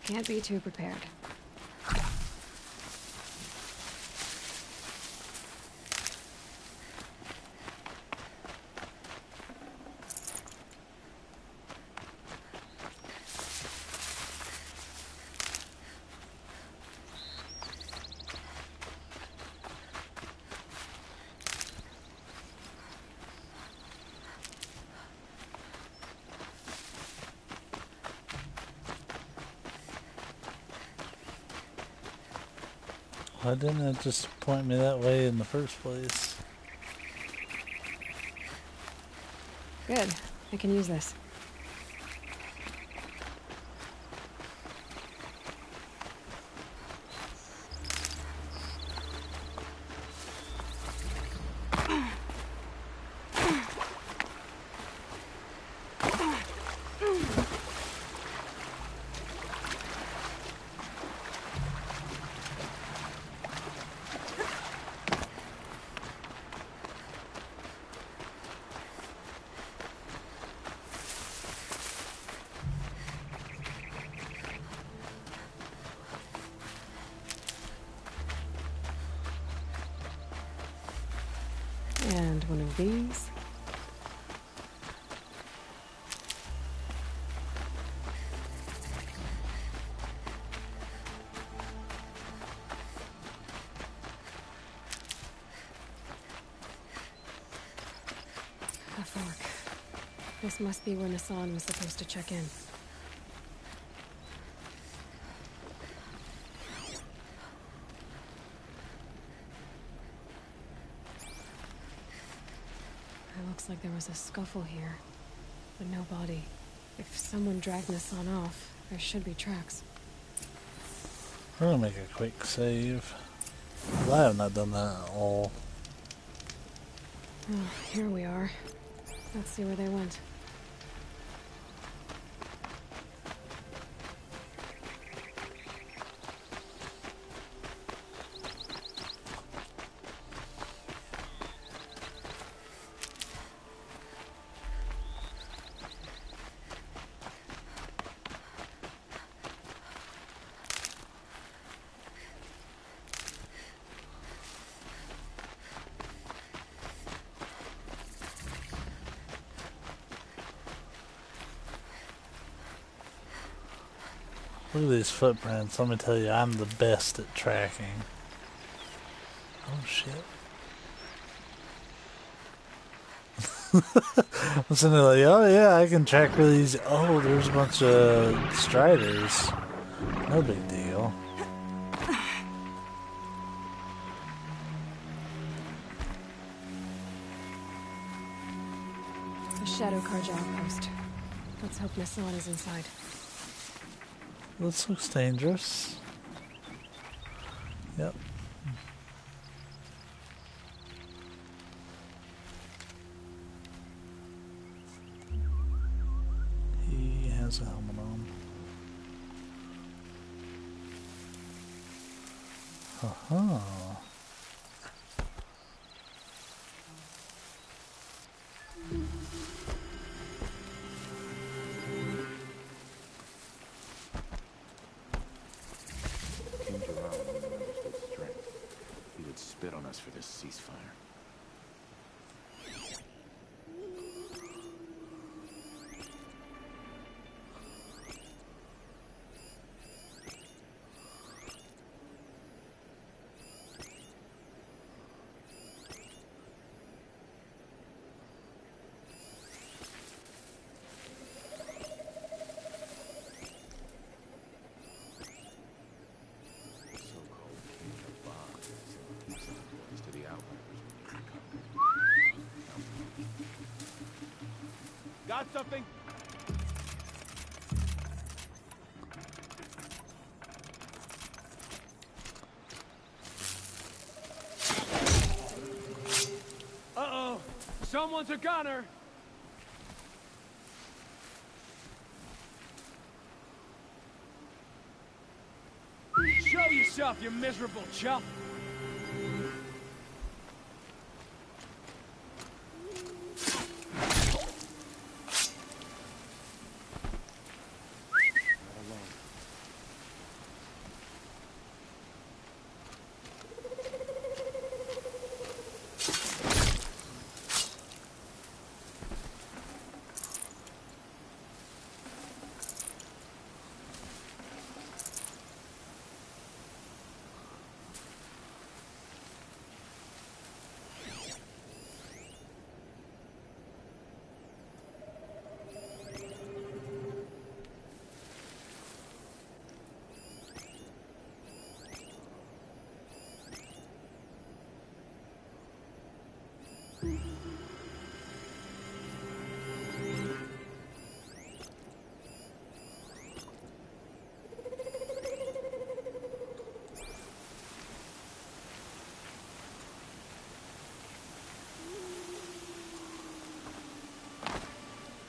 Can't be too prepared. Why didn't it just point me that way in the first place? Good. I can use this. one of these. A fork. This must be where Nassan was supposed to check in. It looks like there was a scuffle here, but no body. If someone dragged Nassan off, there should be tracks. We're gonna make a quick save. I have not done that at all. Oh, here we are. Let's see where they went. Look at these footprints. Let me tell you, I'm the best at tracking. Oh shit. I'm sitting there like, oh yeah, I can track for these. Oh, there's a bunch of striders. No big deal. A Shadow Carja outpost. Let's hope Nassan is inside. This looks dangerous. Yep. He has a helmet on. Haha. Spit on us for this ceasefire. Got something? Uh-oh! Someone's a gunner! Show yourself, you miserable chump!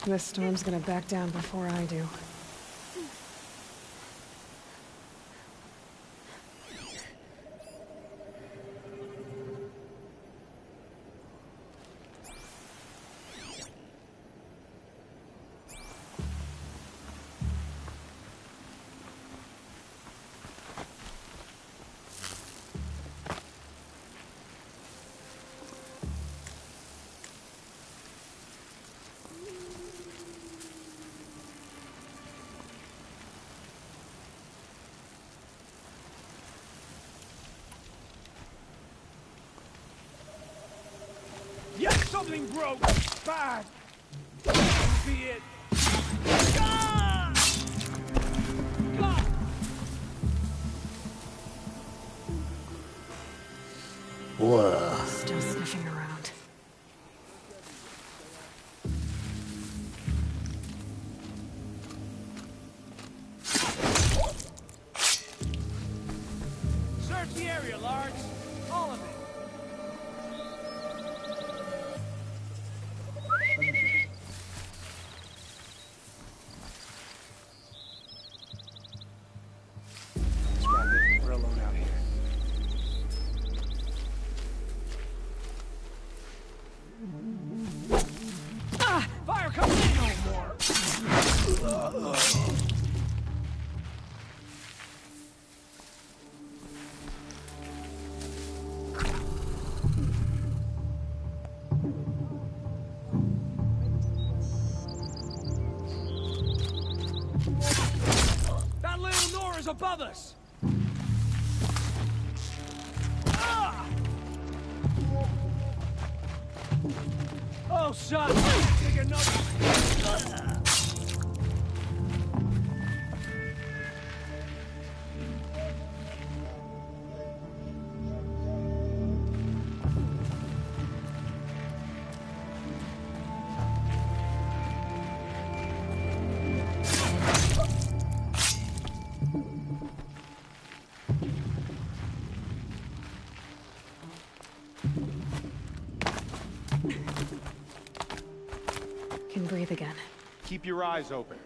This storm's gonna back down before I do. Something broke! Bad! Could be it. Ah! Ah! Whoa. Still sniffing around. Search the area, Large. All of it. Scrap it. We're alone out here. Ah! Fire coming in no more! That little Nora's above us! Ah! Oh, son! Take another! Can breathe again. Keep your eyes open.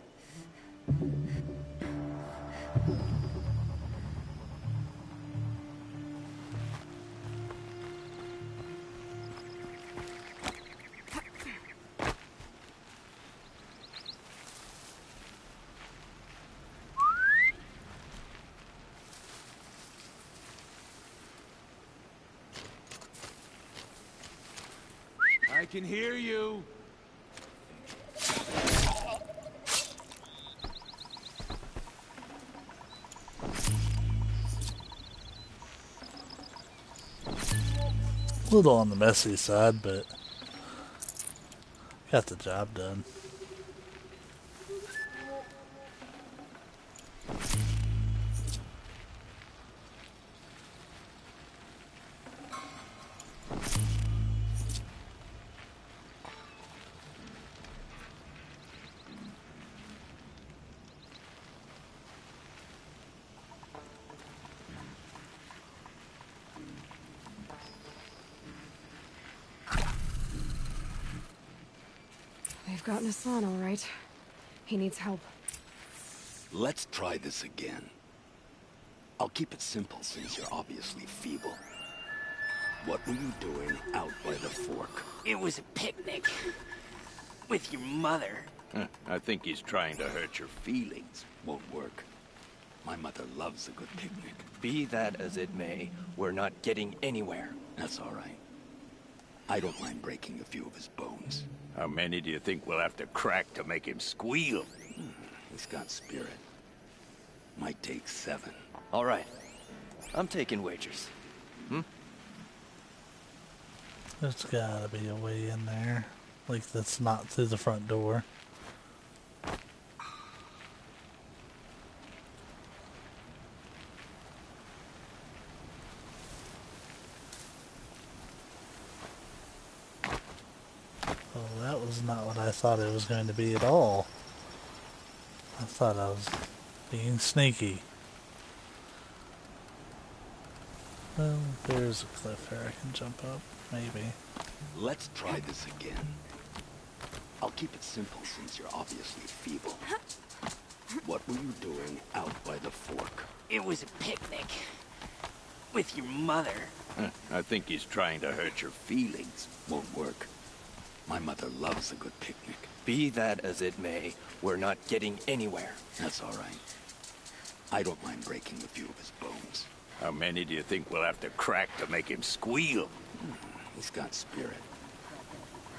I can hear you. A little on the messy side, but got the job done. They've gotten Hassan, all right. He needs help. Let's try this again. I'll keep it simple since you're obviously feeble. What were you doing out by the fork? It was a picnic. With your mother. I think he's trying to hurt your feelings. Won't work. My mother loves a good picnic. Be that as it may, we're not getting anywhere. That's all right. I don't mind breaking a few of his bones. How many do you think we'll have to crack to make him squeal? He's got spirit. Might take 7. All right. I'm taking wagers. There's gotta be a way in there. Like, that's not through the front door. Oh, that was not what I thought it was going to be at all. I thought I was being sneaky. Well, there's a cliff here I can jump up, maybe. Let's try this again. I'll keep it simple since you're obviously feeble. What were you doing out by the fork? It was a picnic. With your mother. I think he's trying to hurt your feelings. Won't work. My mother loves a good picnic. Be that as it may, we're not getting anywhere. That's all right. I don't mind breaking a few of his bones. How many do you think we'll have to crack to make him squeal? He's got spirit.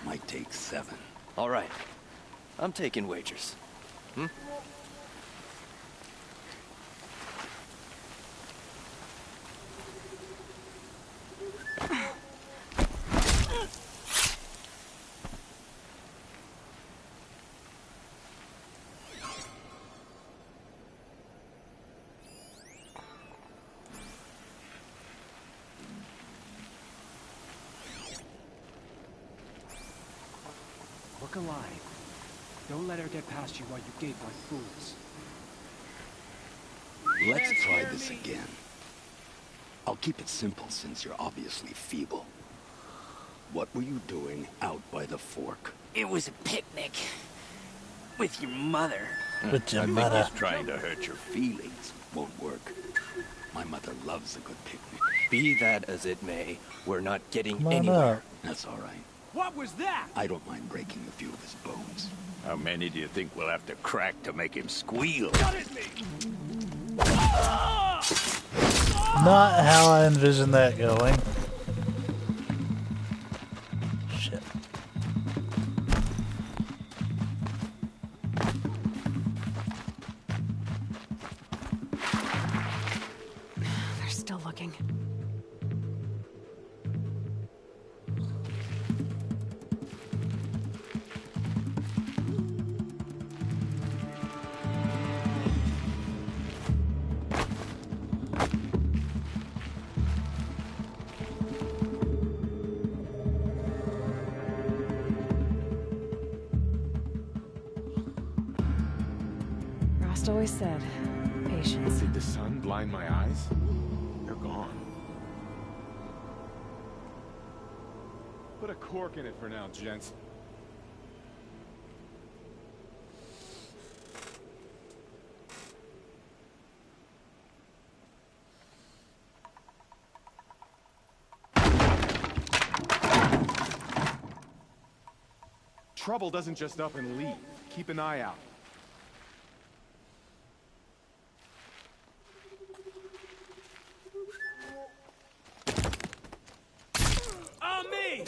Might take 7. All right. I'm taking wagers. alive. Don't let her get past you while you gape like fools. Let's try this again. I'll keep it simple since you're obviously feeble. What were you doing out by the fork? It was a picnic. With your mother. With your I mother. think he's trying to hurt your feelings. Won't work. My mother loves a good picnic. Be that as it may, we're not getting Come on anywhere. up. That's all right. What was that? I don't mind breaking a few of his bones. How many do you think we'll have to crack to make him squeal? Not how I envisioned that going. Shit. They're still looking. Rost always said, patience. Did the sun blind my eyes? They're gone. Put a cork in it for now, gents. Trouble doesn't just up and leave. Keep an eye out. On me!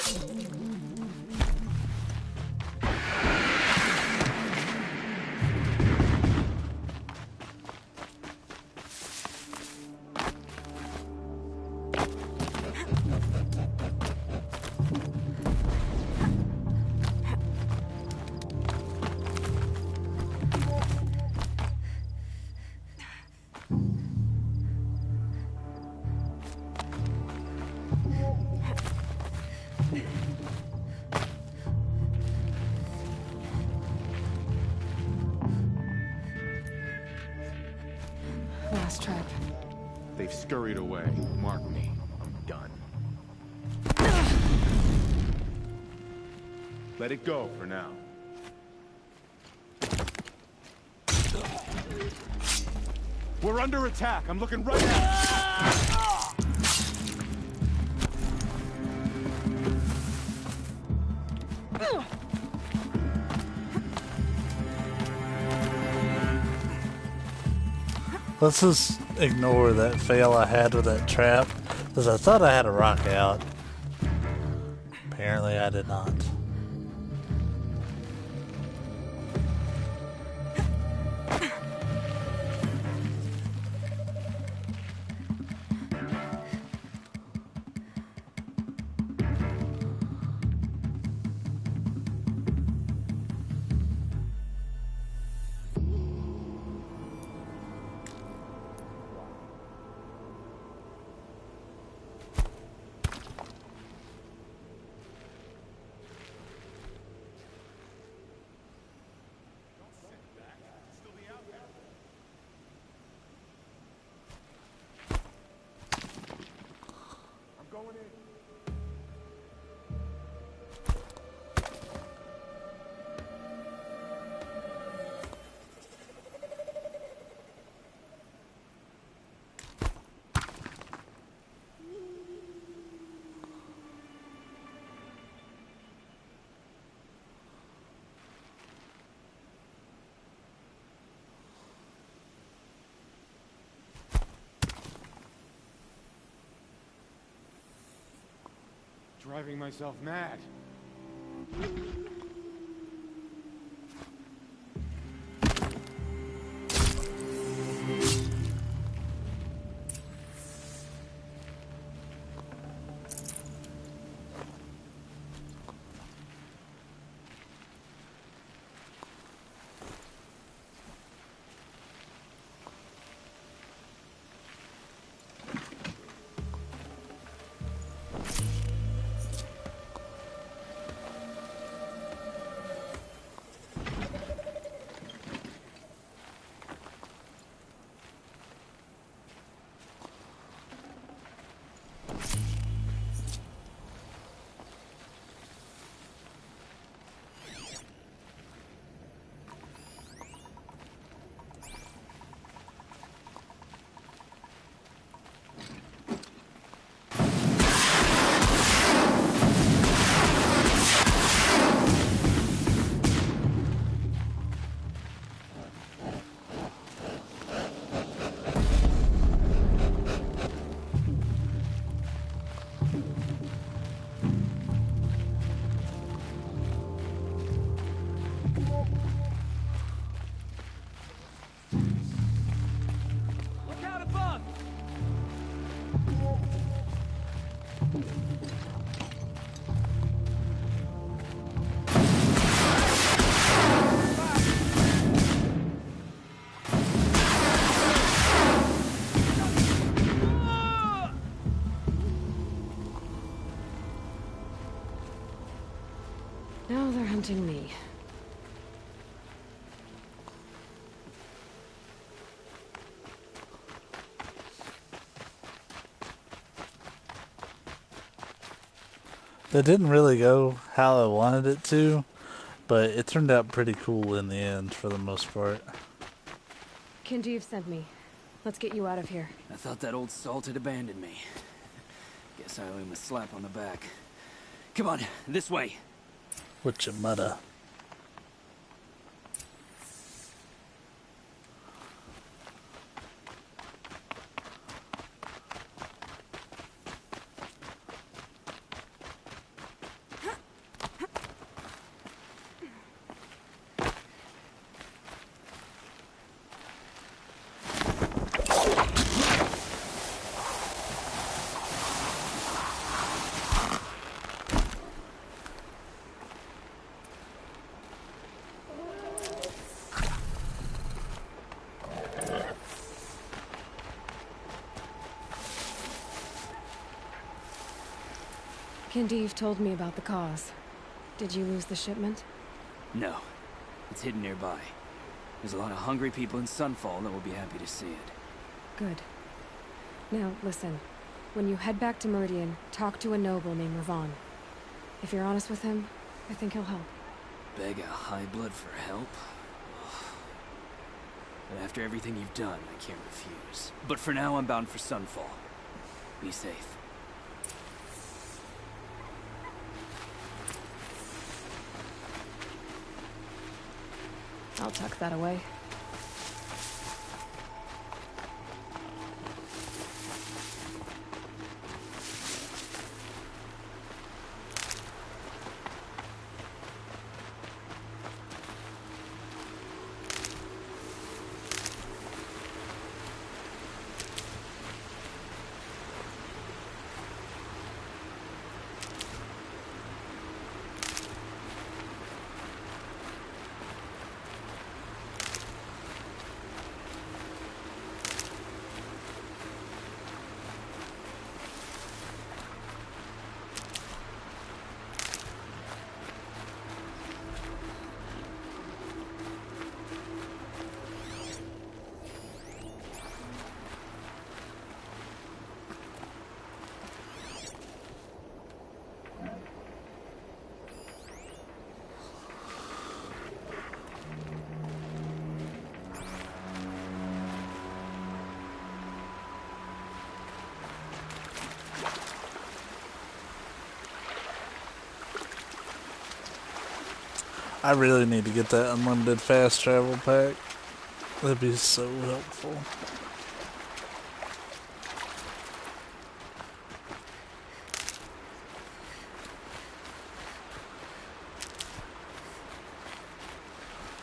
Last trip. They've scurried away. Mark me. I'm done. Let it go for now. We're under attack. I'm looking right at Let's just ignore that fail I had with that trap, because I thought I had a rock out. Apparently I did not. driving myself mad. hunting me. That didn't really go how I wanted it to, but it turned out pretty cool in the end for the most part. Kindeev sent me. Let's get you out of here. I thought that old salt had abandoned me. Guess I owe him a slap on the back. Come on, this way. What you mutter? Kindeev told me about the cause. Did you lose the shipment? No. It's hidden nearby. There's a lot of hungry people in Sunfall that will be happy to see it. Good. Now, listen. When you head back to Meridian, talk to a noble named Ravon. If you're honest with him, I think he'll help. Beg a high blood for help? But after everything you've done, I can't refuse. But for now, I'm bound for Sunfall. Be safe. I'll tuck that away. I really need to get that unlimited fast travel pack. That'd be so helpful.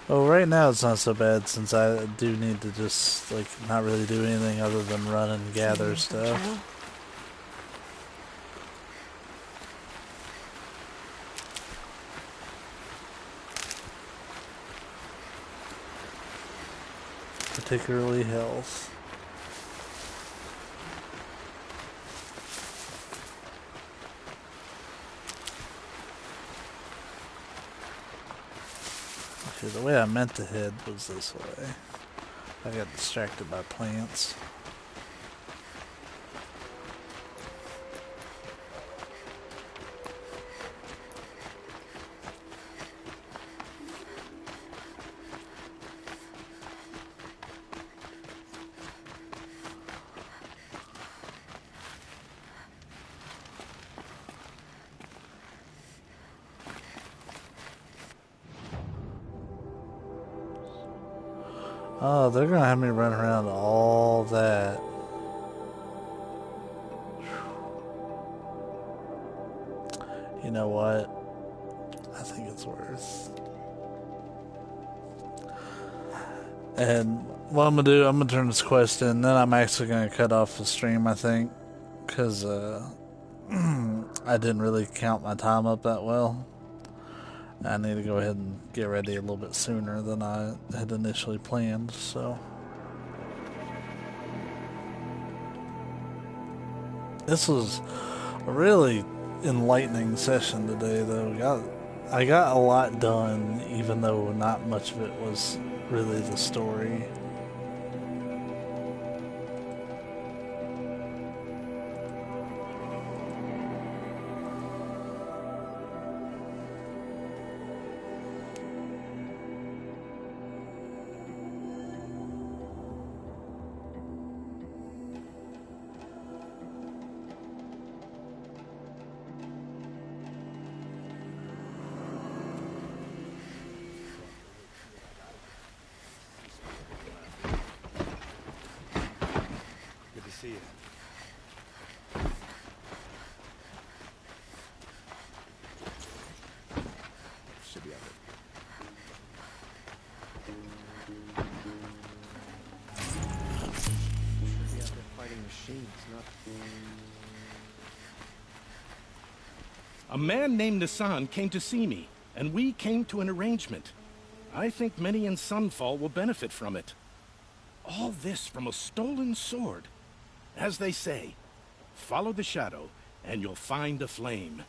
Well, right now it's not so bad since I do need to just, like, not really do anything other than run and gather stuff. Particularly health. Okay, the way I meant to head was this way. I got distracted by plants. Oh, they're gonna have me run around all that. You know what? I think it's worth. And what I'm gonna do, I'm gonna turn this quest in, then I'm actually gonna cut off the stream, I think, because I didn't really count my time up that well. I need to go ahead and get ready a little bit sooner than I had initially planned, so. This was a really enlightening session today, though. We got I got a lot done, even though not much of it was really the story. Good to see you. Should be out there. Should be out there fighting machines, not... A man named Nassan came to see me, and we came to an arrangement. I think many in Sunfall will benefit from it. All this from a stolen sword. As they say, follow the shadow, and you'll find a flame.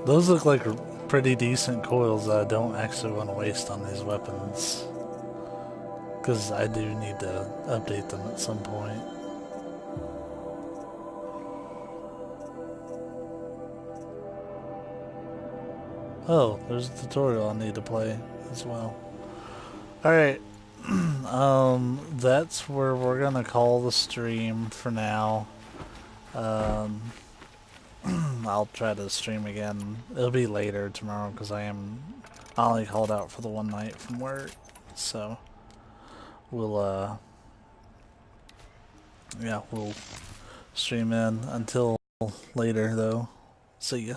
Those look like pretty decent coils that I don't actually want to waste on these weapons. Because I do need to update them at some point. Oh, there's a tutorial I need to play as well. Alright. That's where we're gonna call the stream for now. I'll try to stream again. It'll be later tomorrow because I only called out for the one night from work. So we'll we'll stream in until later though. See ya.